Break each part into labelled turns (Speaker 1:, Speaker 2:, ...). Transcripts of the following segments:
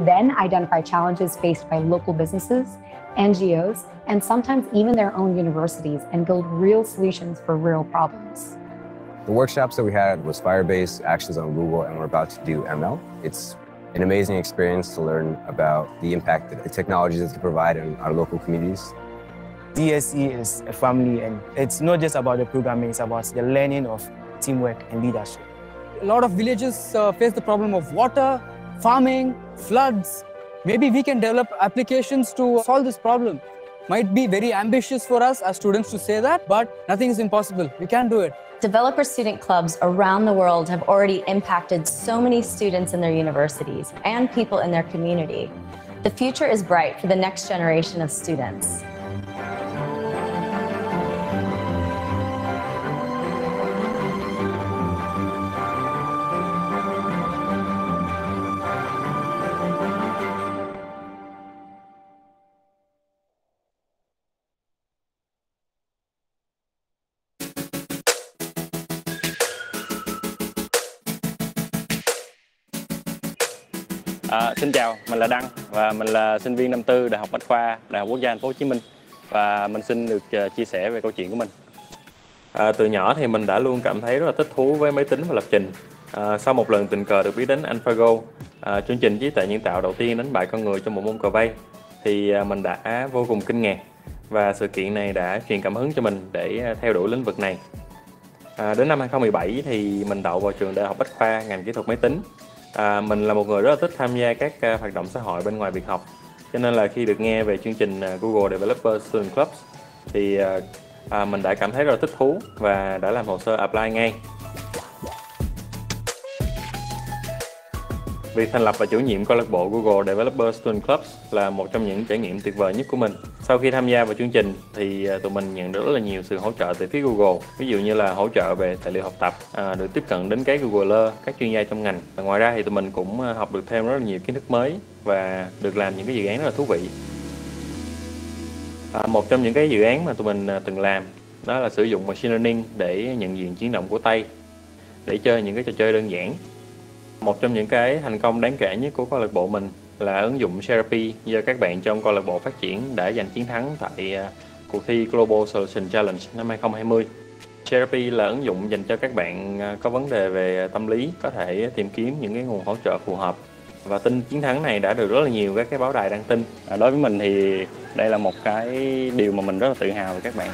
Speaker 1: then identify challenges faced by local businesses, NGOs, and sometimes even their own universities and build real solutions for real problems.
Speaker 2: The workshops that we had was Firebase, Actions on Google, and we're about to do ML. It's an amazing experience to learn about the impact that the technologies can provide in our local communities.
Speaker 3: DSE is a family, and it's not just about the programming, it's about the learning of teamwork and leadership.
Speaker 4: A lot of villages face the problem of water, farming, floods. Maybe we can develop applications to solve this problem. Might be very ambitious for us as students to say that, but nothing is impossible. We can do it.
Speaker 5: Developer student clubs around the world have already impacted so many students in their universities and people in their community. The future is bright for the next generation of students.
Speaker 6: Xin chào, mình là Đăng và mình là sinh viên năm tư Đại học Bách khoa, Đại học Quốc gia Thành phố Hồ Chí Minh, và mình xin được chia sẻ về câu chuyện của mình. Từ nhỏ thì mình đã luôn cảm thấy rất là thích thú với máy tính và lập trình. Sau một lần tình cờ được biết đến AlphaGo, chương trình trí tuệ nhân tạo đầu tiên đánh bại con người trong một môn cờ vây, thì mình đã vô cùng kinh ngạc, và sự kiện này đã truyền cảm hứng cho mình để theo đuổi lĩnh vực này. Đến năm 2017 thì mình đậu vào trường Đại học Bách khoa ngành kỹ thuật máy tính. Mình là một người rất là thích tham gia các hoạt động xã hội bên ngoài việc học, cho nên là khi được nghe về chương trình Google Developer Student Clubs thì mình đã cảm thấy rất là thích thú và đã làm hồ sơ apply ngay. Việc thành lập và chủ nhiệm câu lạc bộ Google Developer Student Clubs là một trong những trải nghiệm tuyệt vời nhất của mình. Sau khi tham gia vào chương trình thì tụi mình nhận được rất là nhiều sự hỗ trợ từ phía Google, ví dụ như là hỗ trợ về tài liệu học tập, được tiếp cận đến cái Googler, các chuyên gia trong ngành. Và ngoài ra thì tụi mình cũng học được thêm rất là nhiều kiến thức mới và được làm những cái dự án rất là thú vị. Một trong những cái dự án mà tụi mình từng làm đó là sử dụng machine learning để nhận diện chuyển động của tay để chơi những cái trò chơi đơn giản. Một trong những cái thành công đáng kể nhất của câu lạc bộ mình là ứng dụng Therapy do các bạn trong câu lạc bộ phát triển đã giành chiến thắng tại cuộc thi Global Solution Challenge năm 2020. Therapy là ứng dụng dành cho các bạn có vấn đề về tâm lý, có thể tìm kiếm những cái nguồn hỗ trợ phù hợp. Và tin chiến thắng này đã được rất là nhiều các cái báo đài đăng tin. Đối với mình thì đây là một cái điều mà mình rất là tự hào về các bạn.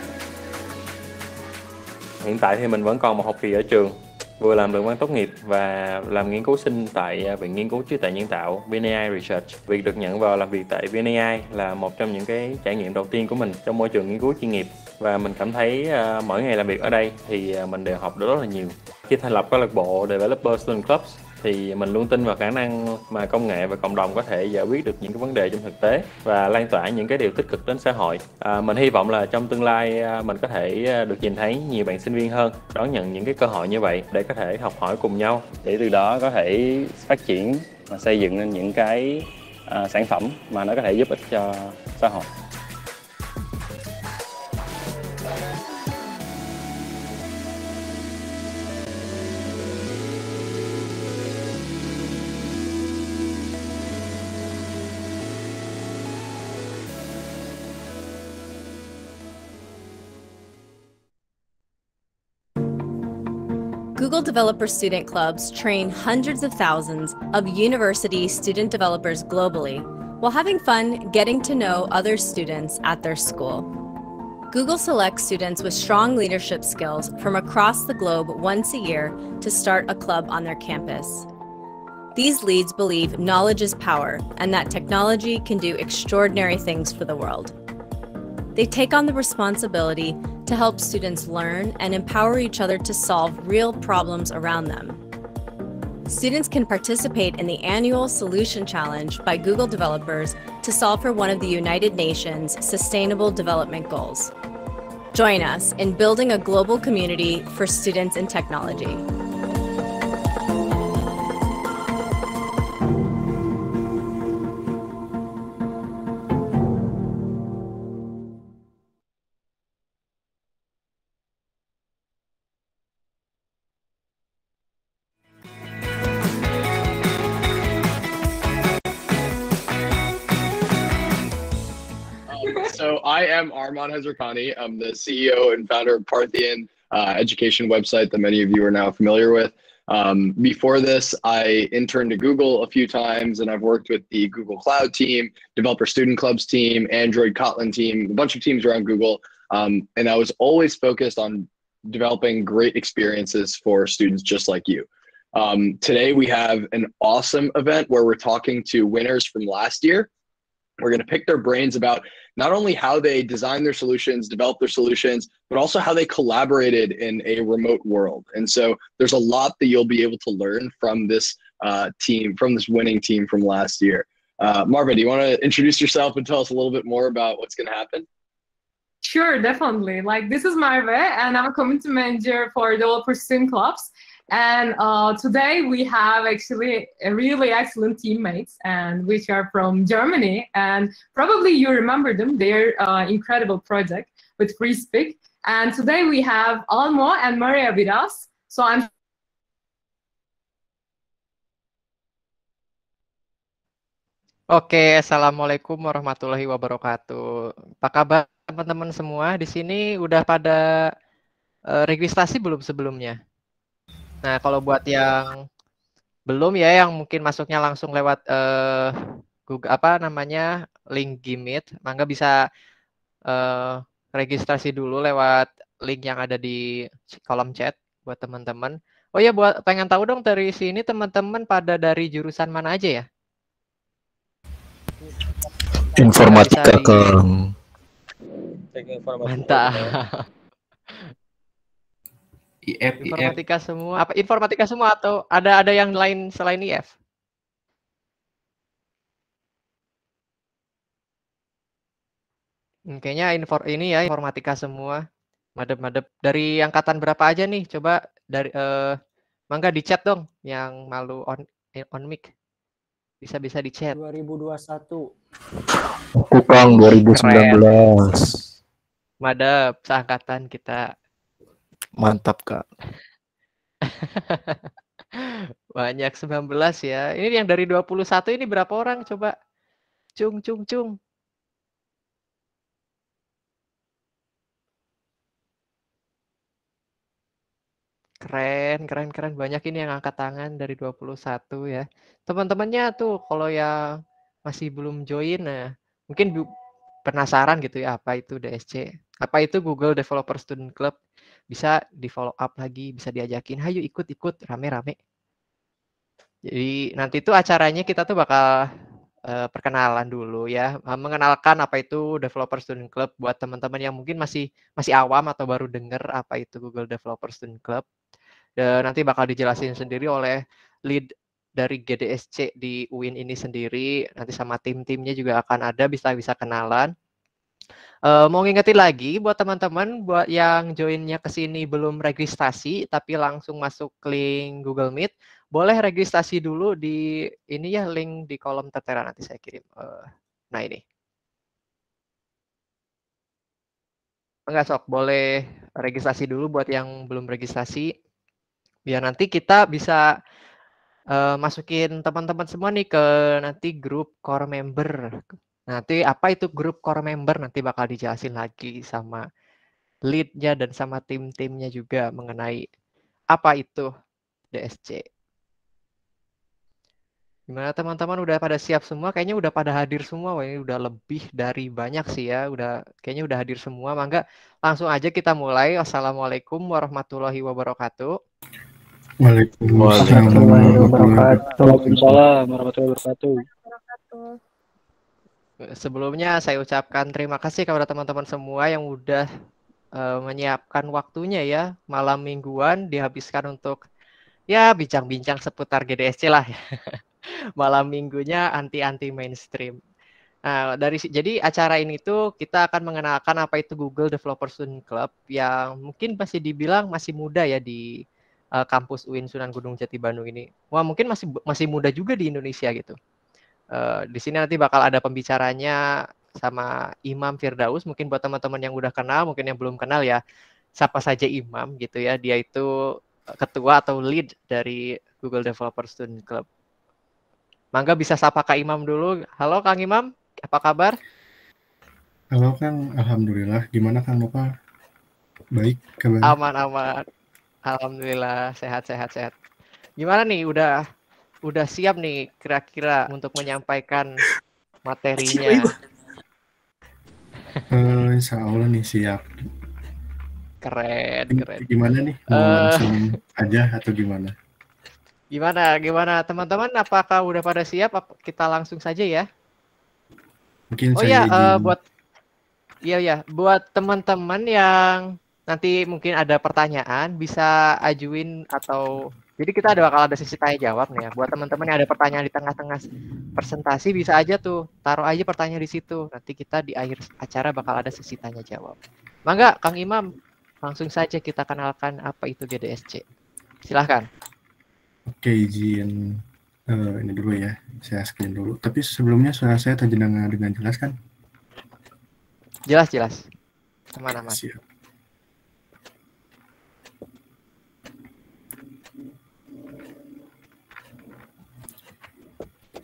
Speaker 6: Hiện tại thì mình vẫn còn một học kỳ ở trường, vừa làm luận văn tốt nghiệp và làm nghiên cứu sinh tại Viện Nghiên cứu Trí tuệ Nhân tạo VNAI Research. Việc được nhận vào làm việc tại VNAI là một trong những cái trải nghiệm đầu tiên của mình trong môi trường nghiên cứu chuyên nghiệp, và mình cảm thấy mỗi ngày làm việc ở đây thì mình đều học được rất là nhiều. Khi thành lập câu lạc bộ Developer Student Clubs thì mình luôn tin vào khả năng mà công nghệ và cộng đồng có thể giải quyết được những cái vấn đề trong thực tế và lan tỏa những cái điều tích cực đến xã hội. Mình hy vọng là trong tương lai mình có thể được nhìn thấy nhiều bạn sinh viên hơn đón nhận những cái cơ hội như vậy để có thể học hỏi cùng nhau, để từ đó có thể phát triển và xây dựng nên những cái sản phẩm mà nó có thể giúp ích cho xã hội.
Speaker 5: Google Developer Student Clubs train hundreds of thousands of university student developers globally while having fun getting to know other students at their school. Google selects students with strong leadership skills from across the globe once a year to start a club on their campus. These leads believe knowledge is power and that technology can do extraordinary things for the world. They take on the responsibility to help students learn and empower each other to solve real problems around them. Students can participate in the annual Solution Challenge by Google developers to solve for one of the United Nations Sustainable Development Goals. Join us in building a global community for students in technology.
Speaker 7: So I am Arman Hazarkani. I'm the CEO and founder of Parthian education website that many of you are now familiar with. Before this, I interned at Google a few times, and I've worked with the Google Cloud team, Developer Student Clubs team, Android Kotlin team, a bunch of teams around Google. And I was always focused on developing great experiences for students just like you. Today, we have an awesome event where we're talking to winners from last year. We're going to pick their brains about not only how they design their solutions, develop their solutions, but also how they collaborated in a remote world. And so there's a lot that you'll be able to learn from this team, from this winning team from last year. Marva, do you want to introduce yourself and tell us a little bit more about what's going to happen?
Speaker 8: Sure, definitely. Like, this is Marve, and I'm a community manager for Developer Student Clubs. And today we have actually a really excellent teammates, and which are from Germany. And probably you remember them. They're incredible project with FreeSpeak. And today we have Almo and Maria with us. So I'm
Speaker 9: Oke, assalamualaikum warahmatullahi wabarakatuh. Apa kabar teman-teman semua? Di sini udah pada registrasi belum sebelumnya? Nah, kalau buat yang belum ya, yang mungkin masuknya langsung lewat Google link Gmeet, mangga bisa registrasi dulu lewat link yang ada di kolom chat buat teman-teman. Oh ya, buat pengen tahu dong dari sini teman-teman pada dari jurusan mana aja ya?
Speaker 10: Informatika, Kang.
Speaker 9: Mantap. Informatika semua. Apa informatika semua atau ada yang lain selain IF? Kayaknya informatika semua. Madep-madep. Dari angkatan berapa aja nih? Coba dari mangga di chat dong yang malu on mic. Bisa di chat.
Speaker 11: 2021.
Speaker 10: Aku Kang 2019.
Speaker 9: Madep, seangkatan kita.
Speaker 10: Mantap, Kak.
Speaker 9: Banyak 19 ya. Ini yang dari 21 ini berapa orang? Coba. Cung. Keren. Banyak ini yang angkat tangan dari 21 ya. Teman-temannya tuh kalau yang masih belum join, nah mungkin penasaran gitu ya, apa itu DSC, apa itu Google Developer Student Club, bisa di follow up lagi, bisa diajakin, hayu ikut rame-rame. Jadi nanti tuh acaranya kita tuh bakal perkenalan dulu ya, mengenalkan apa itu Developer Student Club buat teman-teman yang mungkin masih awam atau baru dengar apa itu Google Developer Student Club. Dan nanti bakal dijelasin sendiri oleh lead dari GDSC di UIN ini sendiri, nanti sama tim-timnya juga akan ada, bisa kenalan. Mau ngingetin lagi buat teman-teman, buat yang joinnya ke sini belum registrasi tapi langsung masuk link Google Meet, boleh registrasi dulu di ini ya, link di kolom tertera nanti saya kirim. Nah ini. Enggak sok, boleh registrasi dulu buat yang belum registrasi. Biar nanti kita bisa masukin teman-teman semua nih ke nanti grup core member. Nanti apa itu grup core member nanti bakal dijelasin lagi sama lead-nya dan sama tim-timnya juga mengenai apa itu DSC. Gimana teman-teman, udah pada siap semua? Kayaknya udah pada hadir semua. Wah, ini udah lebih dari banyak sih ya. Kayaknya udah hadir semua. Mangga langsung aja kita mulai. Wassalamualaikum warahmatullahi wabarakatuh.
Speaker 10: Waalaikumsalam
Speaker 11: warahmatullahi wabarakatuh.
Speaker 9: Sebelumnya saya ucapkan terima kasih kepada teman-teman semua yang udah menyiapkan waktunya ya, malam mingguan dihabiskan untuk ya bincang-bincang seputar GDSC lah ya. Malam minggunya anti mainstream. Nah, jadi acara ini tuh kita akan mengenalkan apa itu Google Developer Student Club yang mungkin masih dibilang masih muda ya di kampus UIN Sunan Gunung Jati Bandung ini. Wah, mungkin masih muda juga di Indonesia gitu. Di sini nanti bakal ada pembicaranya sama Imam Firdaus. Mungkin buat teman-teman yang udah kenal, mungkin yang belum kenal ya, siapa saja Imam gitu ya. Dia itu ketua atau lead dari Google Developer Student Club. Mangga bisa sapa Kak Imam dulu. Halo Kang Imam, apa kabar?
Speaker 12: Halo Kang, Alhamdulillah. Gimana Kang Nova? Baik kabarnya?
Speaker 9: Aman-aman. Alhamdulillah sehat. Gimana nih? Udah siap nih kira-kira untuk menyampaikan materinya?
Speaker 12: Insya Allah nih siap.
Speaker 9: Keren.
Speaker 12: Gimana nih? Mau langsung aja atau gimana?
Speaker 9: Gimana teman-teman? Apakah udah pada siap? Kita langsung saja ya.
Speaker 12: Mungkin
Speaker 9: Oh
Speaker 12: saya
Speaker 9: ya,
Speaker 12: izin.
Speaker 9: buat teman-teman yang nanti mungkin ada pertanyaan bisa ajuin atau jadi kita bakal ada sesi tanya jawab nih ya. Buat teman-teman yang ada pertanyaan di tengah-tengah presentasi bisa aja tuh taruh aja pertanyaan di situ. Nanti kita di akhir acara bakal ada sesi tanya jawab. Mangga Kang Imam, langsung saja kita kenalkan apa itu GDSC. Silahkan.
Speaker 12: Oke, izin ini dulu ya. Saya screen dulu. Tapi sebelumnya suara saya terdengar dengan jelas kan?
Speaker 9: Jelas. Aman-aman.
Speaker 12: Siap.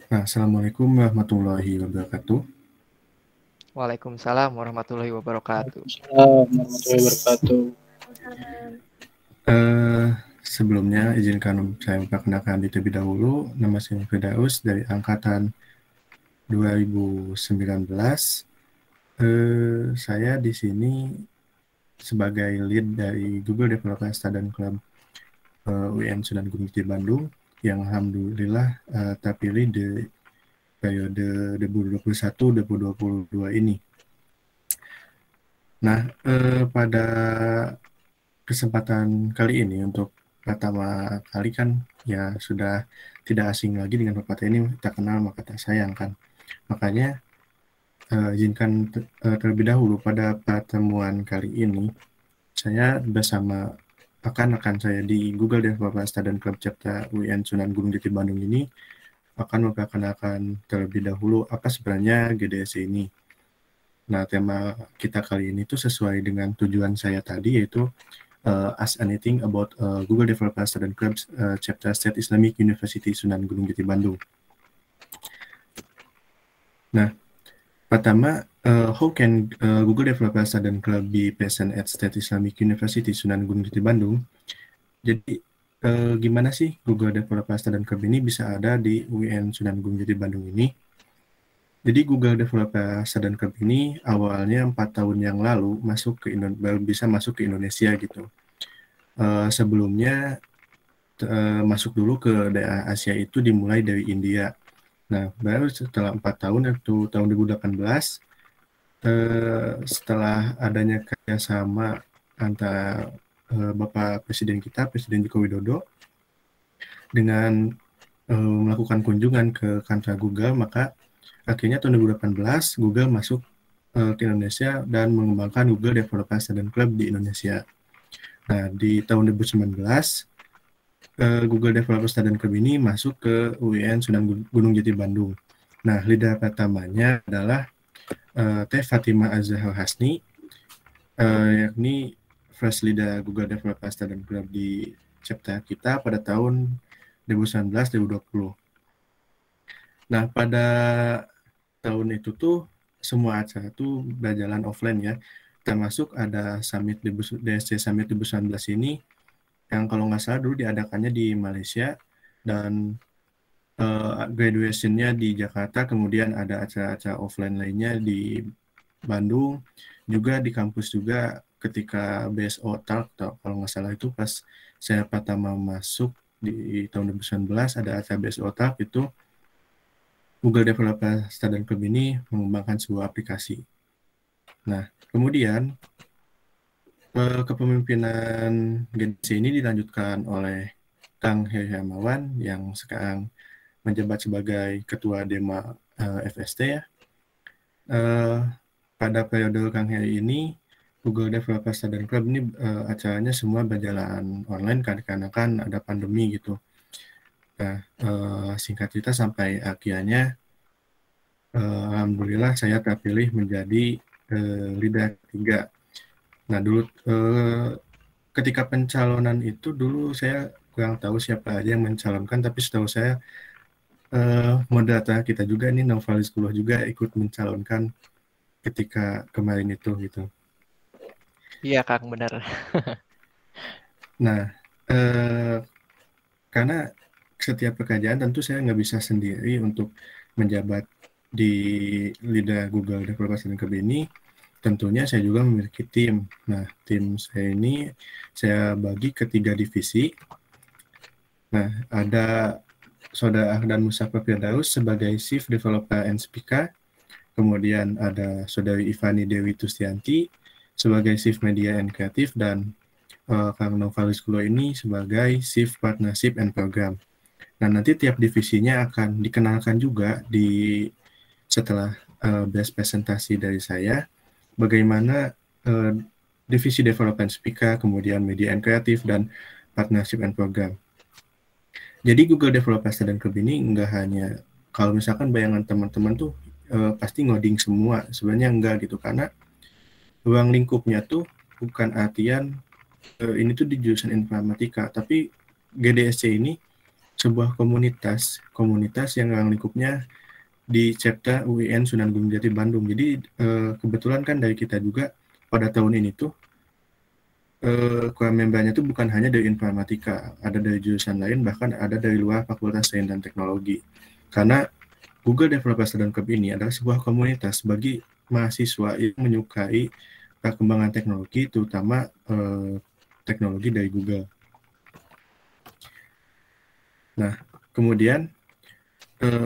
Speaker 12: Nah, Assalamualaikum warahmatullahi wabarakatuh.
Speaker 9: Waalaikumsalam warahmatullahi wabarakatuh.
Speaker 12: Sebelumnya izinkan saya memperkenalkan terlebih dahulu. Nama saya Firdaus dari angkatan 2019. Saya di sini sebagai lead dari Google Developer Student Club UN Sunan Gunung Jati Bandung yang alhamdulillah terpilih di periode 2021-2022 ini. Nah, pada kesempatan kali ini untuk pertama kali kan ya sudah tidak asing lagi dengan pepatah ini, tak kenal maka tak sayang kan. Makanya izinkan terlebih dahulu pada pertemuan kali ini saya bersama rekan-rekan saya di Google Developer Student Club Chapter UN Sunan Gunung Jati Bandung ini akan memperkenalkan terlebih dahulu apa sebenarnya GDSC ini. Nah, tema kita kali ini tuh sesuai dengan tujuan saya tadi, yaitu Ask Anything About Google Developer Student Club Chapter State Islamic University Sunan Gunung Jati Bandung. Nah, pertama, how can Google Developer Student Club be present at State Islamic University Sunan Gunung Jati Bandung? Jadi, gimana sih Google Developer Student Club ini bisa ada di UN Sunan Gunung Jati Bandung ini? Jadi Google Developer Student Club ini awalnya 4 tahun yang lalu baru bisa masuk ke Indonesia gitu. Sebelumnya masuk dulu ke daerah Asia itu dimulai dari India. Nah, baru setelah 4 tahun yaitu tahun 2018 setelah adanya kerjasama antara Bapak Presiden kita, Presiden Joko Widodo, dengan melakukan kunjungan ke kantor Google, maka akhirnya tahun 2018 Google masuk ke Indonesia dan mengembangkan Google Developer Student Club di Indonesia. Nah, di tahun 2019 Google Developer Student Club ini masuk ke UN Sunan Gunung Jati Bandung. Nah, leader pertamanya adalah Teh Fatimah Az-Zahra Hasni, yakni first leader Google Developer Student Club di chapter kita pada tahun 2019-2020. Nah, pada tahun itu tuh semua acara tuh berjalan offline ya, termasuk ada Summit DSC Summit 2019 ini yang kalau nggak salah dulu diadakannya di Malaysia dan graduation-nya di Jakarta, kemudian ada acara-acara offline lainnya di Bandung, juga di kampus juga ketika BSO Talk, kalau nggak salah itu pas saya pertama masuk di tahun 2019 ada acara BSO Talk, itu Google Developer Student Club ini mengembangkan sebuah aplikasi. Nah, kemudian kepemimpinan GDC ini dilanjutkan oleh Kang Heri Hermawan yang sekarang menjabat sebagai Ketua Dema FST ya. Pada periode Kang Heri ini, Google Developer Student Club ini acaranya semua berjalan online karena kan ada pandemi gitu. Nah, singkat cerita sampai akhirnya alhamdulillah saya terpilih menjadi leader 3. Nah, dulu ketika pencalonan itu dulu saya kurang tahu siapa aja yang mencalonkan, tapi setahu saya moderator kita juga nih Novalis Kuloh juga ikut mencalonkan ketika kemarin itu gitu.
Speaker 9: Iya Kang, benar.
Speaker 12: Nah, karena setiap pekerjaan tentu saya nggak bisa sendiri untuk menjabat di lidah Google Developer Student Club ini. Tentunya saya juga memiliki tim. Nah, tim saya ini saya bagi ke 3 divisi. Nah, ada Saudara Ahdan Musafa Firdaus sebagai Chief Developer and Speaker. Kemudian ada Saudari Ivani Dewi Tustianti sebagai Chief Media and Creative, dan Kang Novalis Kulo ini sebagai Chief Partnership and Program. Nah, nanti tiap divisinya akan dikenalkan juga setelah best presentasi dari saya, bagaimana divisi Development Speaker, kemudian Media and Creative, dan Partnership and Program. Jadi Google Developer Student Club ini nggak hanya, kalau misalkan bayangan teman-teman tuh pasti ngoding semua, sebenarnya enggak gitu, karena ruang lingkupnya tuh bukan artian ini tuh di jurusan informatika, tapi GDSC ini sebuah komunitas yang ruang lingkupnya di chapter UIN Sunan Gunung Jati Bandung. Jadi kebetulan kan dari kita juga pada tahun ini tuh core membernya tuh bukan hanya dari informatika, ada dari jurusan lain, bahkan ada dari luar Fakultas Sains dan Teknologi. Karena Google Developer Student Club ini adalah sebuah komunitas bagi mahasiswa yang menyukai perkembangan teknologi, terutama teknologi dari Google. Nah, kemudian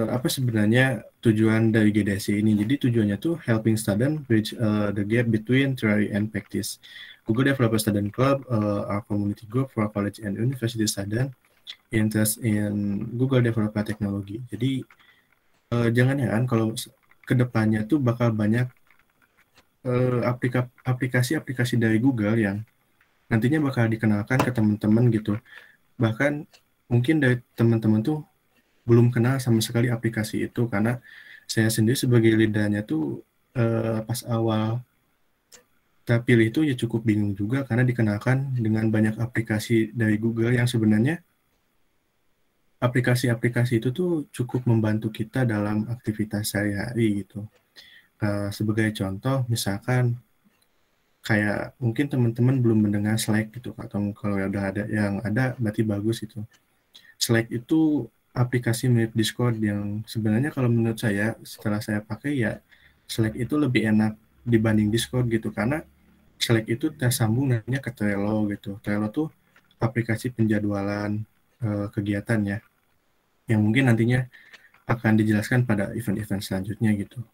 Speaker 12: apa sebenarnya tujuan dari GDSC ini? Jadi tujuannya tuh helping student bridge the gap between theory and practice. Google Developer Student Club, our community group for college and university student interest in Google Developer Technology. Jadi jangan heran kalau kedepannya tuh bakal banyak aplikasi-aplikasi dari Google yang nantinya bakal dikenalkan ke teman-teman gitu. Bahkan mungkin dari teman-teman tuh belum kenal sama sekali aplikasi itu, karena saya sendiri sebagai leadernya tuh pas awal terpilih itu ya cukup bingung juga, karena dikenalkan dengan banyak aplikasi dari Google yang sebenarnya aplikasi-aplikasi itu tuh cukup membantu kita dalam aktivitas sehari-hari gitu. Sebagai contoh, misalkan kayak mungkin teman-teman belum mendengar Slack gitu, atau kalau udah ada yang ada berarti bagus itu. Slack itu aplikasi mirip Discord yang sebenarnya kalau menurut saya setelah saya pakai ya Slack itu lebih enak dibanding Discord gitu, karena Slack itu tersambung nantinya ke Trello gitu. Trello tuh aplikasi penjadwalan kegiatan ya, yang mungkin nantinya akan dijelaskan pada event-event selanjutnya gitu.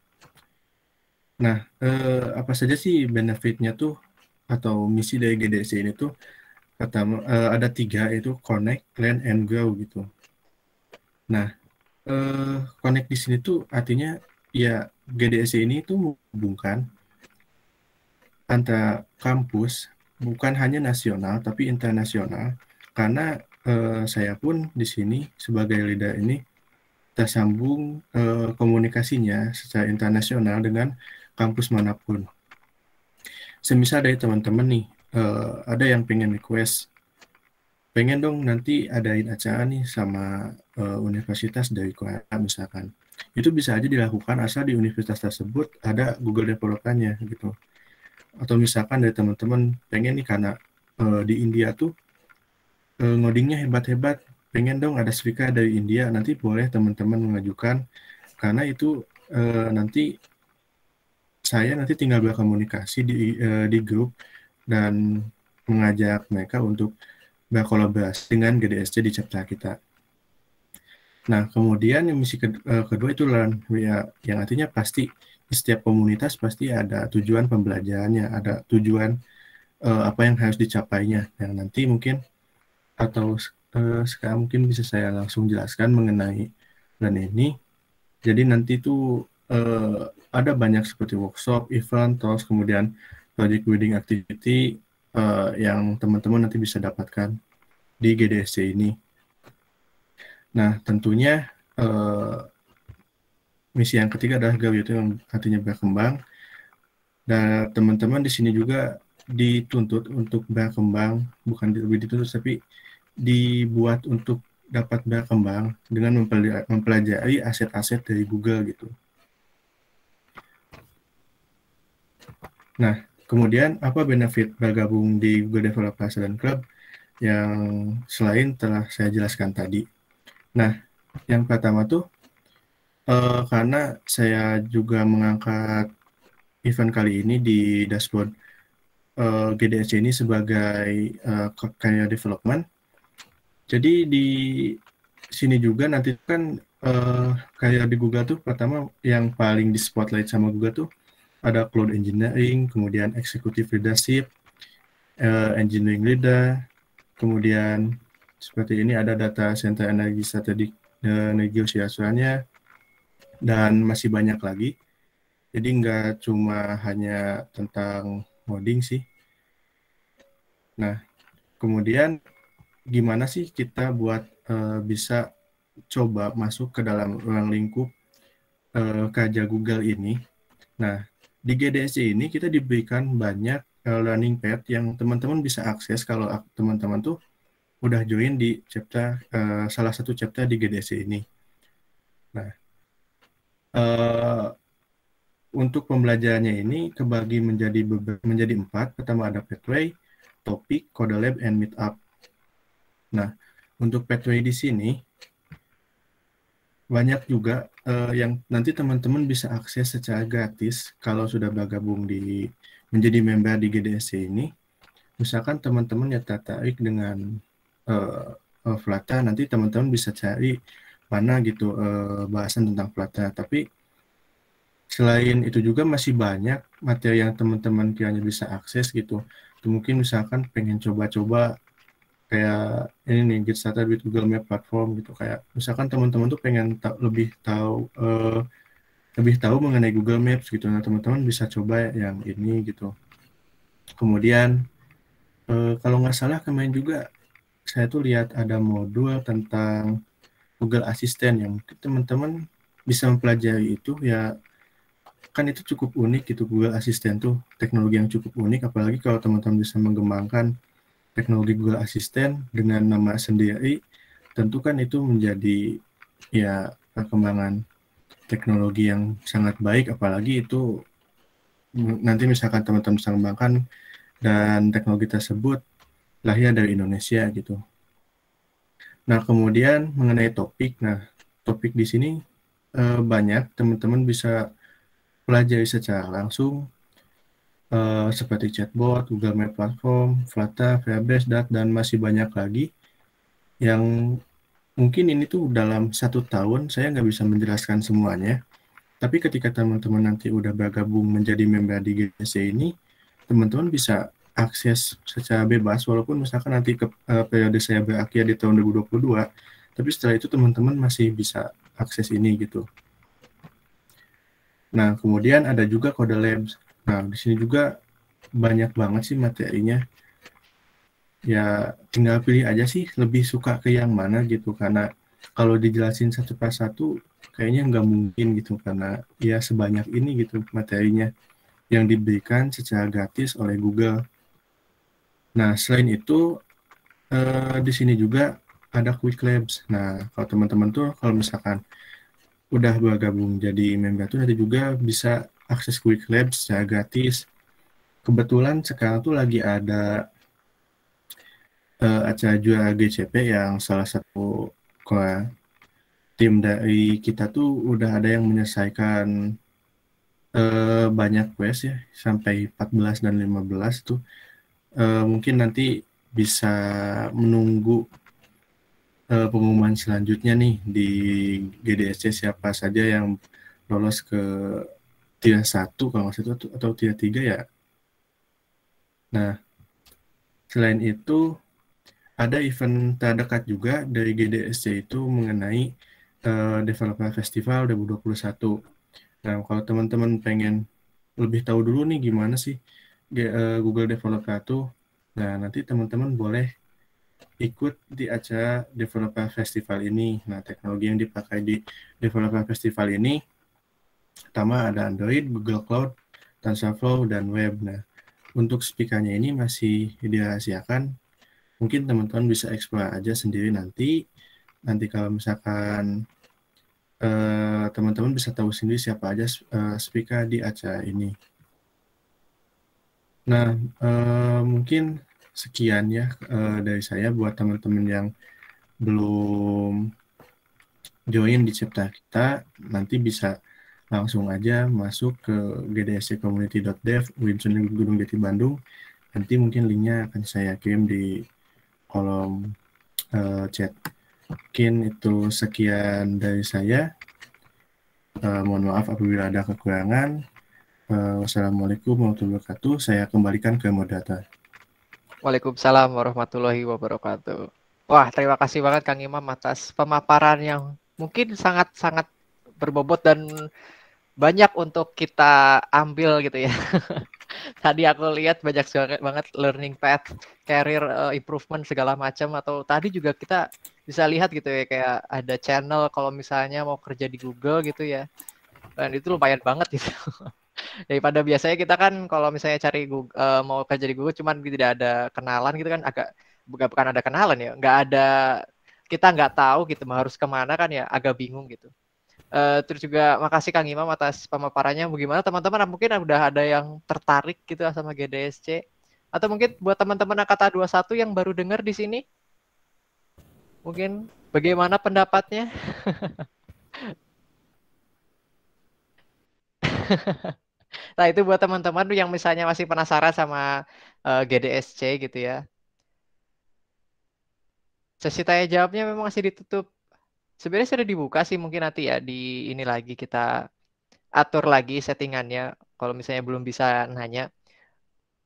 Speaker 12: Nah, apa saja sih benefitnya tuh atau misi dari GDSC ini tuh? Pertama, ada 3, yaitu connect, learn, and grow gitu. Nah, connect di sini tuh artinya ya GDSC ini tuh menghubungkan antara kampus, bukan hanya nasional tapi internasional, karena saya pun di sini sebagai leader ini tersambung komunikasinya secara internasional dengan kampus manapun. Semisal dari teman-teman nih, ada yang pengen request, pengen dong nanti adain acara nih sama universitas dari Korea misalkan. Itu bisa aja dilakukan asal di universitas tersebut ada Google Developer-nya gitu. Atau misalkan dari teman-teman pengen nih karena di India tuh ngodingnya hebat-hebat, pengen dong ada speaker dari India, nanti boleh teman-teman mengajukan, karena itu nanti saya nanti tinggal berkomunikasi di grup dan mengajak mereka untuk berkolaborasi dengan GDSC di chapter kita. Nah, kemudian yang misi kedua itu learn, ya, yang artinya pasti di setiap komunitas pasti ada tujuan pembelajarannya, ada tujuan apa yang harus dicapainya. Yang nanti mungkin atau sekarang mungkin bisa saya langsung jelaskan mengenai learn ini. Jadi nanti itu ada banyak seperti workshop, event, terus kemudian project building activity yang teman-teman nanti bisa dapatkan di GDSC ini. Nah, tentunya misi yang ketiga adalah grow, yaitu yang artinya berkembang. Dan teman-teman di sini juga dituntut untuk berkembang, bukan lebih dituntut, tapi dibuat untuk dapat berkembang dengan mempelajari aset-aset dari Google gitu. Nah, kemudian apa benefit bergabung di Google Developer Student Club yang selain telah saya jelaskan tadi? Nah, yang pertama tuh karena saya juga mengangkat event kali ini di dashboard GDSC ini sebagai career development. Jadi di sini juga nanti kan kayak di Google tuh pertama yang paling di spotlight sama Google tuh ada cloud engineering, kemudian executive leadership, engineering leader, kemudian seperti ini ada data center energi strategic negosiasinya, dan masih banyak lagi. Jadi nggak cuma hanya tentang coding sih. Nah, kemudian gimana sih kita buat bisa coba masuk ke dalam ruang lingkup kerja Google ini? Nah, di GDSC ini kita diberikan banyak learning path yang teman-teman bisa akses kalau teman-teman tuh udah join di chapter salah satu chapter di GDSC ini. Nah, untuk pembelajarannya ini kebagi menjadi 4. Pertama ada Pathway, Topik, Code Lab, and Meetup. Nah, untuk Pathway di sini banyak juga yang nanti teman-teman bisa akses secara gratis kalau sudah bergabung menjadi member di GDSC ini. Misalkan teman-teman yang tertarik dengan Flutter, nanti teman-teman bisa cari mana gitu bahasan tentang Flutter. Tapi selain itu juga masih banyak materi yang teman-teman kiranya bisa akses gitu. Mungkin misalkan pengen coba-coba kayak ini nih, Get Started with Google Map Platform gitu. Kayak misalkan teman-teman tuh pengen lebih tahu mengenai Google Maps gitu. Nah, teman-teman bisa coba yang ini gitu. Kemudian kalau nggak salah kemarin juga saya tuh lihat ada modul tentang Google Assistant yang teman-teman bisa mempelajari itu ya. Kan itu cukup unik gitu, Google Assistant tuh teknologi yang cukup unik, apalagi kalau teman-teman bisa mengembangkan teknologi Google Assistant dengan nama sendiri, tentu kan itu menjadi ya perkembangan teknologi yang sangat baik, apalagi itu nanti misalkan teman-teman bisa mengembangkan dan teknologi tersebut lahir dari Indonesia gitu. Nah, kemudian mengenai topik, topik di sini banyak teman-teman bisa pelajari secara langsung seperti chatbot, Google Map Platform, Flutter, Firebase, dan masih banyak lagi yang mungkin ini tuh dalam 1 tahun saya nggak bisa menjelaskan semuanya. Tapi ketika teman-teman nanti udah bergabung menjadi member di GDSC ini, teman-teman bisa akses secara bebas walaupun misalkan nanti periode saya berakhir di tahun 2022, tapi setelah itu teman-teman masih bisa akses ini gitu. Nah, kemudian ada juga Code Labs. Nah, di sini juga banyak banget sih materinya. Ya, tinggal pilih aja sih lebih suka ke yang mana gitu. Karena kalau dijelasin satu persatu, kayaknya nggak mungkin gitu. Karena ya sebanyak ini gitu materinya yang diberikan secara gratis oleh Google. Nah, selain itu, di sini juga ada Quick Labs. Nah, kalau teman-teman tuh kalau misalkan udah bergabung jadi member tuh nanti juga bisa akses Quick Labs secara gratis. Kebetulan sekarang tuh lagi ada acara juara GCP yang salah satu tim dari kita tuh udah ada yang menyelesaikan banyak quest ya, sampai 14 dan 15 tuh. Mungkin nanti bisa menunggu pengumuman selanjutnya nih di GDSC siapa saja yang lolos ke tier 1 kalau nggak salah atau tier 3 ya. Nah, selain itu ada event terdekat juga dari GDSC itu mengenai Developer Festival 2021. Nah, kalau teman-teman pengen lebih tahu dulu nih gimana sih Google Developer itu, nah nanti teman-teman boleh ikut di acara Developer Festival ini. Nah, teknologi yang dipakai di Developer Festival ini pertama ada Android, Google Cloud, TensorFlow, dan Web. Nah, untuk speakernya ini masih dirahasiakan. Mungkin teman-teman bisa explore aja sendiri nanti. Nanti kalau misalkan teman-teman bisa tahu sendiri siapa aja speaker di acara ini. Nah, mungkin sekian ya dari saya buat teman-teman yang belum join di Cipta Kita, nanti bisa langsung aja masuk ke gdsccommunity.dev Winsun Gunung Jati Bandung. Nanti mungkin linknya akan saya kirim di kolom chat. Mungkin itu sekian dari saya. Mohon maaf apabila ada kekurangan. Wassalamualaikum warahmatullahi wabarakatuh. Saya kembalikan ke moderator.
Speaker 9: Waalaikumsalam warahmatullahi wabarakatuh. Wah, terima kasih banget Kang Imam atas pemaparan yang mungkin sangat-sangat berbobot dan banyak untuk kita ambil gitu ya. Tadi aku lihat banyak banget learning path, career improvement segala macam, atau tadi juga kita bisa lihat gitu ya, kayak ada channel kalau misalnya mau kerja di Google gitu ya. Dan itu lumayan banget gitu. Daripada biasanya kita kan kalau misalnya cari Google, mau kerja di Google cuman tidak ada kenalan gitu kan, agak bukan ada kenalan ya, nggak ada, kita nggak tahu gitu harus kemana kan ya, agak bingung gitu. Terus juga makasih Kang Imam atas pemaparannya. Bagaimana teman-teman, mungkin udah ada yang tertarik gitu sama GDSC, atau mungkin buat teman-teman angkatan 21 yang baru dengar di sini, mungkin bagaimana pendapatnya? Nah, itu buat teman-teman yang misalnya masih penasaran sama GDSC gitu ya. Sesi tanya jawabnya memang masih ditutup. Sebenarnya sudah dibuka sih, mungkin nanti ya di ini lagi kita atur lagi settingannya kalau misalnya belum bisa nanya.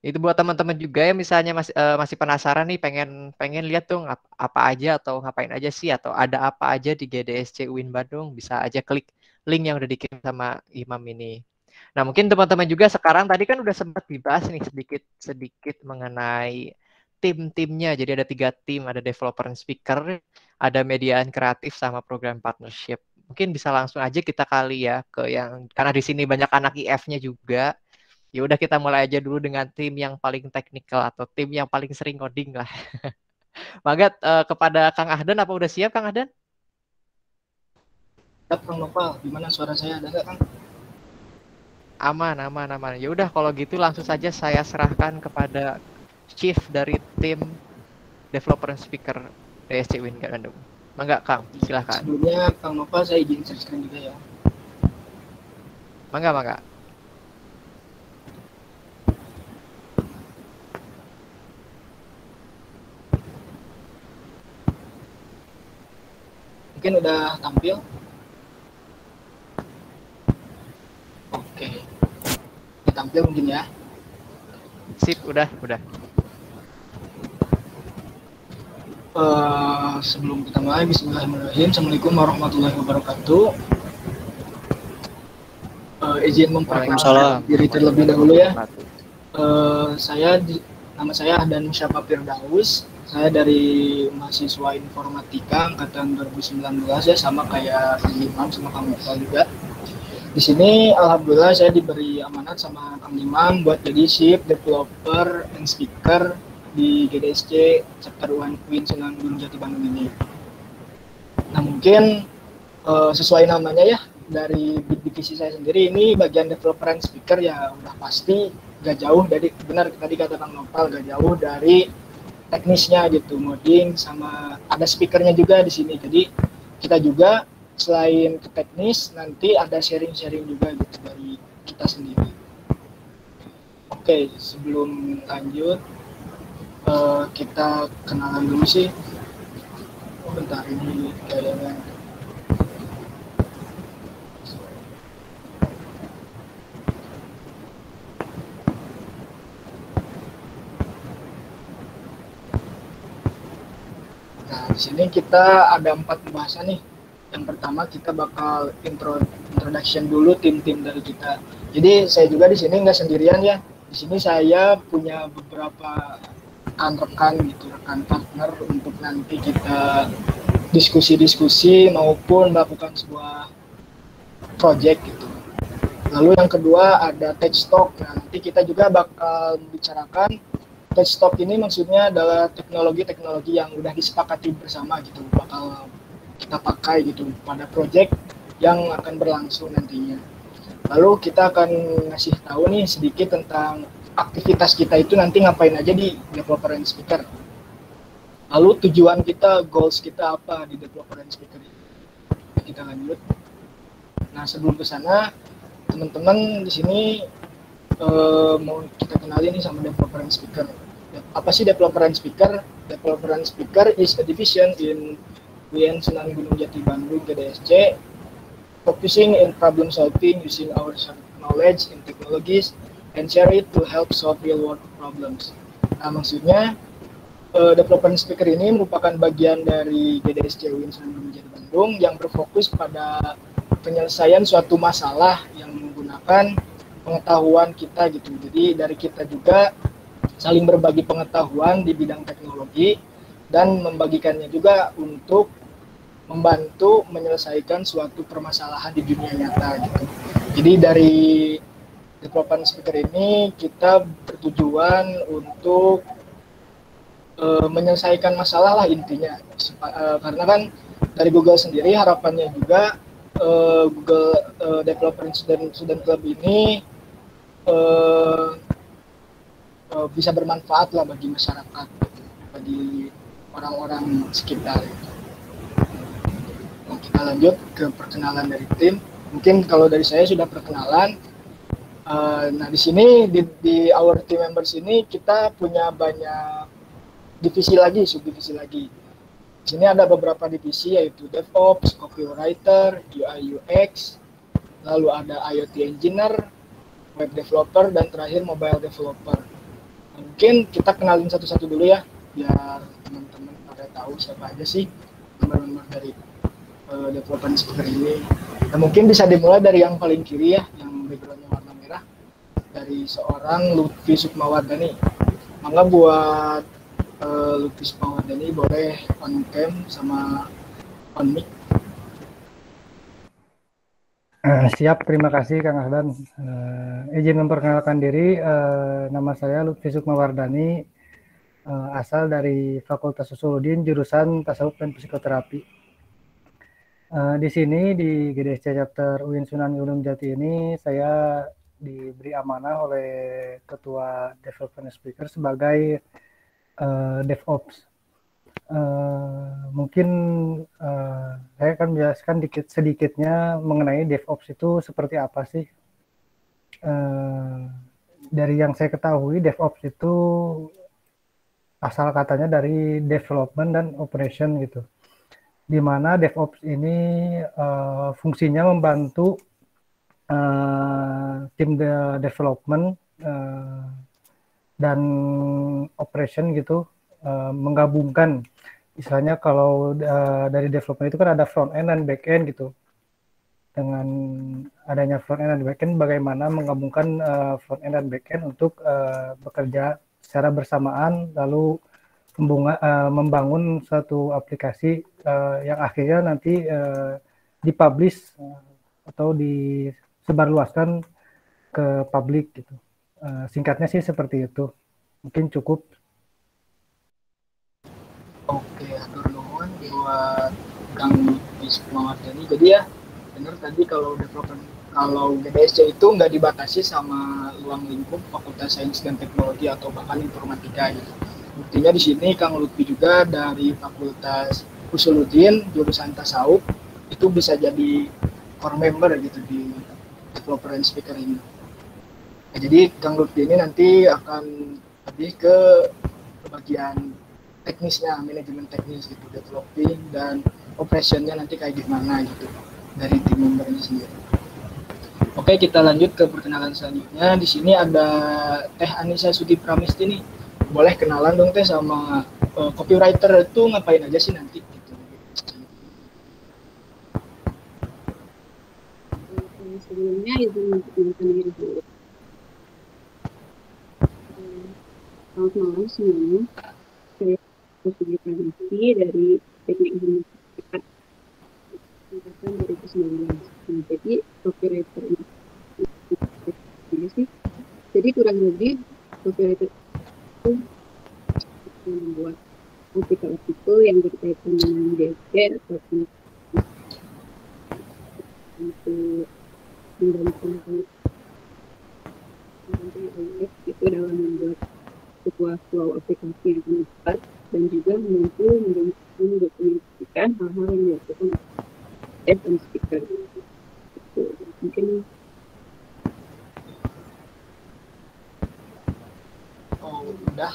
Speaker 9: Itu buat teman-teman juga yang misalnya masih penasaran nih, pengen lihat dong apa aja atau ngapain aja sih, atau ada apa aja di GDSC UIN Bandung, bisa aja klik link yang udah dikirim sama Imam ini. Nah, mungkin teman-teman juga sekarang tadi kan udah sempat dibahas nih sedikit mengenai tim-timnya. Jadi ada 3 tim, ada developer and speaker, ada mediaan kreatif, sama program partnership. Mungkin bisa langsung aja kita kali ya ke yang, karena di sini banyak anak IF-nya juga. Ya udah, kita mulai aja dulu dengan tim yang paling teknikal atau tim yang paling sering coding lah. Mangga kepada Kang Ahdan, apa udah siap Kang Ahdan?
Speaker 13: Siap Kang Nopal, gimana suara saya, ada nggak Kang?
Speaker 9: Aman. Ya udah, kalau gitu langsung saja saya serahkan kepada Chief dari tim developer and speaker DSC UIN Bandung. Mangga Kang, silahkan.
Speaker 13: Sebelumnya Kang Nopal saya izin share screen juga ya.
Speaker 9: Mangga.
Speaker 13: Mungkin udah tampil. Oke. Tampil mungkin ya.
Speaker 9: Sip, udah.
Speaker 13: Sebelum kita mulai, bismillahirrahmanirrahim. Assalamualaikum warahmatullahi wabarakatuh. Izin memperkenalkan diri terlebih dahulu ya. Nama saya Ahdan Musyaffa Firdaus. Saya dari mahasiswa informatika angkatan 2019 ya, sama kayak Kang Imam sama Kang Nopal juga. Di sini alhamdulillah saya diberi amanat sama Kang Imam buat jadi chief developer and speaker di GDSC chapter UIN Sunan Gunung Jati Bandung ini. Nah, mungkin sesuai namanya ya, dari divisi saya sendiri ini bagian developer and speaker ya, udah pasti gak jauh dari, benar tadi kata Kang Nopal, gak jauh dari teknisnya gitu, modding sama ada speakernya juga di sini. Jadi kita juga selain ke teknis, nanti ada sharing-sharing juga gitu dari kita sendiri. Oke, sebelum lanjut kita kenalan dulu sih. Bentar, ini kayaknya di sini kita ada 4 pembahasan nih. Yang pertama kita bakal introduction dulu tim-tim dari kita. Jadi saya juga di sini nggak sendirian ya. Di sini saya punya beberapa rekan-rekan gitu, rekan partner untuk nanti kita diskusi-diskusi maupun melakukan sebuah project gitu. Lalu yang kedua ada tech talk. Nah, nanti kita juga bakal membicarakan tech talk ini, maksudnya adalah teknologi-teknologi yang udah disepakati bersama gitu, bakal kita pakai gitu pada project yang akan berlangsung nantinya. Lalu kita akan ngasih tahu nih sedikit tentang aktivitas kita itu nanti ngapain aja di developer and speaker. Lalu tujuan kita, goals kita apa di developer and speaker ini. Kita lanjut. Nah, sebelum ke sana, teman-teman di sini mau kita kenalin nih sama developer and speaker. Apa sih developer and speaker? Developer and speaker is a division in UIN Sunan Gunung Jati Bandung GDSC, focusing in problem solving using our knowledge in technologies and share it to help solve real world problems. Nah, maksudnya developer and speaker ini merupakan bagian dari GDSC UIN Sunan Gunung Jati Bandung yang berfokus pada penyelesaian suatu masalah yang menggunakan pengetahuan kita gitu. Jadi dari kita juga saling berbagi pengetahuan di bidang teknologi dan membagikannya juga untuk membantu menyelesaikan suatu permasalahan di dunia nyata gitu. Jadi dari developer speaker ini kita bertujuan untuk menyelesaikan masalah lah intinya. Karena kan dari Google sendiri harapannya juga Google Developer Student Club ini bisa bermanfaat lah bagi masyarakat, bagi orang-orang sekitar. Nah, kita lanjut ke perkenalan dari tim. Mungkin kalau dari saya sudah perkenalan. Nah, di sini di our team members ini kita punya banyak divisi lagi, subdivisi lagi. Di sini ada beberapa divisi yaitu DevOps, Copywriter, UI UX, lalu ada IoT Engineer, Web Developer, dan terakhir Mobile Developer. Mungkin kita kenalin satu-satu dulu ya, biar teman-teman pada tahu siapa aja sih member-member dari developer speaker ini. Nah, mungkin bisa dimulai dari yang paling kiri ya, yang backgroundnya warna merah, dari seorang Lutfi Sukmawardani. Mangga buat Lutfi Sukmawardani boleh on cam sama on mic.
Speaker 14: Siap, terima kasih Kang Ahdan. Izin memperkenalkan diri, nama saya Lutfi Sukmawardani, asal dari Fakultas Usuluddin, jurusan Tasawuf dan Psikoterapi. Di sini di GDSC Chapter UIN Sunan Gunung Jati ini saya diberi amanah oleh Ketua Developer Speaker sebagai DevOps. Mungkin saya akan menjelaskan sedikitnya mengenai DevOps itu seperti apa sih. Dari yang saya ketahui, DevOps itu asal katanya dari development dan operation gitu, di mana DevOps ini fungsinya membantu tim development dan operation gitu, menggabungkan. Istilahnya kalau dari development itu kan ada front end dan back end gitu. Dengan adanya front end dan back end, bagaimana menggabungkan front end dan back end untuk bekerja secara bersamaan, lalu membangun suatu aplikasi yang akhirnya nanti dipublish atau disebarluaskan ke publik gitu. Singkatnya sih seperti itu. Mungkin cukup.
Speaker 13: Oke, hatur nuhun buat Kang Sukmawardani. Jadi ya, benar tadi kalau GDSC itu nggak dibatasi sama ruang lingkup Fakultas Sains dan Teknologi atau bahkan informatika gitu. Buktinya di sini Kang Lutfi juga dari Fakultas Usuluddin jurusan Tasawuf itu bisa jadi core member gitu di developer and speaker ini. Nah, jadi Kang Lutfi ini nanti akan lebih ke bagian teknisnya, manajemen teknis gitu, developing dan operationnya nanti kayak gimana gitu dari tim member ini sendiri. Oke, kita lanjut ke perkenalan selanjutnya. Di sini ada Teh Anissa Sudi Pramisti nih. Boleh kenalan dong Teh sama copywriter itu ngapain aja sih nanti gitu.
Speaker 15: Sebelumnya izin memperkenalkan diri dulu. Selamat malam semuanya. Saya Sudi Pramisti dari Teknik Informatika angkatan 2019. Nah, jadi copywriter ini sih. Jadi kurang lebih copywriter itu membuat artikel-artikel yang berkaitan dengan DSC ataupun untuk membantu UX gitu. itu dalam membuat sebuah flow aplikasi yang cepat dan juga mampu mendokumentasikan hal-hal yang dilakukan dev dan speaker. Mungkin
Speaker 13: udah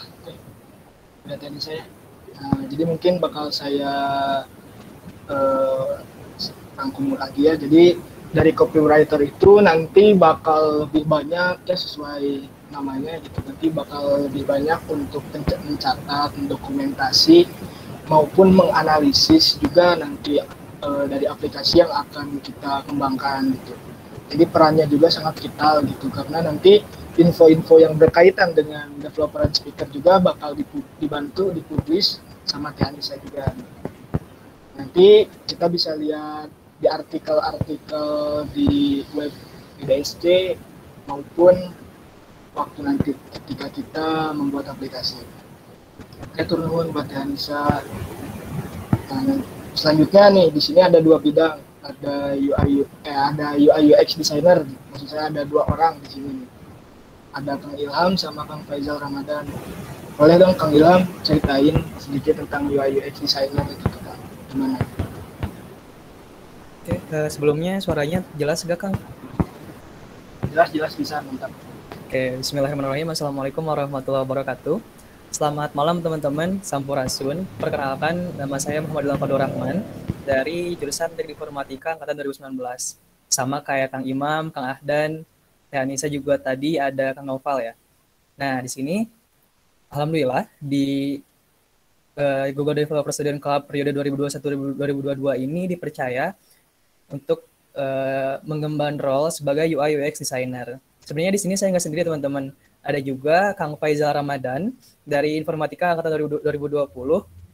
Speaker 13: tadi saya. Jadi mungkin bakal saya rangkum lagi ya. Jadi dari copywriter itu nanti bakal lebih banyak ya sesuai namanya gitu. Nanti bakal lebih banyak untuk mencatat, mendokumentasi maupun menganalisis juga nanti dari aplikasi yang akan kita kembangkan gitu. Jadi perannya juga sangat vital gitu karena nanti info-info yang berkaitan dengan developer dan speaker juga bakal dibantu dipublish sama Teh Anissa juga. Nanti kita bisa lihat di artikel-artikel di web IDSC maupun waktu nanti ketika kita membuat aplikasi. Oke, turun nuhun buat Teh Anissa. Selanjutnya nih di sini ada dua bidang, ada UI UX designer. Maksud saya ada dua orang di sini. Ada Kang Ilham sama Kang Faizal Ramadan. Boleh dong Kang Ilham ceritain sedikit tentang UI UX designer itu Kang. Gimana?
Speaker 16: Oke, sebelumnya suaranya jelas gak Kang?
Speaker 13: Jelas bisa, mantap.
Speaker 16: Oke, bismillahirrahmanirrahim. Assalamualaikum warahmatullahi wabarakatuh. Selamat malam teman-teman, Sampurasun. Perkenalkan, nama saya Muhammad Ilham Fadul Rahman dari jurusan Teknik Informatika angkatan 2019. Sama kayak Kang Imam, Kang Ahdan, Teh Anissa juga tadi ada Kang Noval ya. Nah, di sini alhamdulillah di Google Developer Student Club periode 2021-2022 ini dipercaya untuk mengemban role sebagai UI UX designer. Sebenarnya di sini saya nggak sendiri teman-teman. Ada juga Kang Faizal Ramadan dari Informatika angkatan 2020,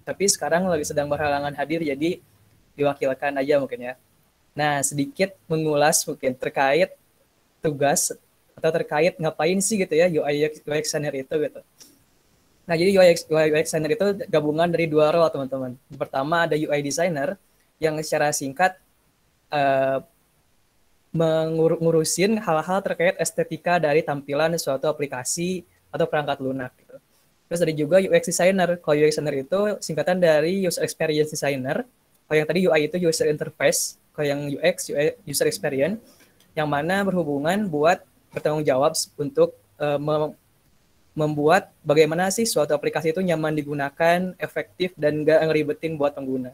Speaker 16: tapi sekarang lagi sedang berhalangan hadir jadi diwakilkan aja mungkin ya. Nah, sedikit mengulas mungkin terkait tugas atau terkait ngapain sih gitu ya UI UX designer itu gitu. Nah, jadi UI UX designer itu gabungan dari dua role teman-teman. Pertama ada UI designer yang secara singkat ngurusin hal-hal terkait estetika dari tampilan suatu aplikasi atau perangkat lunak gitu. Terus ada juga UX designer. Kalau UX designer itu singkatan dari user experience designer. Kalau yang tadi UI itu user interface, kalau yang UX user experience yang mana berhubungan buat bertanggung jawab untuk membuat bagaimana sih suatu aplikasi itu nyaman digunakan, efektif dan nggak ngeribetin buat pengguna.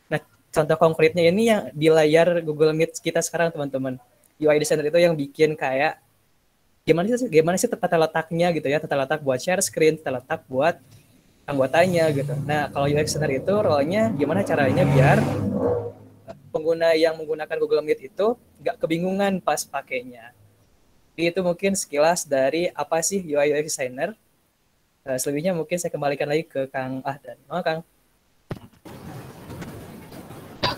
Speaker 16: Nah, contoh konkretnya ini yang di layar Google Meet kita sekarang teman-teman. UI designer itu yang bikin kayak gimana sih tata letaknya gitu ya, tata letak buat share screen, tata letak buat anggotanya gitu. Nah, kalau UX designer itu role-nya gimana caranya biar pengguna yang menggunakan Google Meet itu nggak kebingungan pas pakainya. Jadi itu mungkin sekilas dari apa sih UI UX designer. Selebihnya mungkin saya kembalikan lagi ke Kang Ahdan. Kang.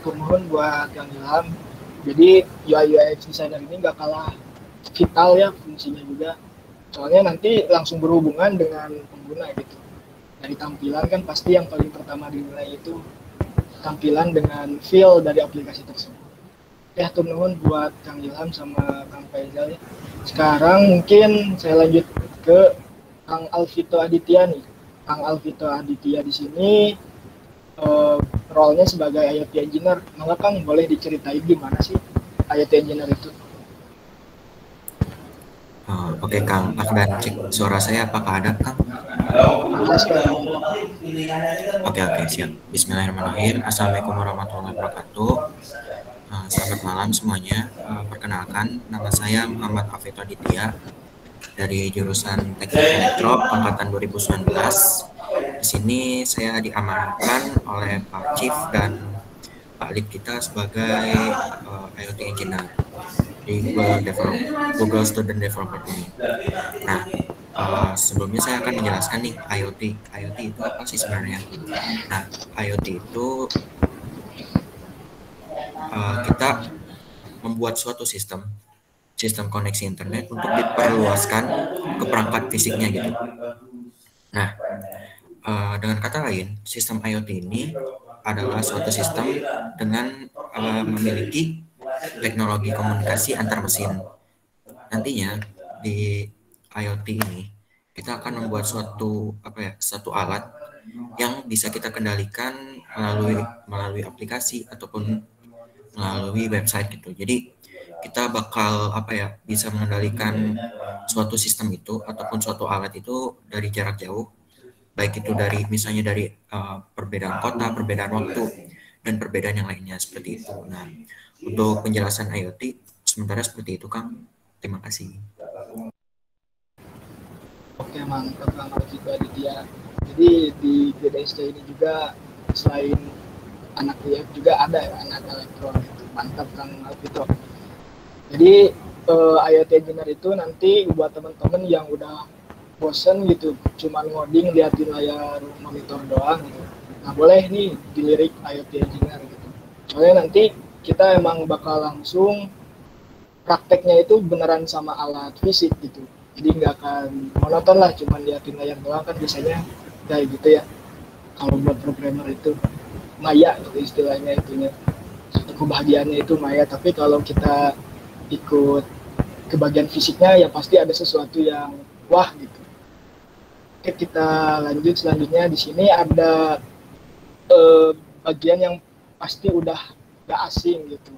Speaker 13: Mohon buat Kang Ilham. Jadi UI UX designer ini nggak kalah vital ya fungsinya juga. Soalnya nanti langsung berhubungan dengan pengguna gitu. Dari tampilan kan pasti yang paling pertama dinilai itu tampilan dengan feel dari aplikasi tersebut. Ya, turun buat Kang Ilham sama Kang Faizal ya. Sekarang mungkin saya lanjut ke Kang Alvito Aditya nih. Kang Alvito Aditya di sini role-nya sebagai IoT engineer. Maka Kang boleh diceritain gimana sih IoT engineer itu?
Speaker 17: Oke Kang, Ahdan cek suara saya apakah ada Kang? Oke siap. Bismillahirrahmanirrahim. Assalamualaikum warahmatullahi wabarakatuh. Selamat malam semuanya. Perkenalkan, nama saya Muhammad Alvito Aditya dari jurusan Teknik Elektro angkatan 2019. Di sini saya diamanahkan oleh Pak Chief dan Pak Lead kita sebagai IoT Engineer di Google Student Developer ini. Nah, sebelumnya saya akan menjelaskan nih IoT. IoT itu apa sih sebenarnya? Nah, IoT itu kita membuat suatu sistem koneksi internet untuk diperluaskan ke perangkat fisiknya gitu. Nah, dengan kata lain, sistem IoT ini adalah suatu sistem dengan memiliki teknologi komunikasi antar mesin. Nantinya di IoT ini kita akan membuat suatu alat yang bisa kita kendalikan melalui aplikasi ataupun melalui website gitu. Jadi kita bakal bisa mengendalikan suatu sistem itu ataupun suatu alat itu dari jarak jauh, baik itu dari misalnya dari perbedaan kota, perbedaan waktu, dan perbedaan yang lainnya seperti itu. Nah, untuk penjelasan IoT sementara seperti itu, Kang. Terima kasih.
Speaker 13: Oke, mantap Kang Alfito Aditya. Jadi di GDSC ini juga selain anak IF juga ada ya anak elektron itu. Mantap Kang Alfito. Jadi IoT Engineer itu nanti buat teman-teman yang udah bosen gitu, cuman ngoding liatin layar monitor doang gitu. Nah boleh nih dilirik IoT Engineer gitu. Soalnya nanti kita emang bakal langsung prakteknya itu beneran sama alat fisik gitu. Jadi nggak akan monoton lah, cuman liatin layar doang kan biasanya kayak gitu ya. Kalau buat programmer itu maya gitu istilahnya itunya. Kebahagiaannya itu maya, tapi kalau kita ikut ke bagian fisiknya ya pasti ada sesuatu yang wah gitu. Oke, kita lanjut selanjutnya. Di sini ada bagian yang pasti udah gak asing gitu,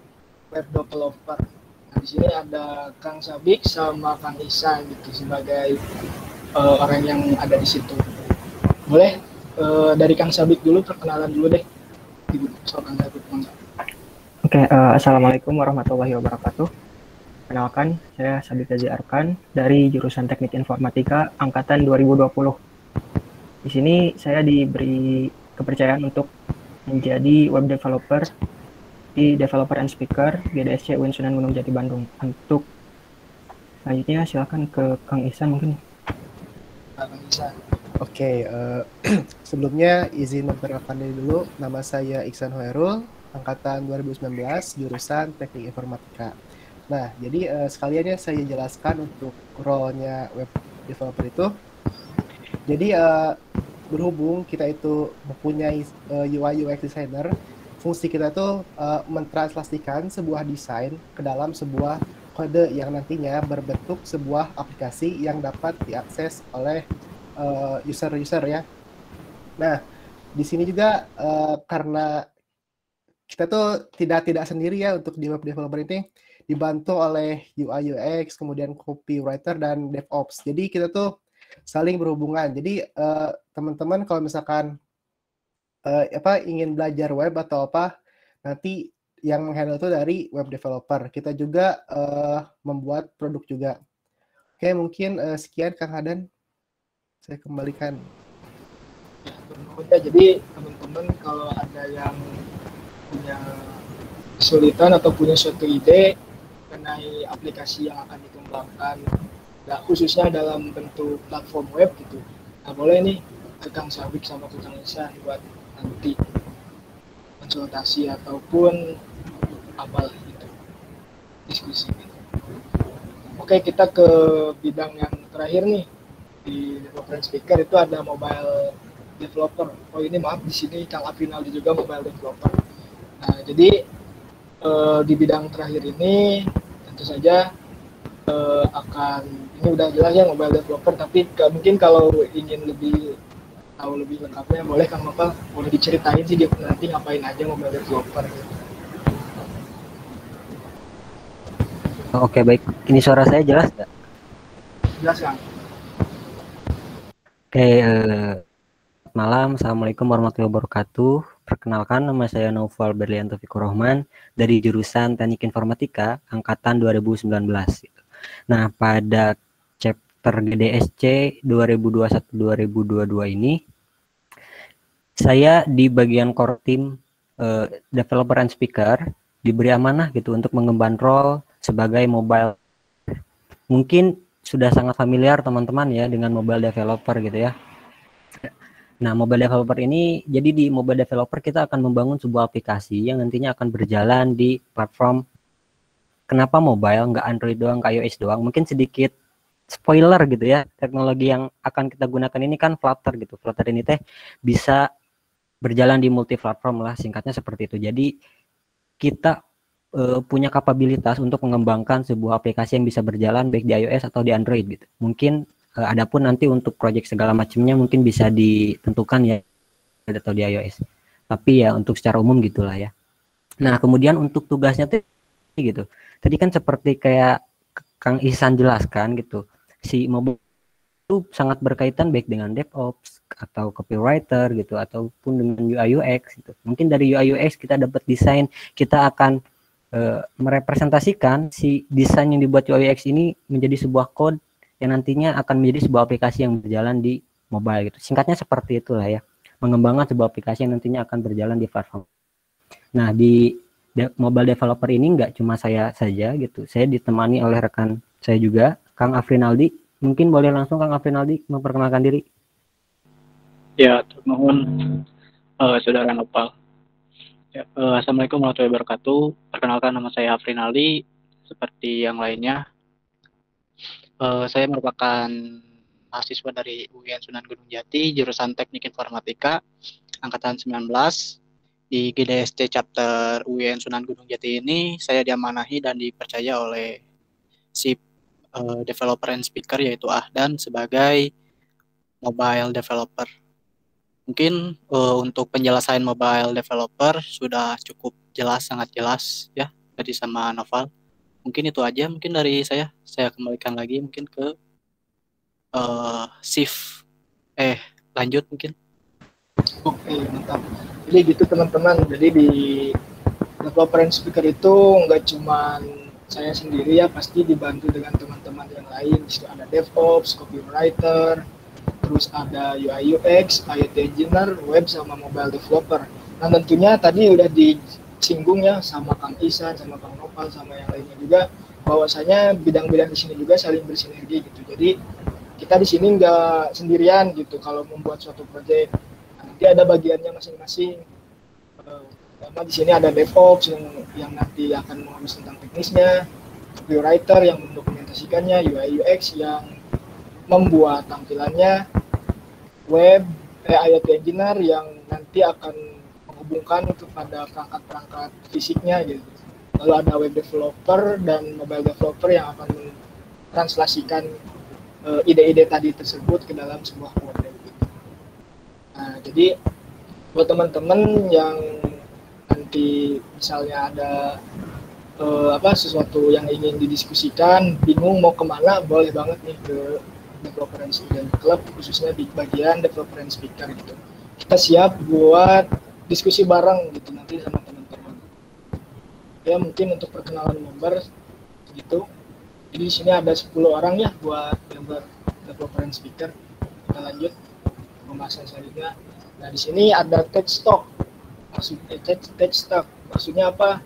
Speaker 13: web developer. Nah, di sini ada Kang Sabik sama Kang Isan gitu sebagai orang yang ada di situ. Boleh dari Kang Sabik dulu, perkenalan dulu deh. Soal Kang Sabik.
Speaker 18: Oke, Assalamualaikum warahmatullahi wabarakatuh. Kenalkan, saya Sabik Gazi Arkan dari jurusan Teknik Informatika angkatan 2020. Di sini saya diberi kepercayaan untuk menjadi web developer di Developer and Speaker GDSC UIN Sunan Gunung Jati Bandung. Untuk selanjutnya silakan ke Kang Ihsan mungkin.
Speaker 19: Oke, sebelumnya izin memperkenalkan diri dulu. Nama saya Ihsan Hoerul, angkatan 2019, jurusan Teknik Informatika. Nah, jadi sekaliannya saya jelaskan untuk role-nya web developer itu. Jadi berhubung kita itu mempunyai UI UX designer, fungsi kita itu mentranslasikan sebuah desain ke dalam sebuah kode yang nantinya berbentuk sebuah aplikasi yang dapat diakses oleh user-user ya. Nah, di sini juga karena kita tuh tidak sendiri ya untuk di web developer ini, dibantu oleh UI UX, kemudian copywriter dan DevOps. Jadi kita tuh saling berhubungan. Jadi teman-teman kalau misalkan ingin belajar web atau apa, nanti yang menghandle itu dari web developer. Kita juga membuat produk juga. Oke, mungkin sekian Kang Hadan. Saya kembalikan.
Speaker 13: Ya, jadi teman-teman kalau ada yang punya kesulitan atau punya suatu ide mengenai aplikasi yang akan dikembangkan, nah, khususnya dalam bentuk platform web gitu. Nah, boleh nih ke Kang Sabik sama ke Kang Ihsan buat nanti konsultasi ataupun apalah gitu, diskusi. Oke, kita ke bidang yang terakhir nih di Developer Speaker itu ada mobile developer. Oh ini maaf di sini Kang Afinaldi juga mobile developer. Nah, jadi di bidang terakhir ini tentu saja ini udah jelas ya mobile developer, tapi mungkin kalau ingin tahu lebih lengkapnya boleh Kang Nopal boleh diceritain sih dia nanti ngapain aja mobile developer.
Speaker 20: Oke, baik. Ini suara saya jelas nggak?
Speaker 13: Jelas Kang.
Speaker 20: Oke, malam. Assalamualaikum warahmatullahi wabarakatuh. Perkenalkan, nama saya Naufal Berlianto Fikrohman dari jurusan Teknik Informatika angkatan 2019. Nah, pada chapter GDSC 2021-2022 ini, saya di bagian core team Developer and Speaker diberi amanah gitu untuk mengemban role sebagai mobile. Mungkin sudah sangat familiar teman-teman ya dengan mobile developer gitu ya. Nah, mobile developer ini, jadi di mobile developer kita akan membangun sebuah aplikasi yang nantinya akan berjalan di platform. Kenapa mobile, nggak Android doang, nggak iOS doang? Mungkin sedikit spoiler gitu ya, teknologi yang akan kita gunakan ini kan Flutter gitu. Flutter ini teh bisa berjalan di multi platform lah, singkatnya seperti itu. Jadi kita punya kapabilitas untuk mengembangkan sebuah aplikasi yang bisa berjalan baik di iOS atau di Android gitu. Mungkin Adapun nanti untuk project segala macamnya mungkin bisa ditentukan ya atau di iOS. Tapi ya untuk secara umum gitulah ya. Nah, kemudian untuk tugasnya tuh gitu. Tadi kan seperti kayak Kang Ihsan jelaskan gitu. Si mobile itu sangat berkaitan baik dengan DevOps atau copywriter gitu ataupun dengan UI UX gitu. Mungkin dari UI UX kita dapat desain, kita akan merepresentasikan si desain yang dibuat UI UX ini menjadi sebuah code yang nantinya akan menjadi sebuah aplikasi yang berjalan di mobile gitu. Singkatnya seperti itulah ya. Mengembangkan sebuah aplikasi yang nantinya akan berjalan di platform. Nah, di mobile developer ini nggak cuma saya saja gitu. Saya ditemani oleh rekan saya juga, Kang Afrinaldi. Mungkin boleh langsung Kang Afrinaldi memperkenalkan diri.
Speaker 21: Ya, termohon Saudara Nopal. Ya, Assalamualaikum warahmatullahi wabarakatuh. Perkenalkan, nama saya Afrinaldi. Seperti yang lainnya, saya merupakan mahasiswa dari UIN Sunan Gunung Jati, jurusan Teknik Informatika, angkatan 19. Di GDSC chapter UIN Sunan Gunung Jati ini, saya diamanahi dan dipercaya oleh si developer and speaker, yaitu Ahdan, sebagai mobile developer. Mungkin untuk penjelasan mobile developer sudah cukup jelas, sangat jelas ya tadi sama Noval. Mungkin itu aja mungkin dari saya. Saya kembalikan lagi mungkin ke Sif. Lanjut mungkin.
Speaker 13: Oke, mantap. Jadi gitu teman-teman. Jadi di developer and speaker itu nggak cuma saya sendiri ya, pasti dibantu dengan teman-teman yang lain. Di situ ada DevOps, copywriter, terus ada UI UX, IoT engineer, web sama mobile developer. Nah tentunya tadi udah disinggung ya sama Kang Ihsan, sama Kang Nopal, sama yang lainnya juga, bahwasanya bidang-bidang di sini juga saling bersinergi gitu. Jadi kita di sini nggak sendirian gitu kalau membuat suatu proyek. Nanti ada bagiannya masing-masing. Pertama di sini ada DevOps yang nanti akan mengurus tentang teknisnya, copywriter yang mendokumentasikannya, UI UX yang membuat tampilannya, web, IoT engineer yang nanti akan menghubungkan kepada perangkat-perangkat fisiknya gitu. Lalu ada web developer dan mobile developer yang akan mentranslasikan ide-ide tadi tersebut ke dalam sebuah kode. Nah, jadi buat teman-teman yang nanti misalnya ada sesuatu yang ingin didiskusikan, bingung mau kemana, boleh banget nih ke Developer and Student Club, khususnya di bagian Developer and Speaker gitu. Kita siap buat diskusi bareng gitu nanti sama teman-teman. Ya mungkin untuk perkenalan member gitu. Jadi di sini ada 10 orang ya buat member Developer and Speaker. Kita lanjut pembahasan selanjutnya. Nah di sini ada tech talk. Maksudnya apa?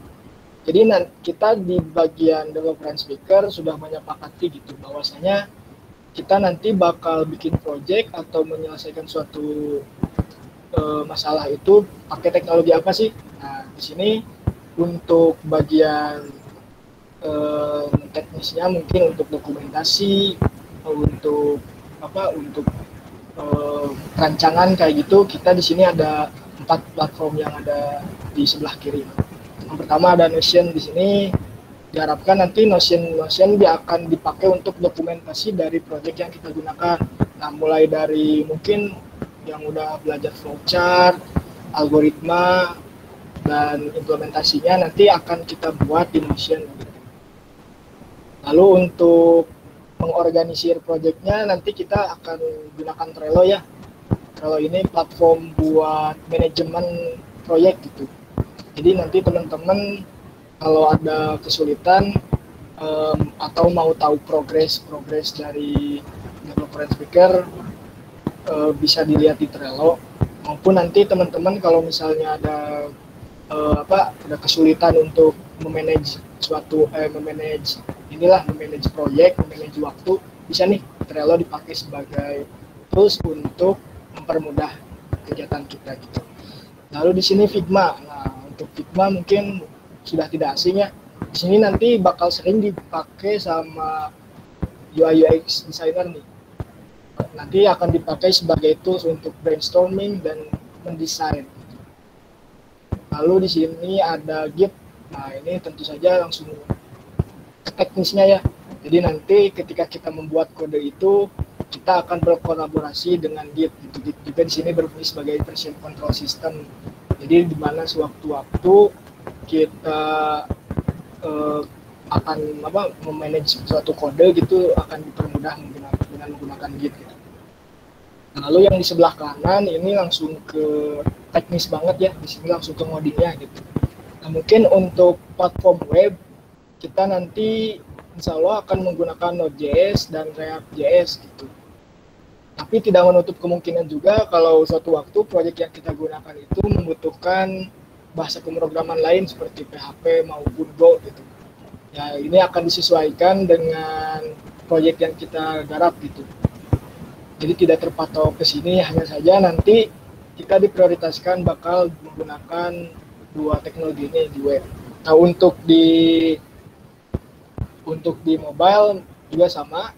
Speaker 13: Jadi kita di bagian Developer and Speaker sudah menyepakati gitu bahwasanya kita nanti bakal bikin project atau menyelesaikan suatu masalah itu pakai teknologi apa sih? Nah, di sini untuk bagian teknisnya mungkin untuk dokumentasi, untuk rancangan kayak gitu, kita di sini ada 4 platform yang ada di sebelah kiri. Yang pertama ada Notion. Di sini diharapkan nanti Notion dia akan dipakai untuk dokumentasi dari proyek yang kita gunakan. Nah, mulai dari mungkin yang udah belajar flowchart, algoritma, dan implementasinya nanti akan kita buat di Notion. Lalu untuk mengorganisir proyeknya nanti kita akan gunakan Trello ya. Trello ini platform buat manajemen proyek gitu. Jadi nanti teman-teman kalau ada kesulitan atau mau tahu progres dari developer and speaker bisa dilihat di Trello, maupun nanti teman-teman kalau misalnya ada kesulitan untuk memanage memanage proyek, memanage waktu, bisa nih Trello dipakai sebagai tools untuk mempermudah kegiatan kita gitu. Lalu di sini Figma. Nah, untuk Figma mungkin sudah tidak asing ya. Di sini nanti bakal sering dipakai sama UI UX designer nih. Nanti akan dipakai sebagai tools untuk brainstorming dan mendesain. Lalu di sini ada Git. Nah, ini tentu saja langsung ke teknisnya ya. Jadi nanti ketika kita membuat kode itu kita akan berkolaborasi dengan Git gitu. Git juga di sini berfungsi sebagai version control system. Jadi di mana sewaktu-waktu kita akan memanage suatu kode gitu akan dipermudah dengan menggunakan Git gitu. Lalu yang di sebelah kanan ini langsung ke teknis banget ya, di sini langsung ke ngodingnya gitu. Nah, mungkin untuk platform web kita nanti insya Allah akan menggunakan Node.js dan React.js gitu. Tapi tidak menutup kemungkinan juga kalau suatu waktu proyek yang kita gunakan itu membutuhkan bahasa pemrograman lain seperti PHP maupun Go gitu. Ya ini akan disesuaikan dengan proyek yang kita garap gitu. Jadi tidak terpatok ke sini, hanya saja nanti kita diprioritaskan bakal menggunakan dua teknologi ini di web. Nah untuk di mobile juga sama.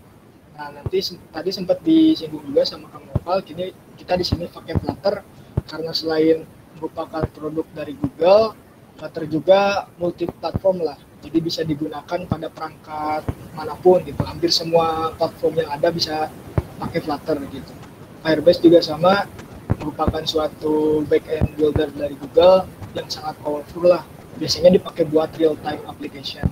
Speaker 13: Nah nanti tadi sempat disinggung juga sama Kang Noval, kini kita di sini pakai Flutter karena selain merupakan produk dari Google, Flutter juga multi platform lah. Jadi bisa digunakan pada perangkat manapun gitu. Hampir semua platform yang ada bisa pakai Flutter gitu. Firebase juga sama, merupakan suatu back-end builder dari Google yang sangat powerful lah. Biasanya dipakai buat real-time application.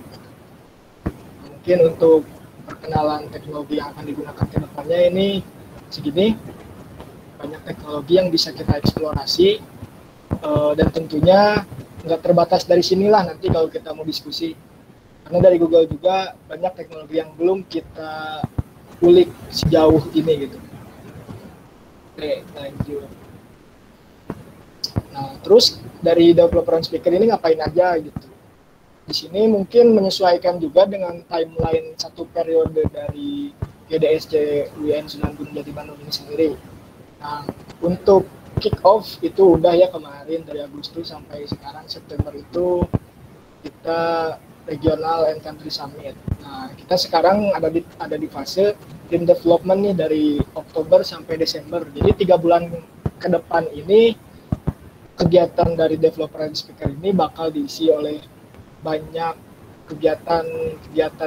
Speaker 13: Mungkin untuk perkenalan teknologi yang akan digunakan ke depannya ini segini. Banyak teknologi yang bisa kita eksplorasi dan tentunya nggak terbatas dari sinilah nanti kalau kita mau diskusi. Karena dari Google juga banyak teknologi yang belum kita ulik sejauh ini gitu. Oke, lanjut. Nah, terus dari developer and speaker ini ngapain aja gitu. Di sini mungkin menyesuaikan juga dengan timeline satu periode dari GDSC UIN Sunan Gunung Jati Bandung ini sendiri. Nah, untuk kick off itu udah ya kemarin dari Agustus sampai sekarang September itu kita regional and country summit. Nah, kita sekarang ada di fase tim development nih dari Oktober sampai Desember. Jadi 3 bulan ke depan ini kegiatan dari developer and speaker ini bakal diisi oleh banyak kegiatan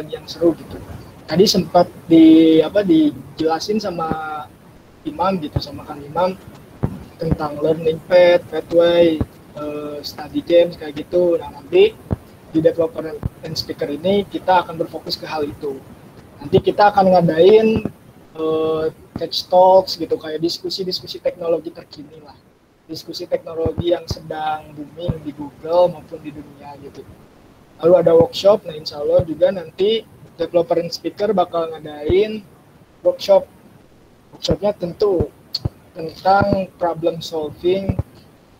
Speaker 13: yang seru gitu. Tadi sempat dijelasin sama Imam gitu, sama Kang Imam tentang learning path, pathway, study games kayak gitu. Nah, nanti di developer and speaker ini kita akan berfokus ke hal itu. Nanti kita akan ngadain TED Talks gitu, kayak diskusi-diskusi teknologi terkini lah. Diskusi teknologi yang sedang booming di Google maupun di dunia gitu. Lalu ada workshop, nah insya Allah juga nanti developer and speaker bakal ngadain workshop. Workshopnya tentu tentang problem solving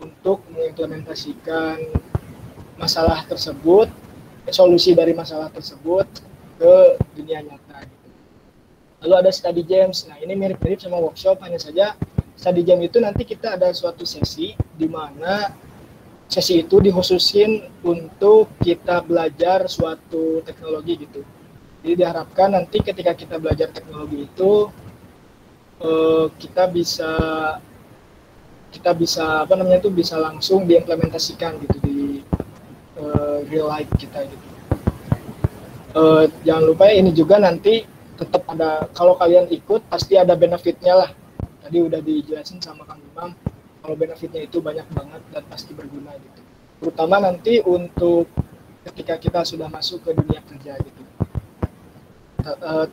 Speaker 13: untuk mengimplementasikan masalah tersebut, solusi dari masalah tersebut ke dunia nyata. Gitu. Lalu ada study games, nah ini mirip-mirip sama workshop, hanya saja study game itu nanti kita ada suatu sesi di mana sesi itu dikhususin untuk kita belajar suatu teknologi gitu. Jadi diharapkan nanti ketika kita belajar teknologi itu kita bisa bisa langsung diimplementasikan gitu di real life kita gitu. Jangan lupa ya, ini juga nanti tetap ada, kalau kalian ikut pasti ada benefitnya lah. Tadi udah dijelasin sama Kang Imam, kalau benefitnya itu banyak banget dan pasti berguna gitu. Terutama nanti untuk ketika kita sudah masuk ke dunia kerja gitu.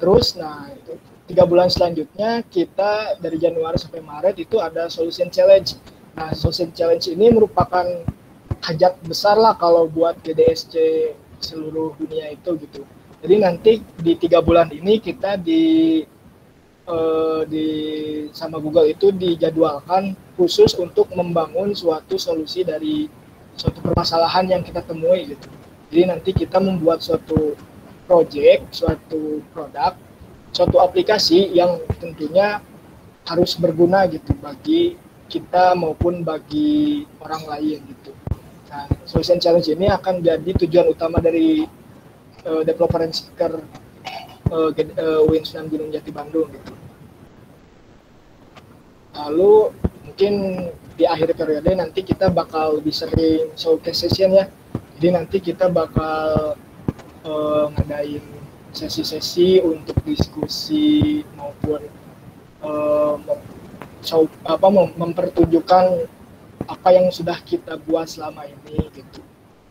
Speaker 13: Terus, nah itu 3 bulan selanjutnya kita dari Januari sampai Maret itu ada Solution Challenge. Nah, Solution Challenge ini merupakan hajat besar lah kalau buat GDSC seluruh dunia itu gitu. Jadi nanti di 3 bulan ini kita sama Google itu dijadwalkan khusus untuk membangun suatu solusi dari suatu permasalahan yang kita temui gitu. Jadi nanti kita membuat suatu project, suatu produk, suatu aplikasi yang tentunya harus berguna gitu bagi kita maupun bagi orang lain gitu. Nah, Solution Challenge ini akan jadi tujuan utama dari developer and speaker UIN Sunan Gunung Jati Bandung gitu. Lalu mungkin di akhir periode nanti kita bakal lebih sering showcase session ya. Jadi nanti kita bakal ngadain sesi-sesi untuk diskusi maupun mempertunjukkan apa yang sudah kita buat selama ini gitu.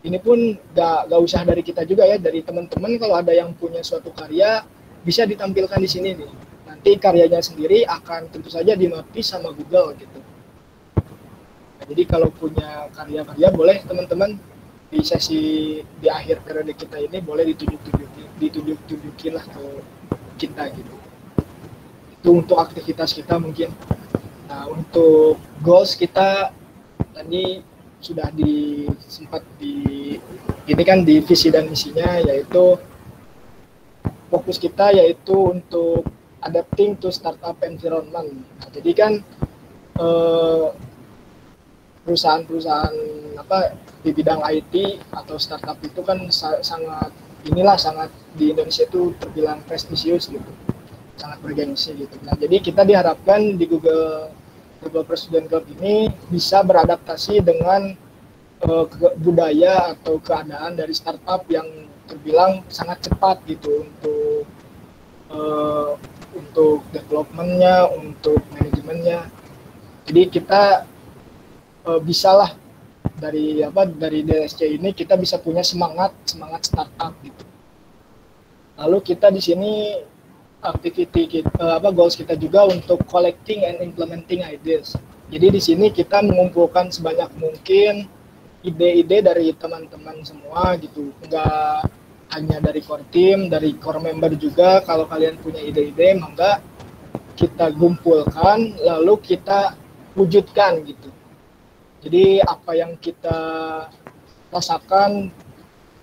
Speaker 13: Ini pun gak usah dari kita juga ya, dari teman-teman kalau ada yang punya suatu karya bisa ditampilkan di sini nih. Nanti karyanya sendiri akan tentu saja dinotis sama Google gitu. Nah, jadi kalau punya karya-karya boleh teman-teman di sesi di akhir periode kita ini boleh ditunjuk-tunjukin lah ke kita gitu. Itu untuk aktivitas kita mungkin. Nah, untuk goals kita tadi sudah sempat ini kan di visi dan misinya, yaitu fokus kita yaitu untuk adapting to startup environment. Nah, jadi kan perusahaan-perusahaan di bidang IT atau startup itu kan sangat di Indonesia itu terbilang prestisius gitu, sangat bergengsi gitu. Nah, jadi kita diharapkan di Google Developer Student Club ini bisa beradaptasi dengan budaya atau keadaan dari startup yang terbilang sangat cepat gitu untuk developmentnya, untuk manajemennya. Jadi kita bisalah dari DSC ini kita bisa punya semangat startup gitu. Lalu kita di sini goals kita juga untuk collecting and implementing ideas. Jadi di sini kita mengumpulkan sebanyak mungkin ide-ide dari teman-teman semua gitu. Enggak hanya dari core team, dari core member juga. Kalau kalian punya ide-ide, maka kita kumpulkan lalu kita wujudkan gitu. Jadi apa yang kita rasakan,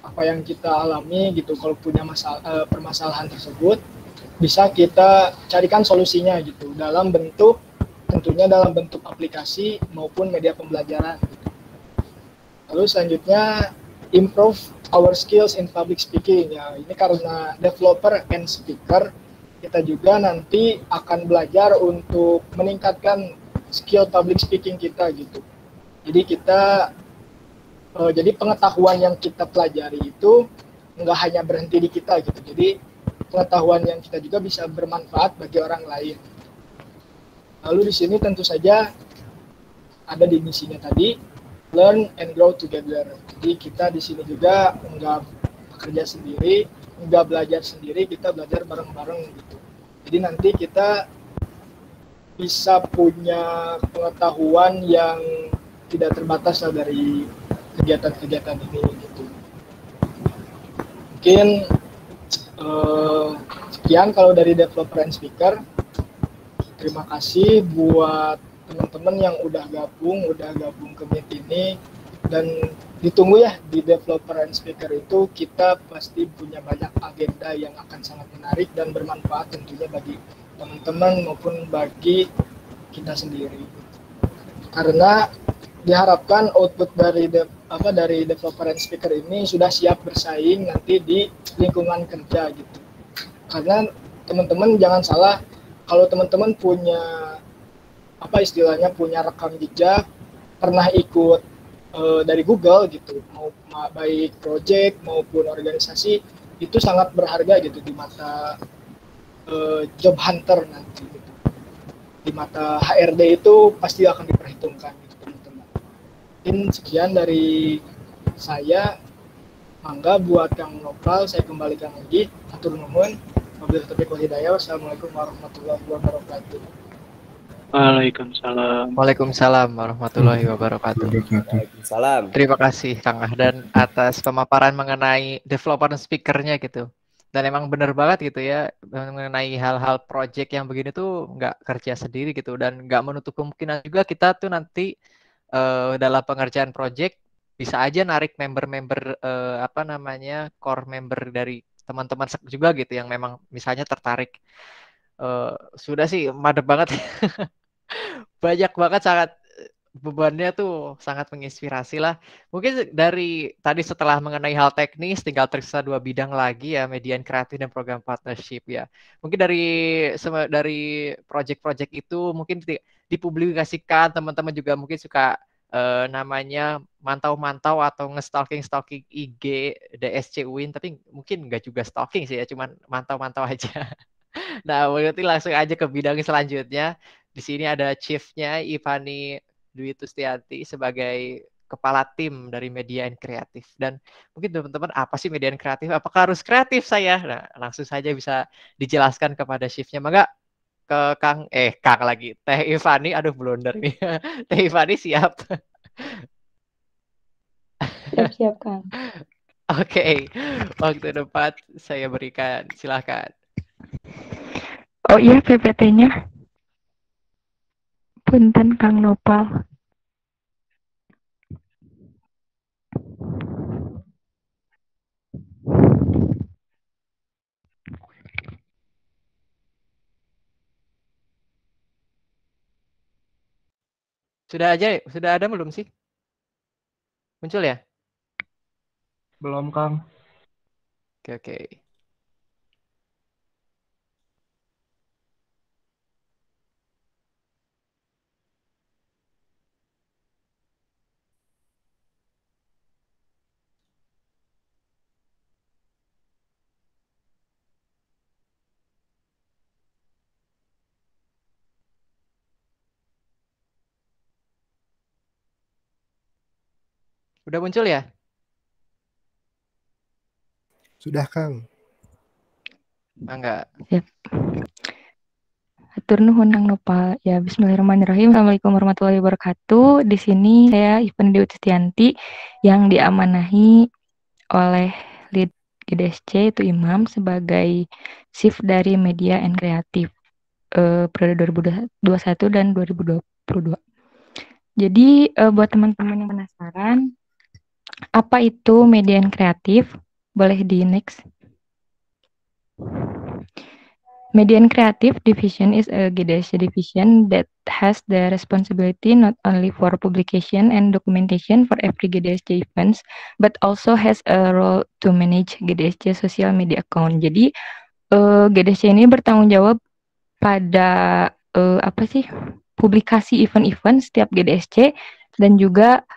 Speaker 13: apa yang kita alami gitu, kalau punya permasalahan tersebut bisa kita carikan solusinya gitu tentunya dalam bentuk aplikasi maupun media pembelajaran gitu. Lalu selanjutnya improve our skills in public speaking ya. Ini karena developer and speaker, kita juga nanti akan belajar untuk meningkatkan skill public speaking kita gitu. Jadi jadi pengetahuan yang kita pelajari itu nggak hanya berhenti di kita gitu. Jadi pengetahuan yang kita juga bisa bermanfaat bagi orang lain. Lalu di sini tentu saja ada di misinya tadi, learn and grow together. Jadi kita di sini juga nggak bekerja sendiri, nggak belajar sendiri, kita belajar bareng-bareng gitu. Jadi nanti kita bisa punya pengetahuan yang tidak terbatas dari kegiatan-kegiatan ini gitu. Mungkin sekian kalau dari developer and speaker. Terima kasih buat teman-teman yang udah gabung ke Meet ini, dan ditunggu ya di developer and speaker itu kita pasti punya banyak agenda yang akan sangat menarik dan bermanfaat tentunya bagi teman-teman maupun bagi kita sendiri. Karena diharapkan output dari developer and speaker ini sudah siap bersaing nanti di lingkungan kerja gitu. Karena teman-teman jangan salah, kalau teman-teman punya punya rekam jejak, pernah ikut dari Google gitu, baik project maupun organisasi, itu sangat berharga gitu di mata job hunter nanti gitu. Di mata HRD itu pasti akan diperhitungkan gitu teman-teman. Mungkin sekian dari saya. Mangga buat Kang Nopal, saya kembalikan lagi. Atur nuhun. Wabillahi taufiq wal hidayah. Wassalamualaikum warahmatullahi wabarakatuh.
Speaker 21: Waalaikumsalam.
Speaker 9: Waalaikumsalam warahmatullahi wabarakatuh.
Speaker 2: Waalaikumsalam.
Speaker 9: Terima kasih Kang Ahdan atas pemaparan mengenai developer dan speakernya gitu. Dan emang benar banget gitu ya, mengenai hal-hal project yang begini tuh nggak kerja sendiri gitu, dan nggak menutup kemungkinan juga kita tuh nanti dalam pengerjaan project bisa aja narik member-member core member dari teman-teman juga gitu yang memang misalnya tertarik. Sudah sih madep banget. Banyak banget, sangat bebannya tuh sangat menginspirasi lah. Mungkin dari tadi setelah mengenai hal teknis tinggal tersisa 2 bidang lagi ya, median kreatif dan program partnership ya. Mungkin dari project-project itu mungkin dipublikasikan, teman-teman juga mungkin suka namanya mantau-mantau atau nge-stalking IG DSC UIN, tapi mungkin nggak juga stalking sih ya, cuman mantau-mantau aja. Nah, berarti langsung aja ke bidang selanjutnya. Di sini ada chief-nya Ivani Dwi Tustianti sebagai kepala tim dari Media and Kreatif. Dan mungkin teman-teman apa sih Media and Kreatif? Apakah harus kreatif saya? Nah, langsung saja bisa dijelaskan kepada chief-nya. Maka ke Kang lagi. Teh Ivani, aduh blunder nih. Teh Ivani siap.
Speaker 1: Siap-siap, Kang.
Speaker 9: Oke, waktu depan saya berikan. Silahkan.
Speaker 1: Oh iya, PPT-nya. Punten, Kang Nopal.
Speaker 9: Sudah ada belum sih? Muncul ya?
Speaker 11: Belum, Kang.
Speaker 9: Oke. Udah muncul ya?
Speaker 19: Sudah, Kang.
Speaker 9: Enggak.
Speaker 1: Siap. Hatur nuhun Kang Nopal. Ya, bismillahirrahmanirrahim. Assalamualaikum warahmatullahi wabarakatuh. Di sini saya Ivani Dewi Tustianti yang diamanahi oleh lead GDSC itu Imam sebagai shift dari Media and Kreatif periode 2021 dan 2022. Jadi buat teman-teman yang penasaran apa itu Media and Kreatif, boleh di next. Media and Creative Division is a GDSC division that has the responsibility not only for publication and documentation for every GDSC events, but also has a role to manage GDSC social media account. Jadi GDSC ini bertanggung jawab pada publikasi event-event setiap GDSC dan juga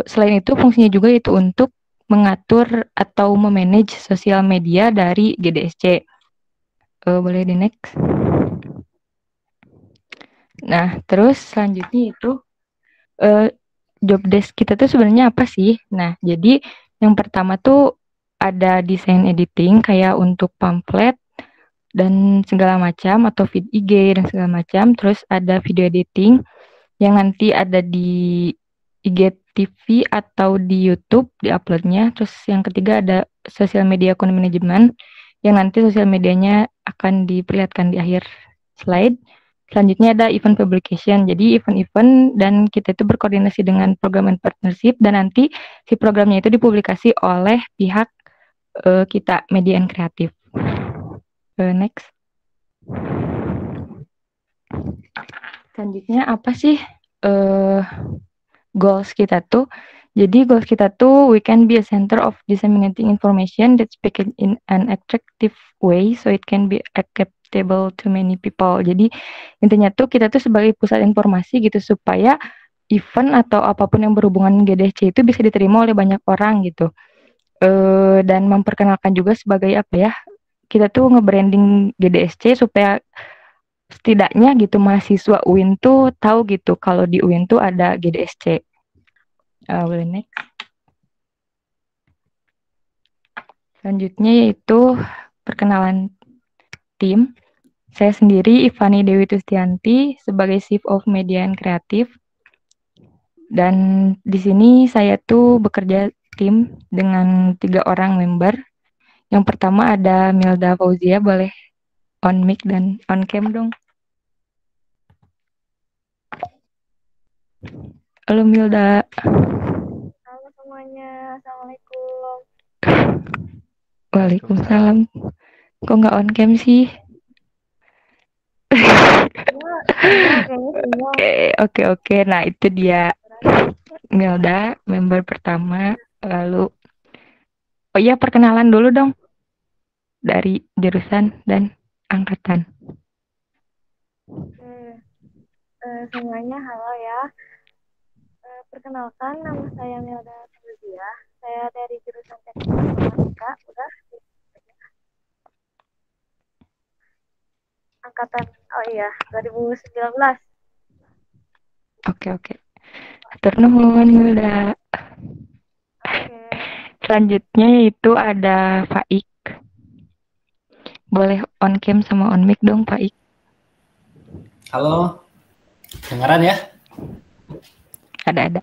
Speaker 1: selain itu fungsinya juga itu untuk mengatur atau memanage sosial media dari GDSC. Boleh di next. Nah, terus selanjutnya itu job desk kita tuh sebenarnya apa sih? Nah, jadi yang pertama tuh ada desain editing kayak untuk pamflet dan segala macam atau feed IG dan segala macam. Terus ada video editing yang nanti ada di IGTV atau di YouTube di uploadnya. Terus yang ketiga ada social media account management yang nanti sosial medianya akan diperlihatkan di akhir slide. Selanjutnya ada event publication. Jadi event-event dan kita itu berkoordinasi dengan program and partnership dan nanti si programnya itu dipublikasi oleh pihak kita Media and Kreatif. Next. Selanjutnya apa sih goals kita tuh? Jadi goals kita tuh we can be a center of disseminating information that's spoken in an attractive way so it can be acceptable to many people. Jadi intinya tuh kita tuh sebagai pusat informasi gitu supaya event atau apapun yang berhubungan GDSC itu bisa diterima oleh banyak orang gitu. Dan memperkenalkan juga sebagai kita tuh nge-branding GDSC supaya setidaknya gitu mahasiswa UIN tuh tahu gitu kalau di UIN tuh ada GDSC. Boleh next. Selanjutnya yaitu perkenalan tim. Saya sendiri Ivani Dewi Tustianti sebagai Chief of Media and Kreatif. Dan di sini saya tuh bekerja tim dengan 3 orang member. Yang pertama ada Milda Fauzia, boleh on mic dan on cam dong. Halo Milda.
Speaker 22: Halo semuanya, Assalamualaikum.
Speaker 1: Waalaikumsalam. Kok nggak on cam sih? Oke. Nah itu dia Milda, member pertama. Lalu, oh iya perkenalan dulu dong dari jurusan dan angkatan.
Speaker 22: Semuanya halo ya. Perkenalkan, nama saya Milda Fauzia. Saya dari jurusan Teknik Informatika. Udah. angkatan 2019.
Speaker 1: Oke. Hatur nuhun Hilda. Selanjutnya yaitu ada Faik. Boleh on cam sama on mic dong Faik.
Speaker 3: Halo, dengaran ya?
Speaker 1: Ada.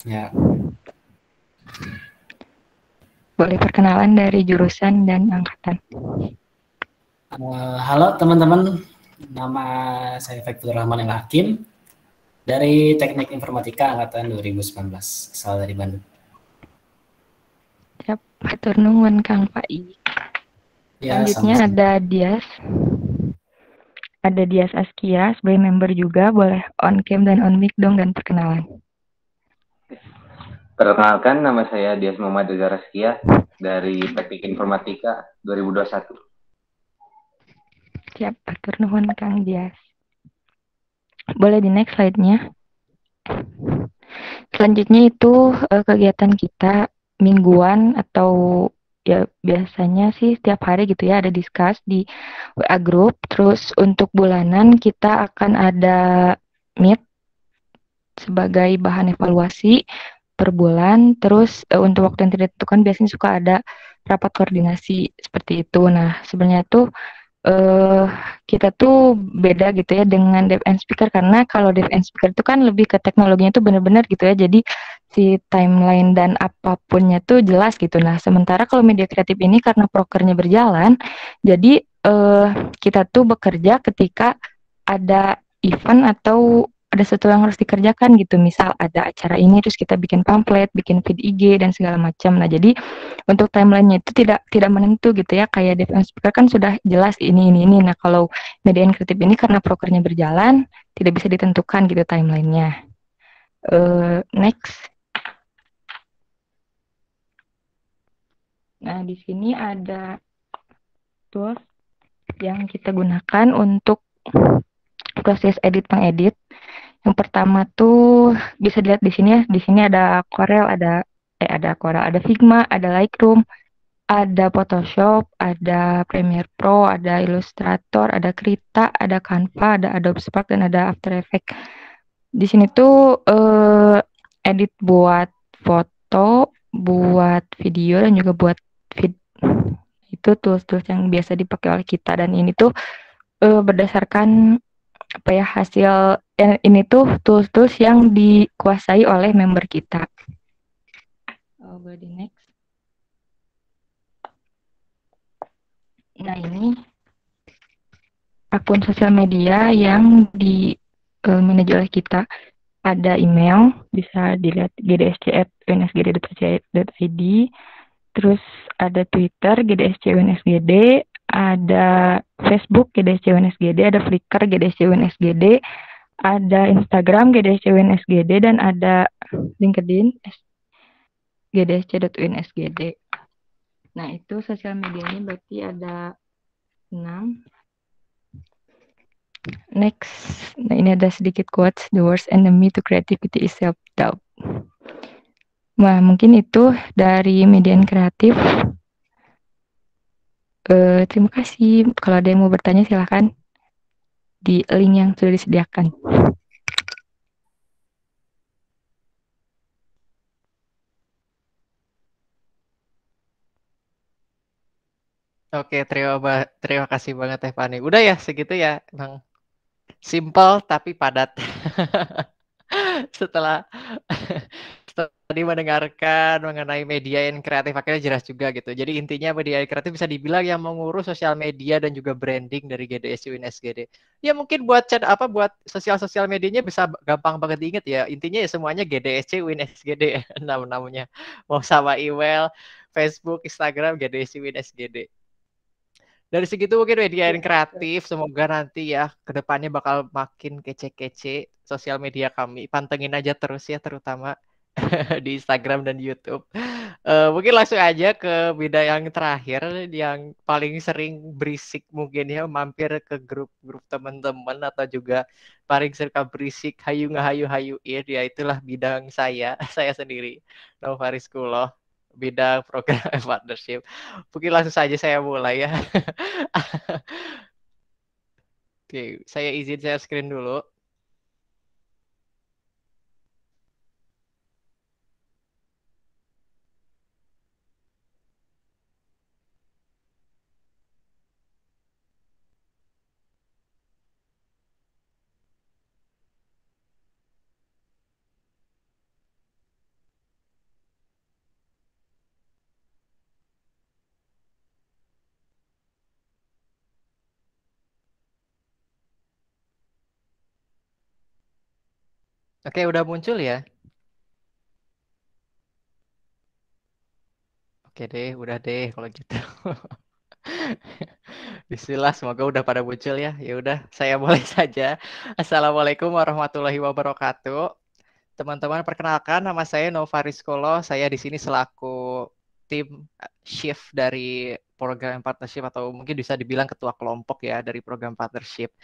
Speaker 3: Ya.
Speaker 1: Boleh perkenalan dari jurusan dan angkatan.
Speaker 3: Halo teman-teman, nama saya Faikul Rahman El Hakim dari Teknik Informatika angkatan 2019, asal dari Bandung.
Speaker 1: Siap, hatur nuhun Kang Faik.
Speaker 3: Ya,
Speaker 1: Selanjutnya
Speaker 3: sama-sama.
Speaker 1: ada Dias. Ada Dias Askia sebagai member juga, boleh on cam dan on mic dong dan perkenalan.
Speaker 4: Perkenalkan, nama saya Dias Muhammad Reza Raskia dari Teknik Informatika 2021.
Speaker 1: Siap, hatur nuhun Kang Dias. Boleh di next slide-nya. Selanjutnya itu kegiatan kita mingguan atau ya biasanya sih setiap hari gitu ya, ada discuss di WA group. Terus untuk bulanan kita akan ada meet sebagai bahan evaluasi per bulan. Terus untuk waktu yang tidak ditentukan biasanya suka ada rapat koordinasi seperti itu. Nah, sebenarnya tuh kita tuh beda gitu ya dengan dev and speaker, karena kalau dev and speaker itu kan lebih ke teknologinya tuh benar-benar gitu ya, jadi si timeline dan apapunnya tuh jelas gitu. Nah, sementara kalau media kreatif ini karena prokernya berjalan, jadi kita tuh bekerja ketika ada event atau ada sesuatu yang harus dikerjakan gitu. Misal ada acara ini terus kita bikin pamflet, bikin feed IG dan segala macam. Nah, jadi untuk timelinenya itu tidak menentu gitu ya. Kayak dev and speaker kan sudah jelas ini. Nah, kalau media kreatif ini karena prokernya berjalan tidak bisa ditentukan gitu timelinenya. Next. Nah, di sini ada tools yang kita gunakan untuk proses pengedit. Yang pertama tuh bisa dilihat di sini ya. Di sini ada Corel, ada Corel, ada Figma, ada Lightroom, ada Photoshop, ada Premiere Pro, ada Illustrator, ada Krita, ada Canva, ada Adobe Spark, dan ada After Effects. Di sini tuh edit buat foto, buat video, dan juga buat feed. Itu tools-tools yang biasa dipakai oleh kita, dan ini tuh berdasarkan hasil ini tuh tools-tools yang dikuasai oleh member kita. Go di next. Nah, ini akun sosial media yang di manage oleh kita. Ada email, bisa dilihat gdsc@unsgd.ac.id. Terus ada Twitter gdsc-unsgd, ada Facebook gdsc-unsgd, ada Flickr gdsc-unsgd, ada Instagram gdsc-unsgd, dan ada LinkedIn gdsc.unsgd. Nah, itu sosial medianya berarti ada 6. Next. Nah, ini ada sedikit quotes. The worst enemy to creativity is self-doubt. Nah, mungkin itu dari Median Kreatif. Terima kasih. Kalau ada yang mau bertanya silahkan di link yang sudah disediakan.
Speaker 9: Oke, terima kasih banget Teh Fani. Udah ya segitu ya, Bang. Simple tapi padat. Setelah tadi mendengarkan mengenai media yang kreatif, akhirnya jelas juga gitu. Jadi intinya media yang kreatif bisa dibilang yang mengurus sosial media dan juga branding dari GDSC UNSGD. Ya mungkin buat buat sosial medianya bisa gampang banget diingat ya. Intinya ya semuanya GDSC UNSGD namanya. Mau sama email, Facebook, Instagram GDSC UNSGD. Dari segitu mungkin media yang kreatif, semoga nanti ya kedepannya bakal makin kece-kece sosial media kami. Pantengin aja terus ya, terutama di Instagram dan YouTube. Mungkin langsung aja ke bidang yang terakhir, yang paling sering berisik mungkin ya, mampir ke grup-grup teman-teman atau juga paling suka berisik hayu-hayuin, ya itulah bidang saya sendiri, Novaris Kulo. Bidang program partnership. Mungkin langsung saja saya mulai ya. Oke, saya izin share screen dulu. Oke, udah muncul ya? Oke deh, udah deh kalau gitu. Bismillah, semoga udah pada muncul ya. Ya udah, saya mulai saja. Assalamualaikum warahmatullahi wabarakatuh. Teman-teman, perkenalkan nama saya Nova Rizkolo. Saya di sini selaku tim shift dari program partnership atau mungkin bisa dibilang ketua kelompok ya dari program partnership.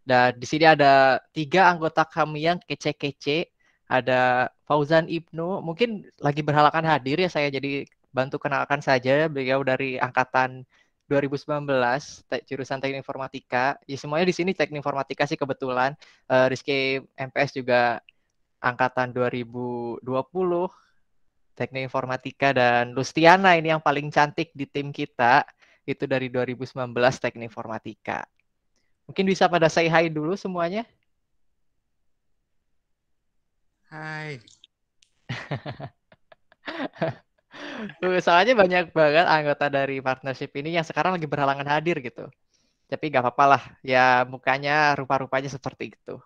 Speaker 9: Dan di sini ada 3 anggota kami yang kece-kece. Ada Fauzan Ibnu, mungkin lagi berhalangan hadir ya, saya jadi bantu kenalkan saja. Beliau dari angkatan 2019 jurusan Teknik Informatika. Ya semuanya di sini Teknik Informatika sih kebetulan. Rizky MPS juga angkatan 2020 Teknik Informatika, dan Lustiana ini yang paling cantik di tim kita itu dari 2019 Teknik Informatika. Mungkin bisa pada say hi dulu semuanya.
Speaker 5: Hai.
Speaker 9: Soalnya banyak banget anggota dari partnership ini yang sekarang lagi berhalangan hadir gitu. Tapi nggak apa-apa lah, ya mukanya rupa-rupanya seperti itu.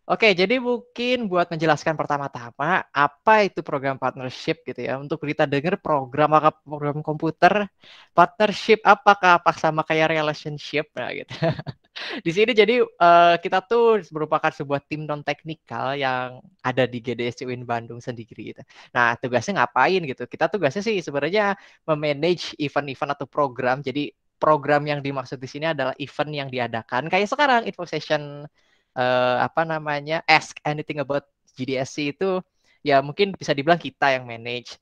Speaker 9: Oke, jadi mungkin buat menjelaskan pertama-tama apa itu program partnership gitu ya. Untuk kita dengar program komputer, partnership apakah sama kayak relationship nah gitu. Di sini jadi kita tuh merupakan sebuah tim non teknikal yang ada di GDS UIN Bandung sendiri gitu. Nah, tugasnya ngapain gitu? Kita tugasnya sih sebenarnya memanage event-event atau program. Jadi program yang dimaksud di sini adalah event yang diadakan kayak sekarang info session Ask Anything About GDSC itu ya mungkin bisa dibilang kita yang manage.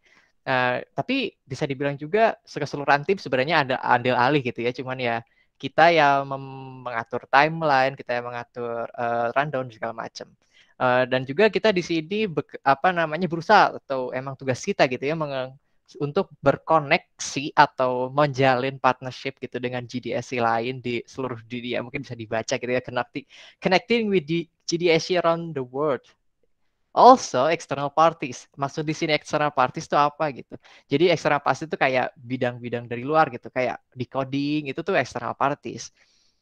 Speaker 9: Tapi bisa dibilang juga keseluruhan tim sebenarnya ada andil alih gitu ya. Cuman ya kita yang mengatur timeline, kita yang mengatur rundown segala macam. Dan juga kita di sini berusaha atau emang tugas kita gitu ya untuk berkoneksi atau menjalin partnership gitu dengan GDSC lain di seluruh dunia. Mungkin bisa dibaca gitu ya, connecting with the GDSC around the world. Also external parties. Maksud di sini external parties itu apa gitu. Jadi external parties itu kayak bidang-bidang dari luar gitu, kayak decoding itu tuh external parties.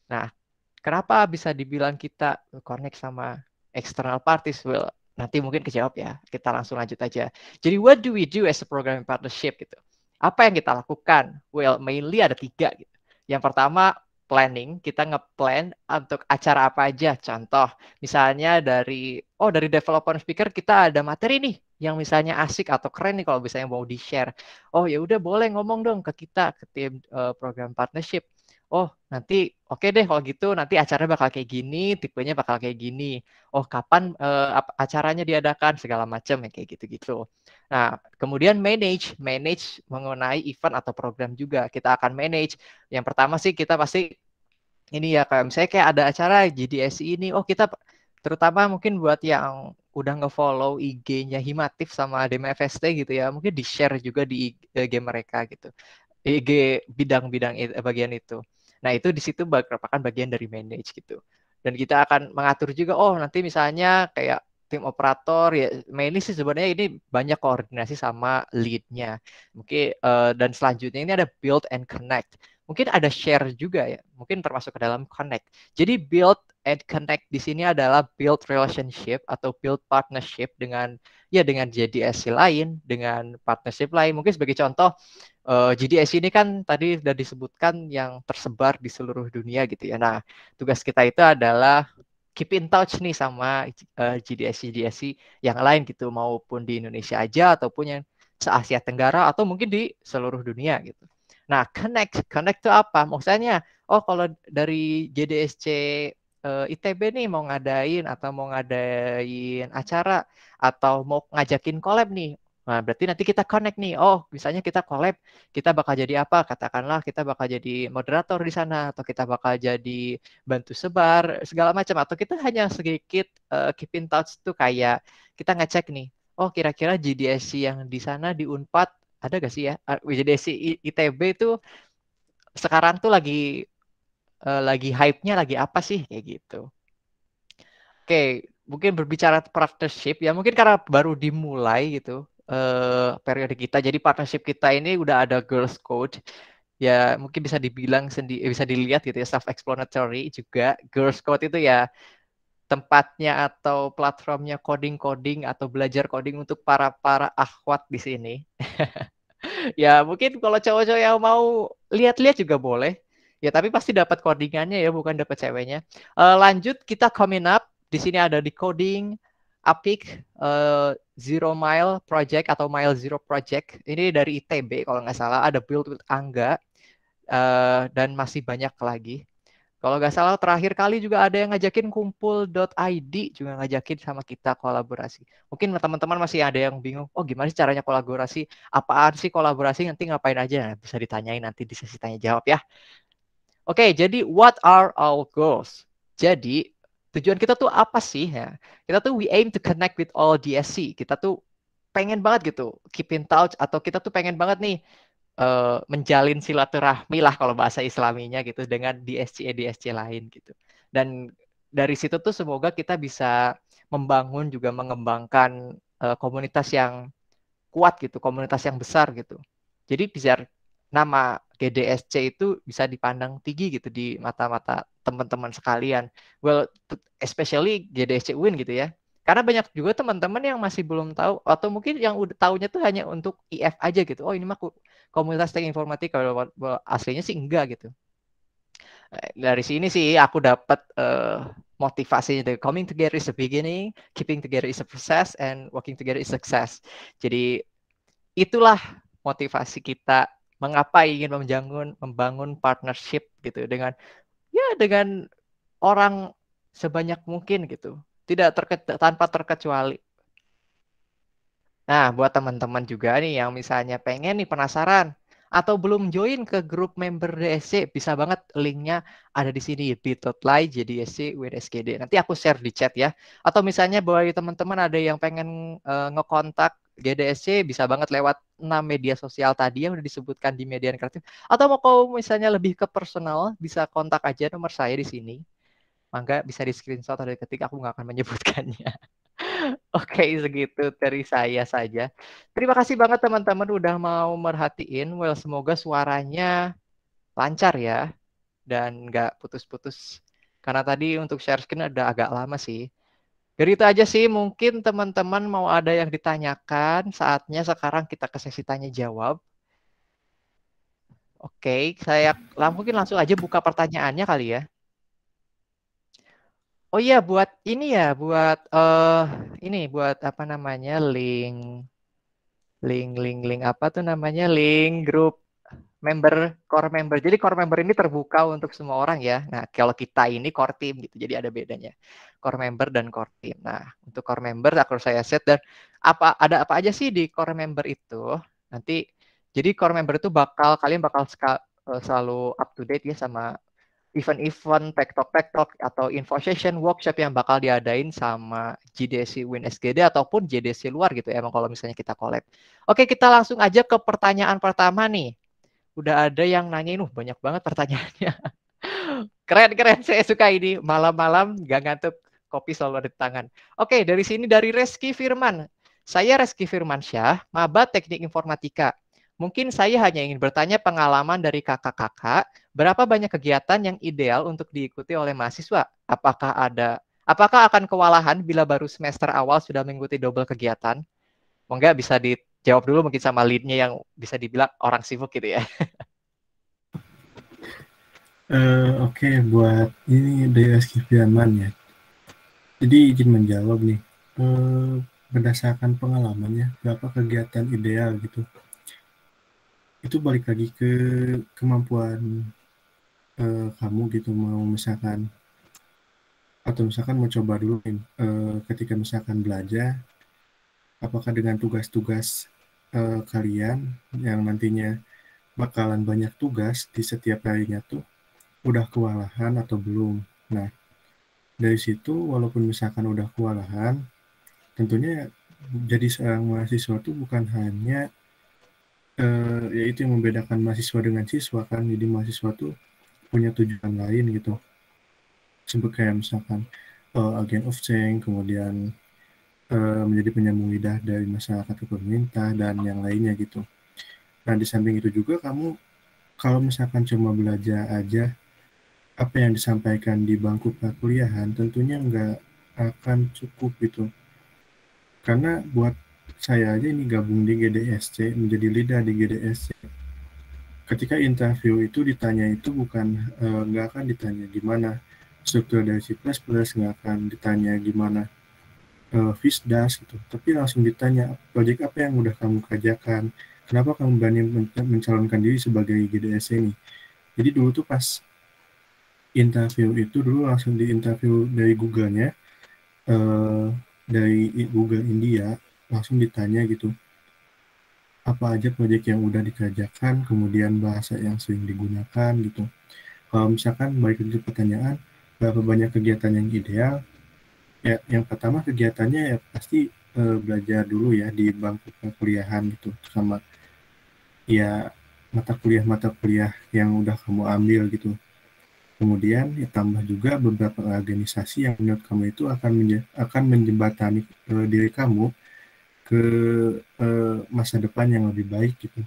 Speaker 9: Nah, kenapa bisa dibilang kita connect sama external parties? Well, nanti mungkin kejawab ya. Kita langsung lanjut aja. Jadi what do we do as a programming partnership gitu? Apa yang kita lakukan? Well, mainly ada 3 gitu. Yang pertama planning, kita nge-plan untuk acara apa aja. Contoh, misalnya dari developer speaker kita ada materi nih yang misalnya asik atau keren nih kalau misalnya mau di-share. Oh ya udah boleh ngomong dong ke kita, ke tim program partnership. Oh nanti oke deh kalau gitu nanti acaranya bakal kayak gini, tipenya bakal kayak gini. Oh kapan acaranya diadakan segala macam ya kayak gitu-gitu. Nah kemudian manage mengenai event atau program juga kita akan manage. Yang pertama sih kita pasti ini ya kayak misalnya kayak ada acara GDSI ini, oh kita terutama mungkin buat yang udah nge-follow IG-nya Himatif sama DMFST gitu ya, mungkin di-share juga di IG mereka gitu. IG bidang-bidang bagian itu. Nah, itu di situ merupakan bagian dari manage gitu. Dan kita akan mengatur juga, oh nanti misalnya kayak tim operator ya, mainly sih sebenarnya ini banyak koordinasi sama lead-nya. Mungkin dan selanjutnya ini ada build and connect. Mungkin ada share juga ya, mungkin termasuk ke dalam connect. Jadi build and connect di sini adalah build relationship atau build partnership dengan JDSC lain, dengan partnership lain. Mungkin sebagai contoh GDSC ini kan tadi sudah disebutkan yang tersebar di seluruh dunia gitu ya. Nah, tugas kita itu adalah keep in touch nih sama GDSC yang lain gitu, maupun di Indonesia aja ataupun yang se-Asia Tenggara atau mungkin di seluruh dunia gitu. Nah, connect itu apa? Maksudnya, oh kalau dari JDSC ITB nih mau ngadain acara atau mau ngajakin collab nih, Nah, berarti nanti kita connect nih. Oh, misalnya kita collab, kita bakal jadi apa? Katakanlah kita bakal jadi moderator di sana, atau kita bakal jadi bantu sebar, segala macam. Atau kita hanya sedikit keep in touch tuh kayak kita ngecek nih. Oh, kira-kira GDSC yang di sana di Unpad ada gak sih ya? GDSC ITB itu sekarang tuh lagi hype-nya lagi apa sih kayak gitu. Oke, mungkin berbicara partnership ya mungkin karena baru dimulai gitu periode kita. Jadi partnership kita ini udah ada Girls Code. Ya mungkin bisa dibilang bisa dilihat gitu ya, self explanatory juga. Girls Code itu ya tempatnya atau platformnya coding atau belajar coding untuk para akhwat di sini. Ya mungkin kalau cowok-cowok yang mau lihat-lihat juga boleh. Ya tapi pasti dapat codingannya ya, bukan dapat ceweknya. Lanjut kita coming up. Di sini ada Decoding, Apik, Zero Mile Project atau Mile Zero Project. Ini dari ITB kalau nggak salah. Ada Build with Angga. Dan masih banyak lagi. Kalau nggak salah terakhir kali juga ada yang ngajakin kumpul.id juga ngajakin sama kita kolaborasi. Mungkin teman-teman masih ada yang bingung, oh gimana sih caranya kolaborasi? Apaan sih kolaborasi? Nanti ngapain aja? Nah, bisa ditanyain nanti di sesi tanya jawab ya. Oke, jadi what are our goals? Jadi tujuan kita tuh apa sih ya? Kita tuh we aim to connect with all DSC. Kita tuh pengen banget gitu keep in touch, atau kita tuh pengen banget nih menjalin silaturahmi lah kalau bahasa Islaminya gitu dengan DSC lain gitu. Dan dari situ tuh semoga kita bisa membangun juga mengembangkan komunitas yang kuat gitu, komunitas yang besar gitu. Jadi biar nama GDSC itu bisa dipandang tinggi gitu di mata-mata teman-teman sekalian. Well, especially GDSC UIN gitu ya. Karena banyak juga teman-teman yang masih belum tahu, atau mungkin yang udah tahunya tuh hanya untuk IF aja gitu. Oh ini mah komunitas teknik informatika, aslinya sih enggak gitu. Dari sini sih aku dapat motivasi dari coming together is the beginning, keeping together is a process, and working together is success. Jadi itulah motivasi kita mengapa ingin membangun partnership gitu dengan orang sebanyak mungkin gitu. Tanpa terkecuali. Nah, buat teman-teman juga nih yang misalnya pengen nih penasaran atau belum join ke grup member DSC, bisa banget linknya ada di sini bit.ly JDSC WSGD. Nanti aku share di chat ya. Atau misalnya buat teman-teman ada yang pengen ngekontak GDSC, bisa banget lewat 6 media sosial tadi yang udah disebutkan di Median Kreatif. Atau mau kalau misalnya lebih ke personal, bisa kontak aja nomor saya di sini. Mangga bisa di screenshot atau diketik, aku nggak akan menyebutkannya. Oke, segitu dari saya saja. Terima kasih banget teman-teman udah mau merhatiin. Well, semoga suaranya lancar ya dan nggak putus-putus. Karena tadi untuk share screen ada agak lama sih. Jadi itu aja sih, mungkin teman-teman mau ada yang ditanyakan, saatnya sekarang kita ke sesi tanya jawab. Oke, saya mungkin langsung aja buka pertanyaannya kali ya. Oh iya, buat ini ya, buat buat apa namanya link apa tuh namanya link grup core member. Jadi core member ini terbuka untuk semua orang ya. Nah, kalau kita ini core team gitu, jadi ada bedanya core member dan core team. Nah, untuk core member aku saya set dan ada apa aja sih di core member itu nanti. Jadi core member itu kalian bakal selalu up to date ya sama event-event, tektok atau info session, workshop yang bakal diadain sama GDSC Win SGD ataupun JDC luar gitu ya, emang kalau misalnya kita collab. Oke, kita langsung aja ke pertanyaan pertama nih. Udah ada yang nanyain, banyak banget pertanyaannya. Keren, saya suka ini. Malam-malam gak ngantuk, kopi selalu ada di tangan. Oke, dari sini dari Reski Firman. Saya Reski Firmansyah, maba Teknik Informatika. Mungkin saya hanya ingin bertanya pengalaman dari kakak-kakak, berapa banyak kegiatan yang ideal untuk diikuti oleh mahasiswa? Apakah akan kewalahan bila baru semester awal sudah mengikuti double kegiatan? Monggo bisa dijawab dulu mungkin sama lead-nya yang bisa dibilang orang sibuk gitu ya.
Speaker 12: Oke, buat ini dari Reski Firman ya. Jadi izin menjawab nih, berdasarkan pengalamannya, berapa kegiatan ideal gitu. Itu balik lagi ke kemampuan kamu gitu, mau misalkan atau misalkan mau coba dulu ketika misalkan belajar apakah dengan tugas-tugas kalian yang nantinya bakalan banyak tugas di setiap harinya tuh udah kewalahan atau belum. Nah, dari situ walaupun misalkan udah kewalahan, tentunya jadi seorang mahasiswa tuh bukan hanya yaitu yang membedakan mahasiswa dengan siswa kan. Jadi mahasiswa tuh punya tujuan lain gitu. Sebut kayak misalkan agent of change, kemudian menjadi penyambung lidah dari masyarakat ke pemerintah dan yang lainnya gitu. Nah, di samping itu juga kamu kalau misalkan cuma belajar aja apa yang disampaikan di bangku perkuliahan, tentunya nggak akan cukup gitu. Karena buat saya aja ini gabung di GDSC, menjadi leader di GDSC. Ketika interview itu ditanya itu bukan, nggak akan ditanya gimana struktur dari C++, nggak akan ditanya gimana Visdas gitu, tapi langsung ditanya proyek apa yang udah kamu kerjakan, kenapa kamu berani mencalonkan diri sebagai GDSC ini. Jadi dulu tuh pas interview itu dulu langsung diinterview dari Google-nya, dari Google India, langsung ditanya gitu, apa aja proyek yang udah dikerjakan, kemudian bahasa yang sering digunakan gitu. Kalau misalkan balik ke pertanyaan, berapa banyak kegiatan yang ideal, ya yang pertama kegiatannya ya pasti belajar dulu ya di bangku perkuliahan gitu, sama ya mata kuliah yang udah kamu ambil gitu. Kemudian ya tambah juga beberapa organisasi yang menurut kamu itu akan menjembatani diri kamu ke masa depan yang lebih baik gitu.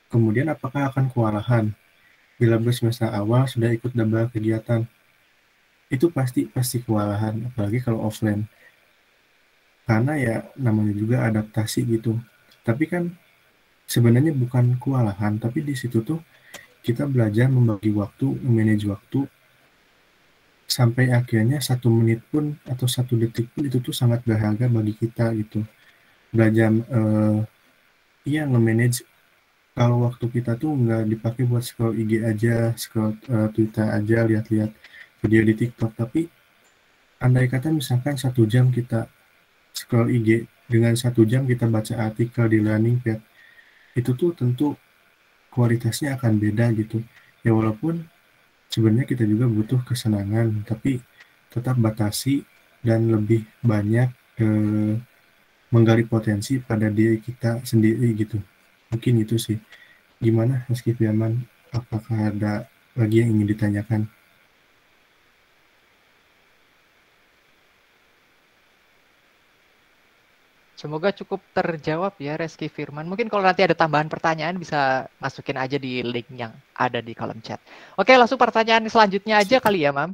Speaker 12: Kemudian apakah akan kewalahan bila semester awal sudah ikut beberapa kegiatan? Itu pasti kewalahan, apalagi kalau offline. Karena ya namanya juga adaptasi gitu. Tapi kan sebenarnya bukan kewalahan, tapi di situ tuh kita belajar membagi waktu, manage waktu, sampai akhirnya 1 menit pun atau 1 detik pun itu tuh sangat berharga bagi kita gitu. Belajar nge-manage kalau waktu kita tuh nggak dipakai buat scroll IG aja, scroll Twitter aja, lihat-lihat video di TikTok, tapi andai kata misalkan 1 jam kita scroll IG, dengan 1 jam kita baca artikel di learning pad, itu tuh tentu kualitasnya akan beda gitu. Ya walaupun sebenarnya kita juga butuh kesenangan, tapi tetap batasi dan lebih banyak menggali potensi pada diri kita sendiri gitu. Mungkin itu sih. Gimana Rizky Firman? Apakah ada lagi yang ingin ditanyakan?
Speaker 9: Semoga cukup terjawab ya Reski Firman. Mungkin kalau nanti ada tambahan pertanyaan bisa masukin aja di link yang ada di kolom chat. Oke, langsung pertanyaan selanjutnya aja kali ya, Mam.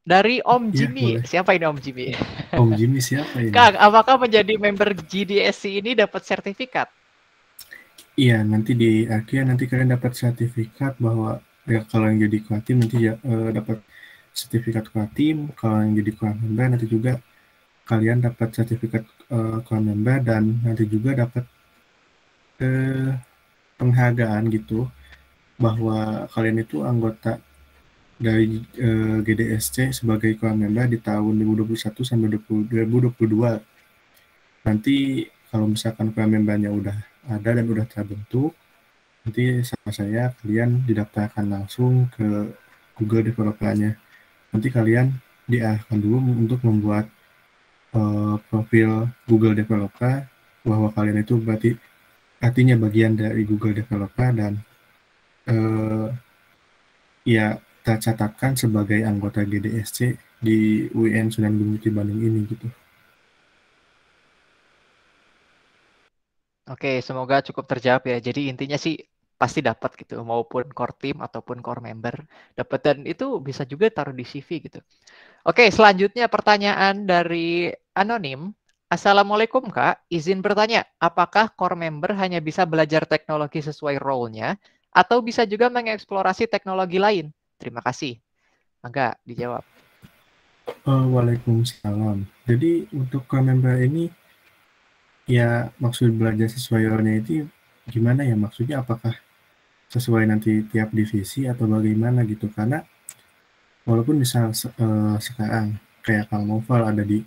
Speaker 9: Dari Om Jimmy.
Speaker 12: Boleh.
Speaker 9: Siapa ini Om Jimmy?
Speaker 12: Om Jimmy siapa ini?
Speaker 9: Kang, apakah menjadi member GDSC ini dapat sertifikat?
Speaker 12: Iya, nanti di akhir nanti kalian dapat sertifikat bahwa ya kalau yang jadi ketua tim nanti ya dapat sertifikat ketua tim, kalau yang jadi ketua member nanti juga kalian dapat sertifikat ketua member dan nanti juga dapat penghargaan gitu bahwa kalian itu anggota dari GDSC sebagai ketua member di tahun 2021 sampai 2022. Nanti kalau misalkan ketua membernya udah ada dan udah terbentuk, nanti sama saya kalian didaftarkan langsung ke Google Developer-nya. Nanti kalian diarahkan dulu untuk membuat profil Google Developer, bahwa kalian itu berarti artinya bagian dari Google Developer dan ya tercatatkan sebagai anggota GDSC di UIN Sunan Gunung Jati Bandung ini gitu.
Speaker 9: Oke, semoga cukup terjawab ya. Jadi intinya sih pasti dapat gitu, maupun core team ataupun core member dapat, dan itu bisa juga taruh di CV gitu. Oke, selanjutnya pertanyaan dari Anonim. Assalamualaikum Kak, izin bertanya, apakah core member hanya bisa belajar teknologi sesuai role-nya atau bisa juga mengeksplorasi teknologi lain? Terima kasih. Mangga dijawab.
Speaker 12: Waalaikumsalam. Jadi untuk core member ini ya maksud belajar sesuai role-nya itu gimana ya? Maksudnya apakah sesuai nanti tiap divisi atau bagaimana gitu? Karena walaupun misal sekarang kayak Kang Novel ada di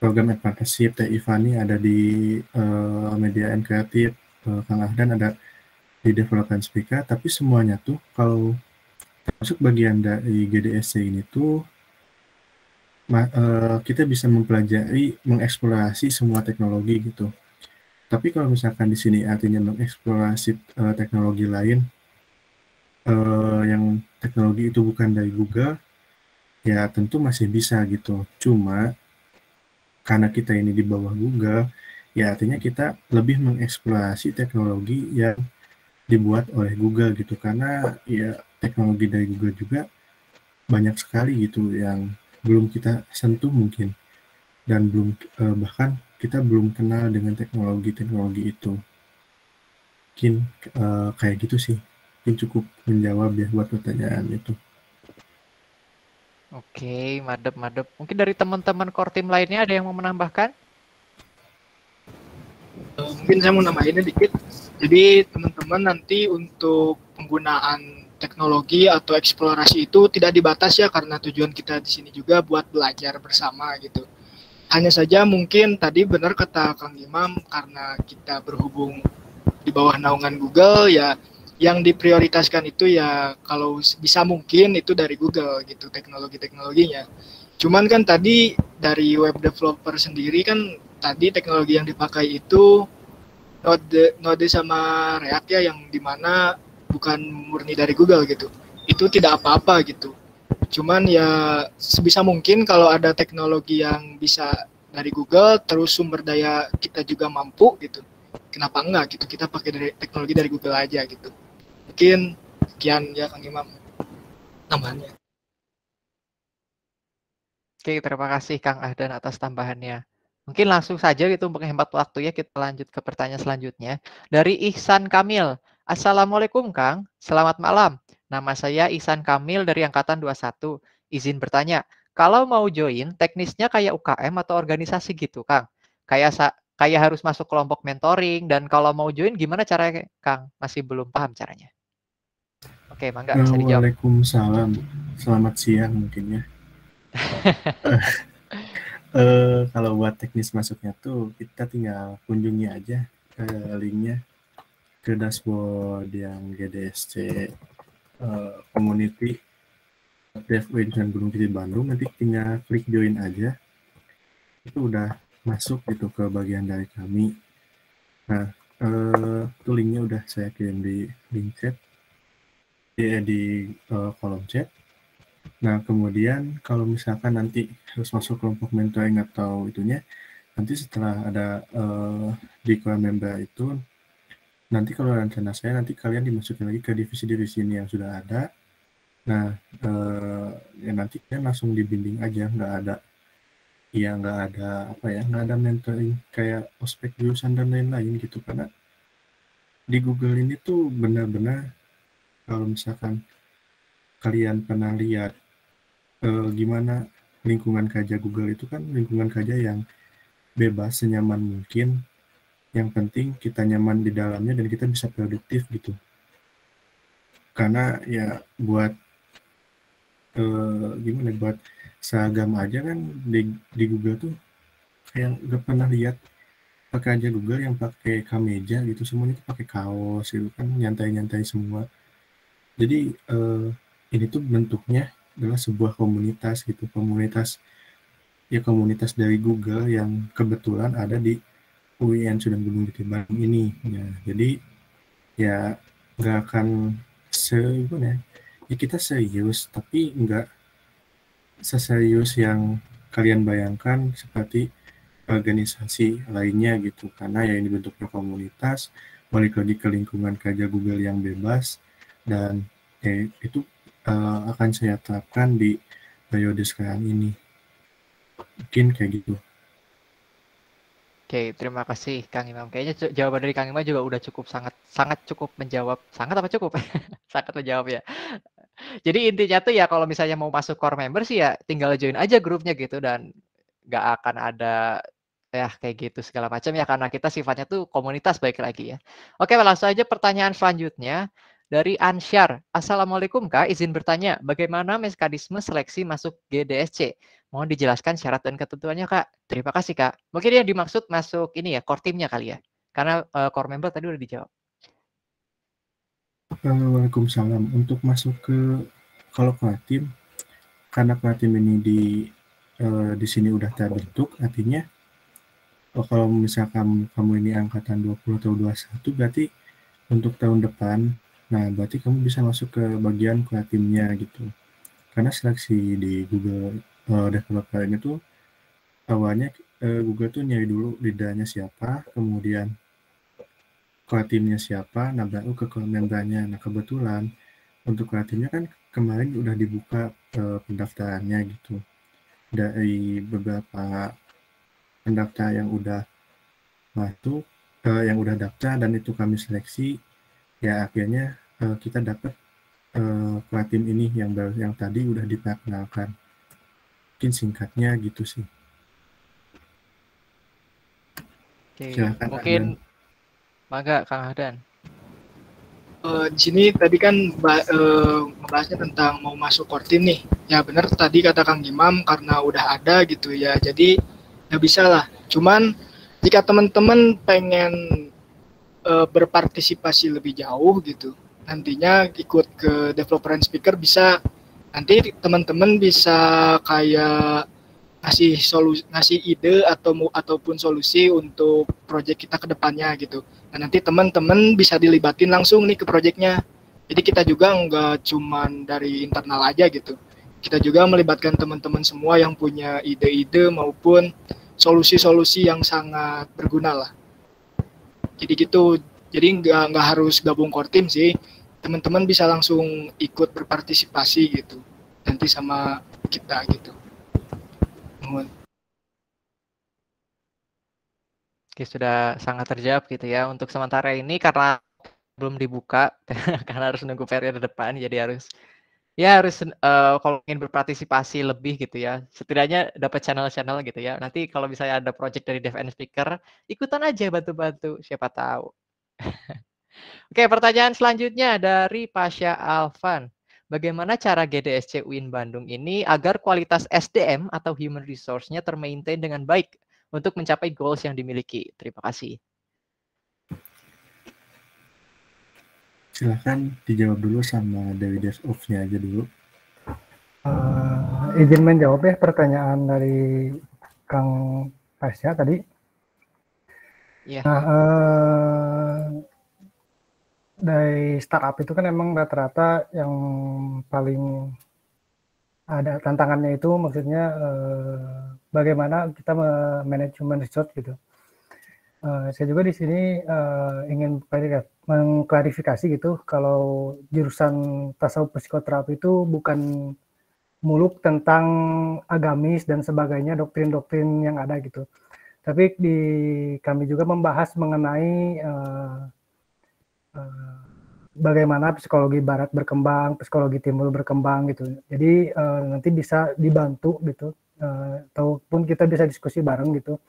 Speaker 12: program apprenticeship, Teh Ivani ada di media and kreatif, Kang Ahdan ada di development speaker, tapi semuanya tuh kalau termasuk bagian dari GDSC ini tuh kita bisa mempelajari, mengeksplorasi semua teknologi gitu. Tapi kalau misalkan di sini artinya mengeksplorasi teknologi lain, yang teknologi itu bukan dari Google, ya tentu masih bisa gitu. Cuma karena kita ini di bawah Google, ya artinya kita lebih mengeksplorasi teknologi yang dibuat oleh Google gitu. Karena ya teknologi dari Google juga banyak sekali gitu yang belum kita sentuh mungkin. Dan belum bahkan kita belum kenal dengan teknologi-teknologi itu. Mungkin kayak gitu sih. Mungkin cukup menjawab ya buat pertanyaan itu.
Speaker 9: Oke, madep. Mungkin dari teman-teman core team lainnya ada yang mau menambahkan?
Speaker 13: Mungkin saya mau nambahinnya dikit. Jadi teman-teman nanti untuk penggunaan teknologi atau eksplorasi itu tidak dibatas ya, karena tujuan kita di sini juga buat belajar bersama gitu. Hanya saja mungkin tadi benar kata Kang Imam, karena kita berhubung di bawah naungan Google ya, yang diprioritaskan itu ya kalau bisa mungkin itu dari Google gitu teknologi-teknologinya. Cuman kan tadi dari web developer sendiri kan tadi teknologi yang dipakai itu Node sama React ya, yang dimana bukan murni dari Google gitu. Itu tidak apa-apa gitu. Cuman ya sebisa mungkin kalau ada teknologi yang bisa dari Google, terus sumber daya kita juga mampu gitu, kenapa enggak gitu, kita pakai dari teknologi dari Google aja gitu. Mungkin sekian ya Kang Imam tambahannya.
Speaker 9: Oke, terima kasih Kang Ahdan atas tambahannya. Mungkin langsung saja gitu untuk menghemat waktu ya, kita lanjut ke pertanyaan selanjutnya. Dari Ihsan Kamil. Assalamualaikum Kang, selamat malam. Nama saya Ihsan Kamil dari Angkatan 21. Izin bertanya, kalau mau join teknisnya kayak UKM atau organisasi gitu Kang? Kayak harus masuk kelompok mentoring, dan kalau mau join gimana caranya Kang? Masih belum paham caranya. Oke, mangga bisa dijawab.
Speaker 12: Waalaikumsalam. Selamat siang mungkin ya. Kalau buat teknis masuknya tuh kita tinggal kunjungi aja ke linknya, ke dashboard yang GDSC community DevWin dan Gunung Kidul Bandung, nanti tinggal klik join aja, itu udah masuk gitu ke bagian dari kami. Nah, itu linknya udah saya kirim di link chat, di kolom chat. Nah, kemudian kalau misalkan nanti harus masuk kelompok mentoring atau itunya, nanti setelah ada di member itu, nanti kalau rencana saya nanti kalian dimasukin lagi ke divisi-divisi ini yang sudah ada. Nah, ya nanti kalian langsung dibimbing aja, nggak ada mentoring kayak ospek jurusan dan lain-lain gitu, karena di Google ini tuh benar-benar kalau misalkan kalian pernah lihat gimana lingkungan kerja Google itu kan lingkungan kerja yang bebas, senyaman mungkin. Yang penting kita nyaman di dalamnya dan kita bisa produktif gitu. Karena ya buat buat seragam aja kan di Google tuh kayak gak pernah lihat pakai aja Google yang pakai kemeja gitu, semuanya tuh pakai kaos gitu kan, nyantai-nyantai semua. Jadi ini tuh bentuknya adalah sebuah komunitas gitu, komunitas dari Google yang kebetulan ada di UIN Sudan Gunung Kidul Bandung ini. Ya, jadi ya nggak akan kita serius, tapi nggak seserius yang kalian bayangkan seperti organisasi lainnya gitu, karena ya ini bentuknya komunitas, balik lagi ke lingkungan kerja Google yang bebas, dan itu akan saya terapkan di periode sekarang ini. Mungkin kayak gitu.
Speaker 9: Oke, terima kasih Kang Imam. Kayaknya jawaban dari Kang Imam juga udah sangat cukup menjawab. Sangat apa cukup? Sangat menjawab ya. Jadi intinya tuh ya kalau misalnya mau masuk core member sih ya tinggal join aja grupnya gitu, dan nggak akan ada ya kayak gitu segala macam ya, karena kita sifatnya tuh komunitas baik lagi ya. Oke, langsung aja pertanyaan selanjutnya dari Ansyar. Assalamualaikum Kak, izin bertanya, bagaimana mekanisme seleksi masuk GDSC? Mohon dijelaskan syarat dan ketentuannya Kak. Terima kasih Kak. Mungkin yang dimaksud masuk ini ya, core teamnya kali ya. Karena core member tadi udah dijawab.
Speaker 12: Waalaikumsalam. Untuk masuk ke kalau Klatim, karena Klatim ini di sini udah terbentuk, artinya kalau misalkan kamu ini angkatan 20 atau 21, berarti untuk tahun depan, nah berarti kamu bisa masuk ke bagian Klatimnya gitu. Karena seleksi di Google Developer ini tuh awalnya Google tuh nyari dulu leadernya siapa, kemudian Klatimnya siapa, nah baru ke membernya. Nah kebetulan untuk Klatimnya kan kemarin udah dibuka pendaftarannya gitu. Dari beberapa pendaftar yang udah masuk, yang udah daftar dan itu kami seleksi, ya akhirnya kita dapat Klatim ini yang tadi udah diperkenalkan. Mungkin singkatnya gitu sih.
Speaker 9: Oke,
Speaker 12: Silakan
Speaker 9: mungkin
Speaker 12: Ardan.
Speaker 9: Mangga Kang Ahdan.
Speaker 13: Di sini tadi kan membahasnya tentang mau masuk core team nih. Ya benar tadi kata Kang Imam karena udah ada gitu ya. Jadi ya bisa lah. Cuman jika teman-teman pengen berpartisipasi lebih jauh gitu, nantinya ikut ke developer and speaker bisa. Nanti teman-teman bisa kayak ngasih ide ataupun solusi untuk proyek kita ke depannya gitu. Nah, nanti teman-teman bisa dilibatin langsung nih ke proyeknya. Jadi kita juga nggak cuman dari internal aja gitu. Kita juga melibatkan teman-teman semua yang punya ide-ide maupun solusi-solusi yang sangat berguna lah. Jadi gitu. Jadi nggak harus gabung core team sih. Teman-teman bisa langsung ikut berpartisipasi gitu. Nanti sama kita gitu.
Speaker 9: Oke, sudah sangat terjawab gitu ya. Untuk sementara ini karena belum dibuka, karena harus nunggu periode depan, jadi harus kalau ingin berpartisipasi lebih gitu ya, setidaknya dapat channel-channel gitu ya. Nanti kalau misalnya ada project dari Dev and Speaker, ikutan aja bantu-bantu, siapa tahu. Oke, pertanyaan selanjutnya dari Pasha Alvan. Bagaimana cara GDSC UIN Bandung ini agar kualitas SDM atau human resource-nya termaintain dengan baik untuk mencapai goals yang dimiliki? Terima kasih.
Speaker 12: Silahkan dijawab dulu sama dari DevOps-nya aja dulu.
Speaker 14: Izin menjawab ya pertanyaan dari Kang Pasya tadi.
Speaker 9: Iya.
Speaker 14: Nah, dari startup itu kan emang rata-rata yang paling ada tantangannya itu maksudnya bagaimana kita manage human resource gitu. Saya juga di sini ingin mengklarifikasi gitu kalau jurusan tasawuf psikoterapi itu bukan muluk tentang agamis dan sebagainya, doktrin-doktrin yang ada gitu. Tapi kami juga membahas mengenai bagaimana psikologi barat berkembang, psikologi timur berkembang gitu. Jadi nanti bisa dibantu gitu, ataupun kita bisa diskusi bareng gitu,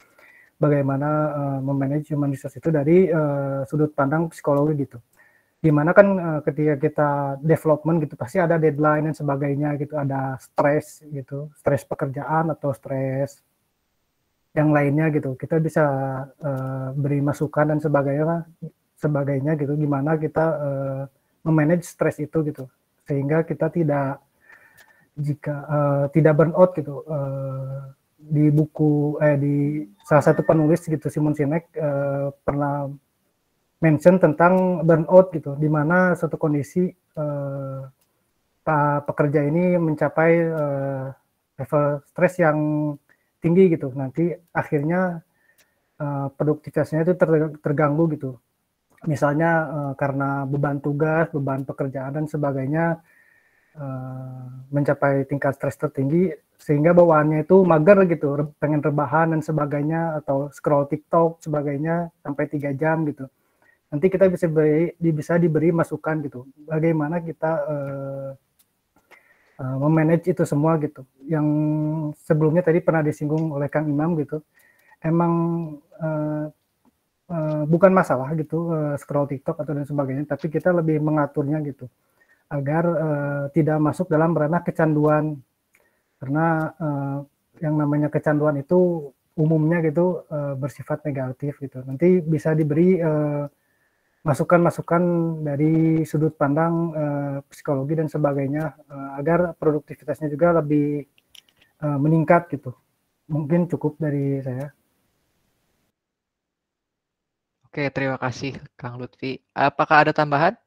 Speaker 14: bagaimana memanage human resource itu dari sudut pandang psikologi gitu. Dimana kan ketika kita development gitu pasti ada deadline dan sebagainya gitu, ada stres gitu, stres pekerjaan atau stres yang lainnya gitu. Kita bisa beri masukan dan sebagainya gitu, gimana kita memanage stres itu gitu, sehingga kita tidak burn out gitu. Di buku di salah satu penulis gitu, Simon Sinek pernah mention tentang burnout gitu, di mana suatu kondisi pekerja ini mencapai level stres yang tinggi gitu, nanti akhirnya produktivitasnya itu terganggu gitu. Misalnya karena beban tugas, beban pekerjaan dan sebagainya mencapai tingkat stres tertinggi, sehingga bawaannya itu mager gitu, pengen rebahan dan sebagainya, atau scroll TikTok sebagainya sampai 3 jam gitu. Nanti kita bisa diberi masukan gitu, bagaimana kita memanage itu semua gitu. Yang sebelumnya tadi pernah disinggung oleh Kang Imam gitu, emang bukan masalah gitu scroll TikTok atau dan sebagainya, tapi kita lebih mengaturnya gitu agar tidak masuk dalam ranah kecanduan, karena yang namanya kecanduan itu umumnya gitu bersifat negatif gitu. Nanti bisa diberi masukan-masukan dari sudut pandang psikologi dan sebagainya agar produktivitasnya juga lebih meningkat gitu. Mungkin cukup dari saya.
Speaker 9: Oke, terima kasih Kang Lutfi. Apakah ada tambahan?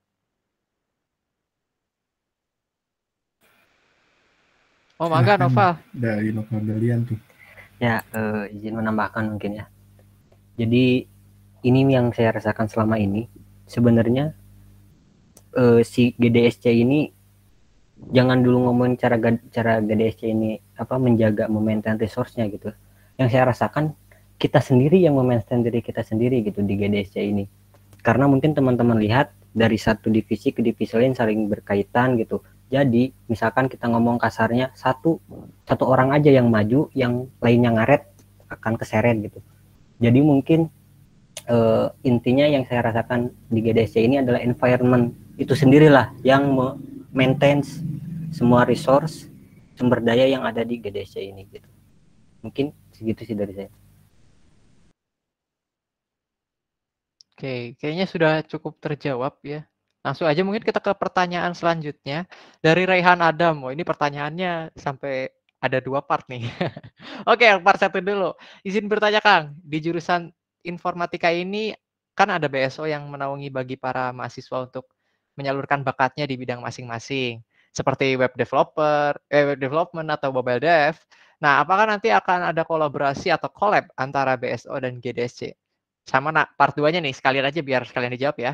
Speaker 9: Oh, mangga
Speaker 12: Silahkan
Speaker 9: Noval.
Speaker 12: dari Noval Belian tuh.
Speaker 20: Ya, izin menambahkan mungkin ya. Jadi ini yang saya rasakan selama ini. Sebenarnya si GDSC ini jangan dulu ngomongin cara GDSC ini apa menjaga memaintain resource-nya gitu. Yang saya rasakan kita sendiri yang memaintain diri kita sendiri gitu di GDSC ini. Karena mungkin teman-teman lihat dari satu divisi ke divisi lain saling berkaitan gitu. Jadi misalkan kita ngomong kasarnya satu orang aja yang maju, yang lainnya ngaret akan keseret gitu. Jadi mungkin intinya yang saya rasakan di GDSC ini adalah environment itu sendirilah yang maintain semua resource sumber daya yang ada di GDSC ini gitu. Mungkin segitu sih dari saya.
Speaker 9: Oke, kayaknya sudah cukup terjawab ya. Langsung aja mungkin kita ke pertanyaan selanjutnya dari Raihan Adam. Oh, ini pertanyaannya sampai ada 2 part nih. Oke, part 1 dulu. Izin bertanya Kang, di jurusan informatika ini kan ada BSO yang menaungi bagi para mahasiswa untuk menyalurkan bakatnya di bidang masing-masing, seperti web development atau mobile dev. Nah, apakah nanti akan ada kolaborasi atau collab antara BSO dan GDSC? Sama part 2-nya nih, sekalian aja biar sekalian dijawab ya.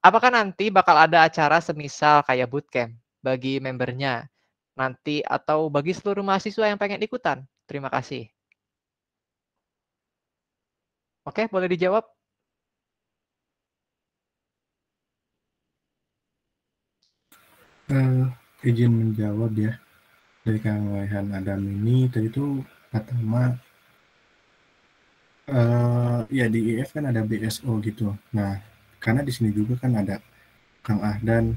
Speaker 9: Apakah nanti bakal ada acara semisal kayak bootcamp bagi membernya nanti atau bagi seluruh mahasiswa yang pengen ikutan? Terima kasih. Oke, boleh dijawab?
Speaker 12: Izin menjawab ya dari Kang Raihan Adam ini tadi itu pertama ya di IF kan ada BSO gitu. Nah, karena di sini juga kan ada Kang Ahdan,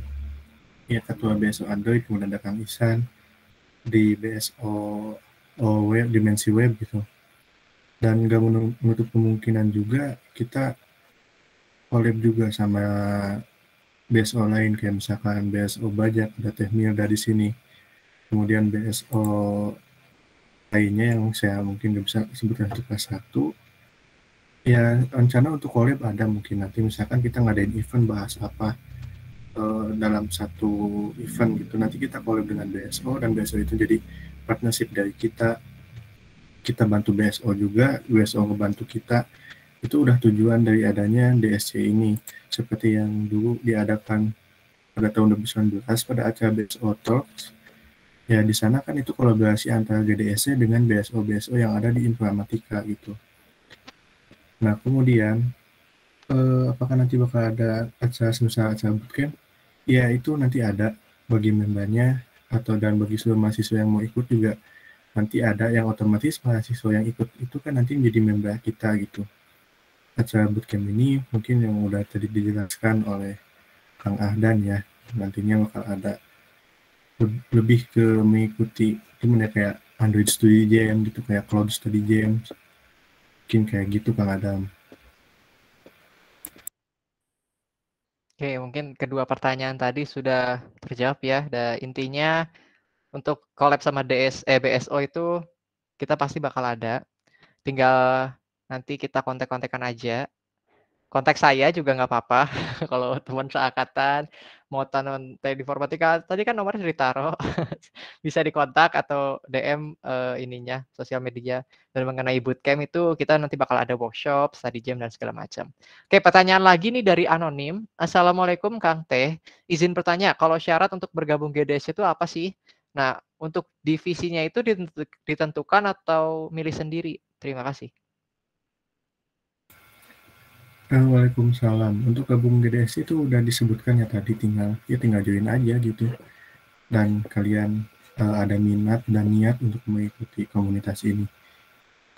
Speaker 12: ya ketua BSO Android, kemudian ada Kang Ihsan di BSO web, dimensi web gitu. Dan nggak menutup kemungkinan juga kita collab juga sama BSO lain kayak misalkan BSO Bajak, ada Teh Mirda di sini. Kemudian BSO lainnya yang saya mungkin nggak bisa sebutkan untuk kelas 1. Ya, rencana untuk collab ada mungkin nanti misalkan kita ngadain event bahas apa dalam satu event gitu. Nanti kita collab dengan BSO dan BSO itu jadi partnership dari kita bantu BSO juga, BSO ngebantu kita. Itu udah tujuan dari adanya DSC ini, seperti yang dulu diadakan pada tahun 2019 pada acara BSO Talks. Ya di sana kan itu kolaborasi antara GDSC dengan BSO yang ada di informatika gitu. Nah kemudian apakah nanti bakal ada acara semisal acara bootcamp? Ya itu nanti ada bagi membernya dan bagi seluruh mahasiswa yang mau ikut juga nanti ada yang otomatis mahasiswa yang ikut itu kan nanti menjadi member kita gitu. Acara bootcamp ini mungkin yang udah tadi dijelaskan oleh Kang Ahdan ya, nantinya bakal ada lebih ke mengikuti gimana kayak Android Study Jam gitu, kayak Cloud Study Jam, mungkin kayak gitu Kang Adam.
Speaker 9: Oke, mungkin kedua pertanyaan tadi sudah terjawab ya. Intinya untuk collab sama BSO itu kita pasti bakal ada. Tinggal nanti kita kontak-kontakan aja. Kontak saya juga nggak apa-apa. Kalau teman seangkatan mau tanam di informatika, tadi kan nomornya ditaruh. Bisa dikontak atau DM ininya sosial media. Dan mengenai bootcamp itu kita nanti bakal ada workshop, study jam dan segala macam. Oke, pertanyaan lagi nih dari anonim. Assalamualaikum Kang Teh. Izin bertanya, kalau syarat untuk bergabung GDS itu apa sih? Nah, untuk divisinya itu ditentukan atau milih sendiri? Terima kasih.
Speaker 12: Waalaikumsalam. Untuk gabung GDS itu udah disebutkan ya tadi, tinggal join aja gitu. Dan kalian ada minat dan niat untuk mengikuti komunitas ini.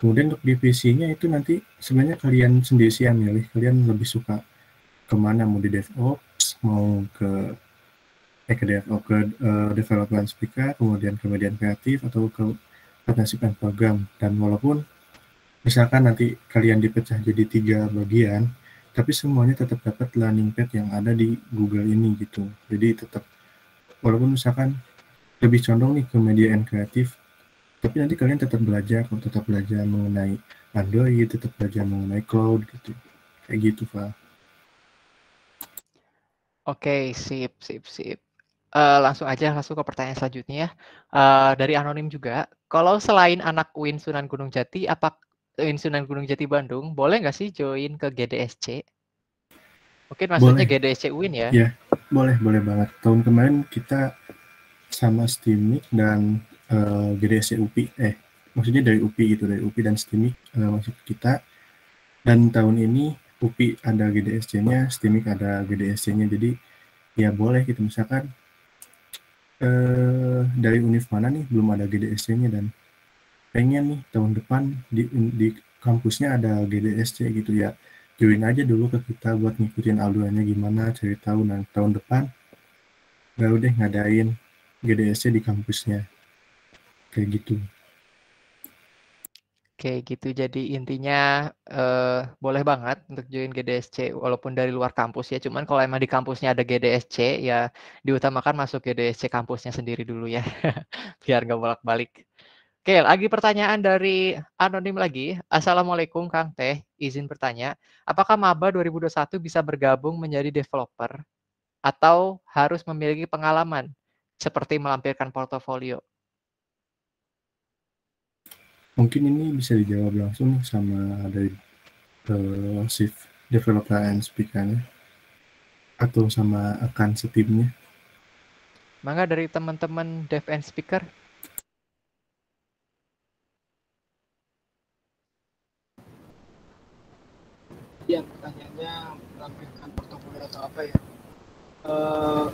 Speaker 12: Kemudian untuk divisinya itu nanti sebenarnya kalian sendiri sih yang milih, kalian lebih suka kemana, mau di DevOps, mau ke development speaker, kemudian ke media kreatif, atau ke partnership and program. Dan walaupun misalkan nanti kalian dipecah jadi 3 bagian, tapi semuanya tetap dapat landing pad yang ada di Google ini gitu. Jadi tetap, walaupun misalkan lebih condong nih ke media and kreatif, tapi nanti kalian tetap belajar mengenai Android, tetap belajar mengenai cloud gitu. Kayak gitu, Pak.
Speaker 9: Oke, sip. Langsung ke pertanyaan selanjutnya ya. Dari anonim juga, kalau selain anak UIN Sunan Gunung Jati, UIN Sunan Gunung Jati Bandung, boleh nggak sih join ke GDSC? Mungkin maksudnya
Speaker 12: Boleh.
Speaker 9: GDSC UIN ya?
Speaker 12: Ya, boleh banget. Tahun kemarin kita sama STIMIK dan GDSC UPI, maksudnya dari UPI gitu, dari UPI dan STIMIK masuk ke kita. Dan tahun ini UPI ada GDSC-nya, STIMIK ada GDSC-nya, jadi ya boleh gitu. Misalkan dari univ mana nih belum ada GDSC-nya dan pengen nih tahun depan di kampusnya ada GDSC gitu ya, join aja dulu ke kita buat ngikutin alduannya gimana, cari tahu. Nah, tahun depan baru deh ngadain GDSC di kampusnya, kayak gitu.
Speaker 9: Oke, gitu. Jadi intinya boleh banget untuk join GDSC walaupun dari luar kampus ya. Cuman kalau emang di kampusnya ada GDSC ya diutamakan masuk GDSC kampusnya sendiri dulu ya. Biar nggak bolak-balik. Oke, lagi pertanyaan dari anonim lagi. Assalamualaikum Kang Teh, izin bertanya, apakah maba 2021 bisa bergabung menjadi developer atau harus memiliki pengalaman seperti melampirkan portofolio?
Speaker 12: Mungkin ini bisa dijawab langsung sama dari Chief Developer and Speaker-nya atau sama akan setimnya.
Speaker 9: Mangga dari teman-teman Dev and Speaker.
Speaker 13: Ya, pertanyaannya melampirkan portofolio atau apa ya?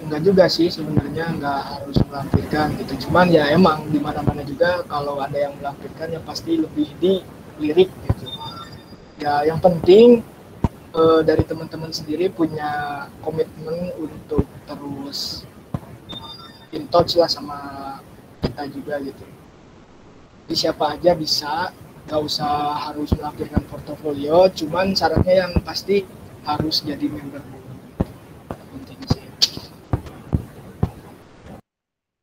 Speaker 13: Enggak juga sih sebenarnya, nggak harus melampirkan gitu. Cuman ya emang di mana-mana juga kalau ada yang melampirkan ya pasti lebih dilirik gitu. Ya yang penting dari teman-teman sendiri punya komitmen untuk terus in touch lah sama kita juga gitu. Jadi siapa aja bisa, nggak usah harus melampirkan portofolio, cuman syaratnya yang pasti harus jadi member.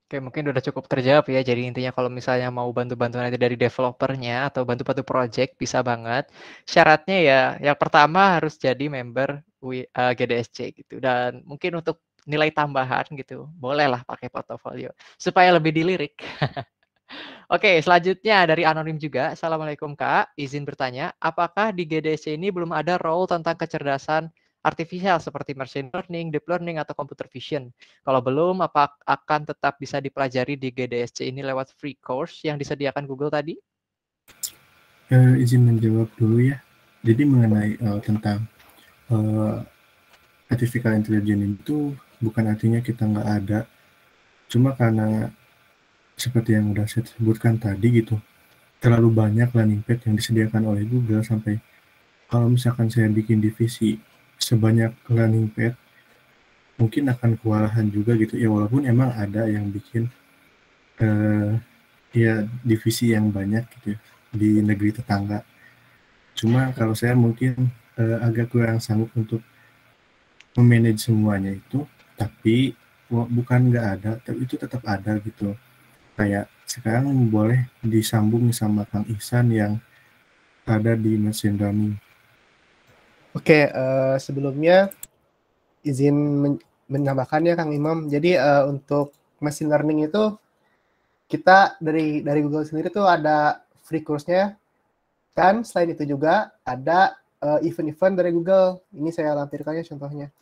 Speaker 9: Oke, mungkin udah cukup terjawab ya. Jadi intinya kalau misalnya mau bantu-bantu nanti dari developernya atau bantu-bantu project bisa banget. Syaratnya ya, yang pertama harus jadi member GDSC gitu. Dan mungkin untuk nilai tambahan gitu, bolehlah pakai portofolio supaya lebih dilirik. Oke, selanjutnya dari anonim juga. Assalamualaikum Kak, izin bertanya, apakah di GDSC ini belum ada role tentang kecerdasan artifisial seperti machine learning, deep learning, atau computer vision? Kalau belum, apa akan tetap bisa dipelajari di GDSC ini lewat free course yang disediakan Google tadi?
Speaker 12: Izin menjawab dulu ya. Jadi mengenai tentang artificial intelligence itu bukan artinya kita nggak ada. Cuma karena seperti yang udah saya sebutkan tadi gitu, terlalu banyak landing pad yang disediakan oleh Google sampai kalau misalkan saya bikin divisi sebanyak landing pad mungkin akan kewalahan juga gitu ya, walaupun emang ada yang bikin ya divisi yang banyak gitu ya, di negeri tetangga. Cuma kalau saya mungkin agak kurang sanggup untuk memanage semuanya itu, tapi bukan nggak ada, tapi itu tetap ada gitu. Kayak sekarang boleh disambung sama Kang Ihsan yang ada di machine learning.
Speaker 19: Oke, sebelumnya izin menambahkan ya Kang Imam. Jadi untuk machine learning itu kita dari Google sendiri tuh ada free course-nya, dan selain itu juga ada event-event dari Google. Ini saya lampirkannya contohnya.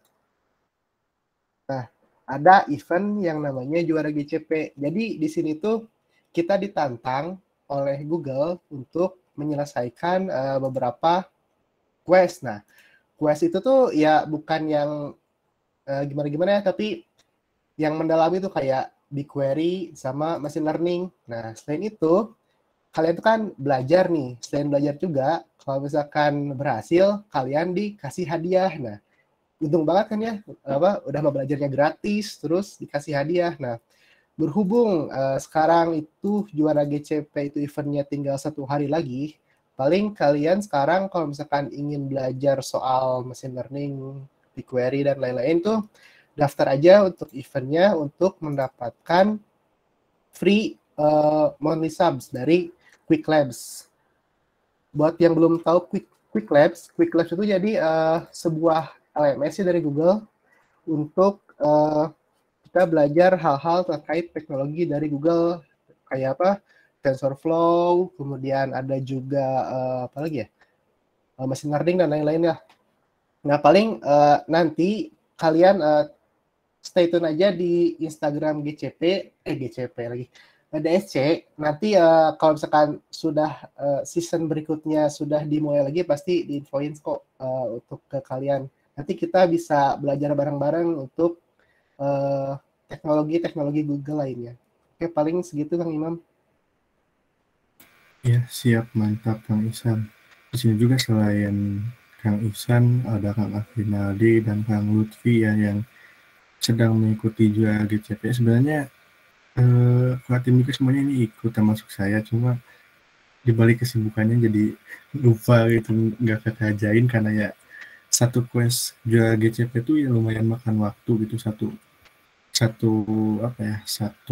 Speaker 19: Nah, ada event yang namanya Juara GCP. Jadi di sini tuh kita ditantang oleh Google untuk menyelesaikan beberapa quest. Nah, quest itu tuh ya bukan yang gimana-gimana ya, tapi yang mendalami tuh kayak BigQuery sama machine learning. Nah, selain itu kalian tuh kan belajar nih, selain belajar juga, kalau misalkan berhasil, kalian dikasih hadiah. Nah, untung banget kan ya, udah mau belajarnya gratis, terus dikasih hadiah. Nah, berhubung sekarang itu juara GCP itu eventnya tinggal 1 hari lagi, paling kalian sekarang kalau misalkan ingin belajar soal machine learning, BigQuery, dan lain-lain tuh, daftar aja untuk eventnya untuk mendapatkan free monthly subs dari Quick Labs. Buat yang belum tahu Quick Labs itu jadi sebuah LMS dari Google untuk kita belajar hal-hal terkait teknologi dari Google, kayak apa, TensorFlow, kemudian ada juga apa lagi ya, machine learning dan lain-lain ya. Nah, paling nanti kalian stay tune aja di Instagram GCP lagi, DSC. Nanti kalau misalkan sudah season berikutnya sudah dimulai lagi, pasti diinfoin kok untuk ke kalian. Nanti kita bisa belajar bareng-bareng untuk teknologi Google lainnya. Oke, paling segitu Kang Imam.
Speaker 12: Ya, siap, mantap Kang Ihsan. Di sini juga selain Kang Ihsan, ada Kang Afrinaldi dan Kang Lutfi ya, yang sedang mengikuti juga GCP. Sebenarnya tim juga semuanya ini ikut, termasuk saya, cuma dibalik kesibukannya jadi lupa gitu, nggak kekerjain karena ya satu quest juga GCP itu ya lumayan makan waktu gitu, satu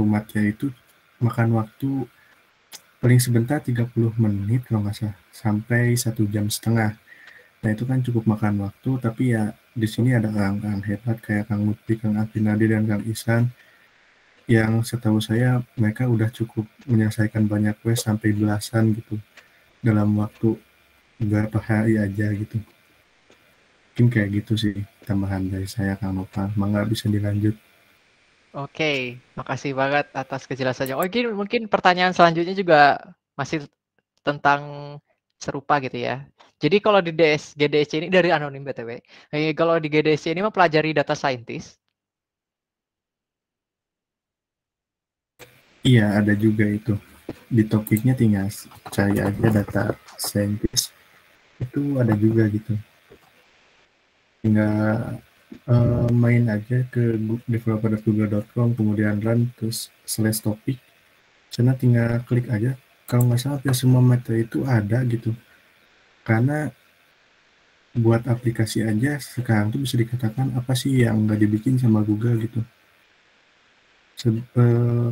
Speaker 12: materi itu makan waktu paling sebentar 30 menit kalau nggak salah, sampai 1,5 jam. Nah itu kan cukup makan waktu, tapi ya di sini ada orang-orang hebat kayak Kang Lutfi, Kang Afrinaldi, dan Kang Ihsan, yang setahu saya mereka udah cukup menyelesaikan banyak quest sampai belasan gitu dalam waktu beberapa hari aja gitu. Mungkin kayak gitu sih tambahan dari saya, Kang Nopal. Mangga bisa dilanjut.
Speaker 9: Oke, makasih banget atas kejelasannya. Mungkin pertanyaan selanjutnya juga masih tentang serupa gitu ya. Jadi kalau di GDSC ini dari anonim BTW. Kalau di GDSC ini mempelajari data scientist.
Speaker 12: Iya, ada juga itu. Di topiknya tinggal cari aja data scientist. Itu ada juga gitu. Tinggal main aja ke developer.google.com, kemudian run, terus / topik. Sana tinggal klik aja. Kalau nggak salah ya semua materi itu ada gitu. Karena buat aplikasi aja sekarang tuh bisa dikatakan apa sih yang nggak dibikin sama Google gitu.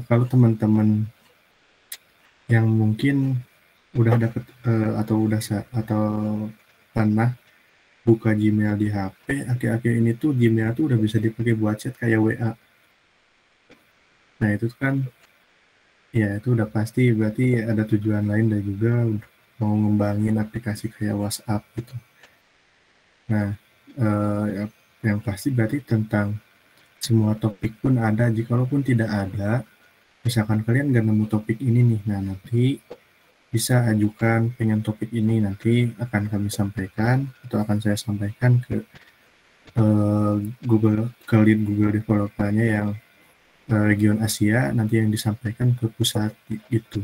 Speaker 12: Kalau teman-teman yang mungkin udah dapet atau pernah buka Gmail di HP, akhir-akhir ini tuh Gmail tuh udah bisa dipakai buat chat kayak WA. Nah itu kan ya itu udah pasti berarti ada tujuan lain dari Google mau ngembangin aplikasi kayak WhatsApp gitu. Nah yang pasti berarti tentang semua topik pun ada. Jikalaupun tidak ada, misalkan kalian nggak nemu topik ini nih, nah nanti bisa ajukan pengen topik ini, nanti akan kami sampaikan atau akan saya sampaikan ke lead Google developernya yang region Asia, nanti yang disampaikan ke pusat itu.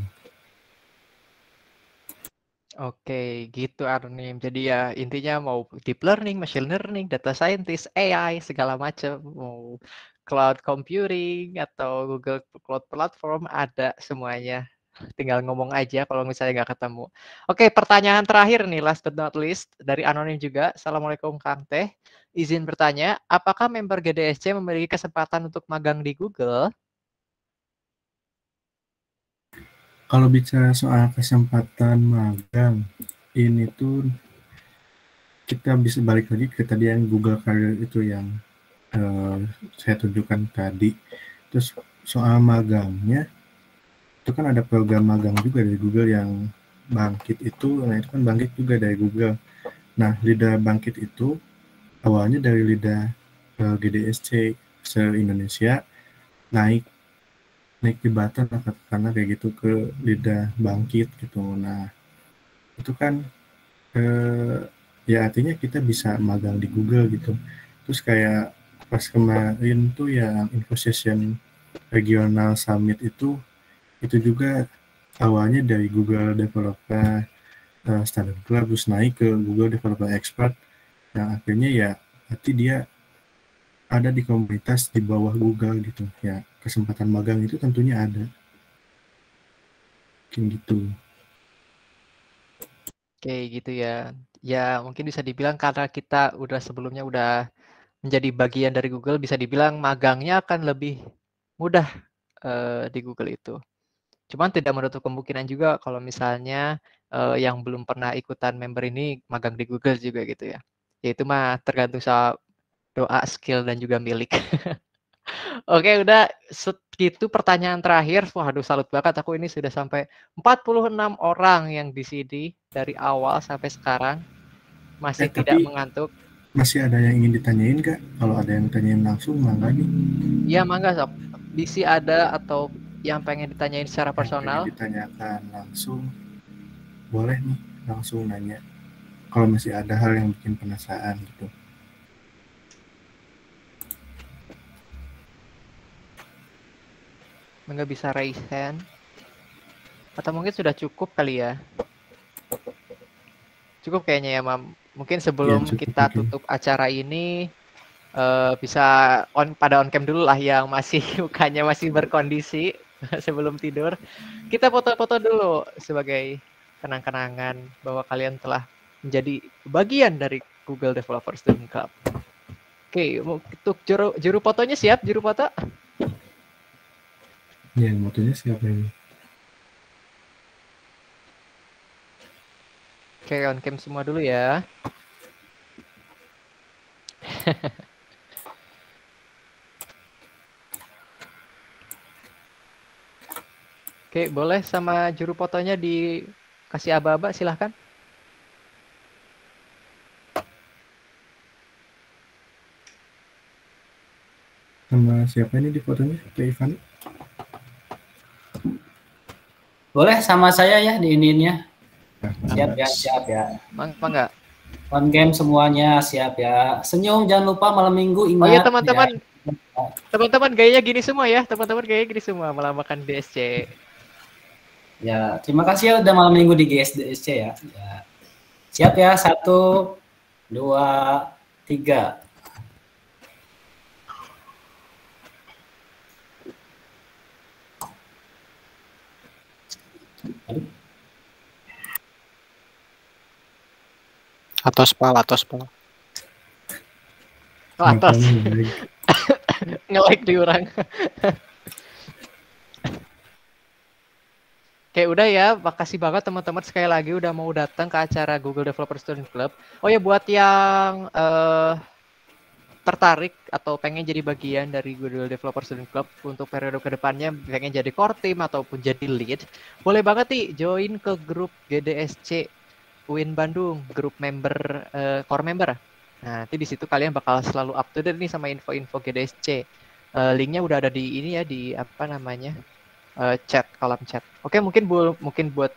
Speaker 9: Oke, gitu Arnim. Jadi ya intinya mau deep learning, machine learning, data scientist, AI, segala macam, mau cloud computing atau Google Cloud Platform, ada semuanya. Tinggal ngomong aja kalau misalnya nggak ketemu. Oke, pertanyaan terakhir nih, last but not least, dari Anonim juga. Assalamualaikum Kang Teh. Izin bertanya, apakah member GDSC memiliki kesempatan untuk magang di Google?
Speaker 12: Kalau bicara soal kesempatan magang, ini tuh kita bisa balik lagi ke tadi yang Google Career itu yang saya tunjukkan tadi. Terus soal magangnya, itu kan ada program magang juga dari Google yang Bangkit itu, nah itu kan Bangkit juga dari Google. Nah, lidah Bangkit itu awalnya dari lidah GDSC se-Indonesia, naik jembatan karena kayak gitu ke lidah Bangkit gitu. Nah itu kan ya artinya kita bisa magang di Google gitu. Terus kayak pas kemarin tuh yang InfoSession Regional Summit itu juga awalnya dari Google Developer Standard Club terus naik ke Google Developer Expert, yang akhirnya ya berarti dia ada di komunitas di bawah Google gitu ya. Kesempatan magang itu tentunya ada, mungkin gitu.
Speaker 9: Oke gitu ya. Ya mungkin bisa dibilang karena kita udah sebelumnya udah menjadi bagian dari Google, bisa dibilang magangnya akan lebih mudah di Google itu. Cuman tidak menutup kemungkinan juga kalau misalnya yang belum pernah ikutan member ini magang di Google juga gitu ya. Ya itu mah tergantung sama doa, skill, dan juga milik. Oke, udah segitu pertanyaan terakhir. Waduh, salut banget aku ini sudah sampai 46 orang yang di sini dari awal sampai sekarang. Masih tidak
Speaker 12: Tapi
Speaker 9: mengantuk.
Speaker 12: masih ada yang ingin ditanyain Kak? Kalau ada yang tanyain langsung, mangga nih.
Speaker 9: Iya, mangga sob. Bisi ada atau yang pengen ditanyain secara personal?
Speaker 12: Pengen ditanyakan langsung, boleh nih langsung nanya. Kalau masih ada hal yang bikin penasaran gitu.
Speaker 9: Mangga bisa raise hand. Atau mungkin sudah cukup kali ya? Cukup kayaknya ya, Mam. Mungkin sebelum kita tutup acara ini, bisa pada on cam dulu lah yang masih mukanya masih berkondisi sebelum tidur. Kita foto-foto dulu sebagai kenang-kenangan bahwa kalian telah menjadi bagian dari Google Developer Student Club. Oke, untuk juru fotonya siap, juru foto?
Speaker 12: Ya, fotonya siapa ini?
Speaker 9: Oke, on cam semua dulu ya. Oke, boleh sama juru fotonya dikasih aba-aba, silahkan.
Speaker 12: Sama siapa ini di fotonya? Ke Ivan?
Speaker 3: Boleh sama saya ya di ininya. Siap ya, siap ya.
Speaker 9: Mangga.
Speaker 3: On game semuanya siap ya. Senyum jangan lupa malam minggu ingat.
Speaker 9: Oh ya teman-teman.
Speaker 3: Ya.
Speaker 9: Teman-teman gayanya gini semua ya. Teman-teman gayanya gini semua melambangkan DSC.
Speaker 3: Ya, terima kasih ya udah malam minggu di GSDSC ya. Ya. Siap ya, 1, 2, 3.
Speaker 21: Atos pal.
Speaker 9: Oh, atas. Nge-like di orang. Oke, udah ya. Makasih banget teman-teman sekali lagi udah mau datang ke acara Google Developer Student Club. Oh ya, buat yang tertarik atau pengen jadi bagian dari Google Developer Student Club untuk periode kedepannya, pengen jadi core team ataupun jadi lead, boleh banget nih join ke grup GDSC UIN Bandung, grup member, core member. Nah, nanti di situ kalian bakal selalu up to date nih sama info-info GDSC. Linknya udah ada di ini ya, di apa namanya, chat, kolom chat. Oke, mungkin buat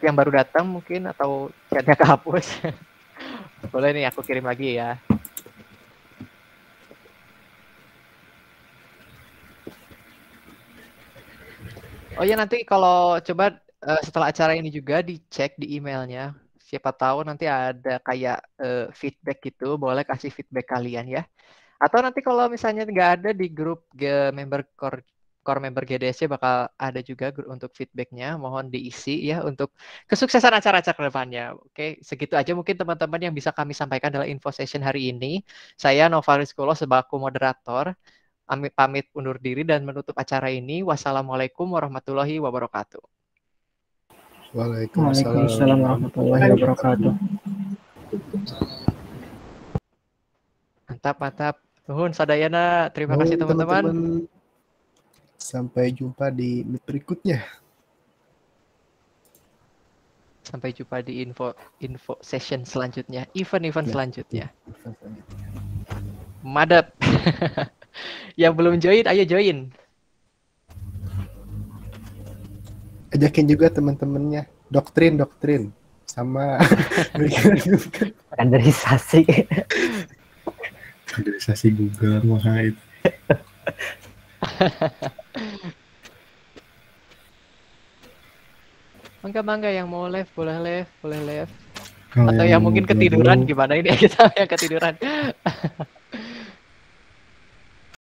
Speaker 9: yang baru datang mungkin atau chatnya kehapus. Boleh nih aku kirim lagi ya. Oh ya, nanti kalau coba setelah acara ini juga dicek di emailnya. Siapa tahu nanti ada kayak feedback gitu, boleh kasih feedback kalian ya. Atau nanti kalau misalnya nggak ada di grup member core member GDSC bakal ada juga grup untuk feedbacknya. Mohon diisi ya untuk kesuksesan acara-acara kedepannya. Oke, segitu aja mungkin teman-teman yang bisa kami sampaikan dalam info session hari ini. Saya Nova Rizkolo sebagai moderator. Pamit undur diri dan menutup acara ini. Wassalamualaikum warahmatullahi wabarakatuh.
Speaker 18: Waalaikumsalam warahmatullahi wabarakatuh.
Speaker 9: Mantap. Nuhun sadayana. Terima kasih teman-teman.
Speaker 19: Sampai jumpa di meet berikutnya.
Speaker 9: Sampai jumpa di info session selanjutnya, event selanjutnya. Madep. Yang belum join, ayo join.
Speaker 19: Ajakin juga teman-temannya. Doktrin sama
Speaker 18: kaderisasi.
Speaker 12: Kaderisasi Google Mohait.
Speaker 9: Mangga yang mau live boleh live.
Speaker 12: Kalau
Speaker 9: Atau yang mungkin ketiduran gimana ini kita yang ketiduran.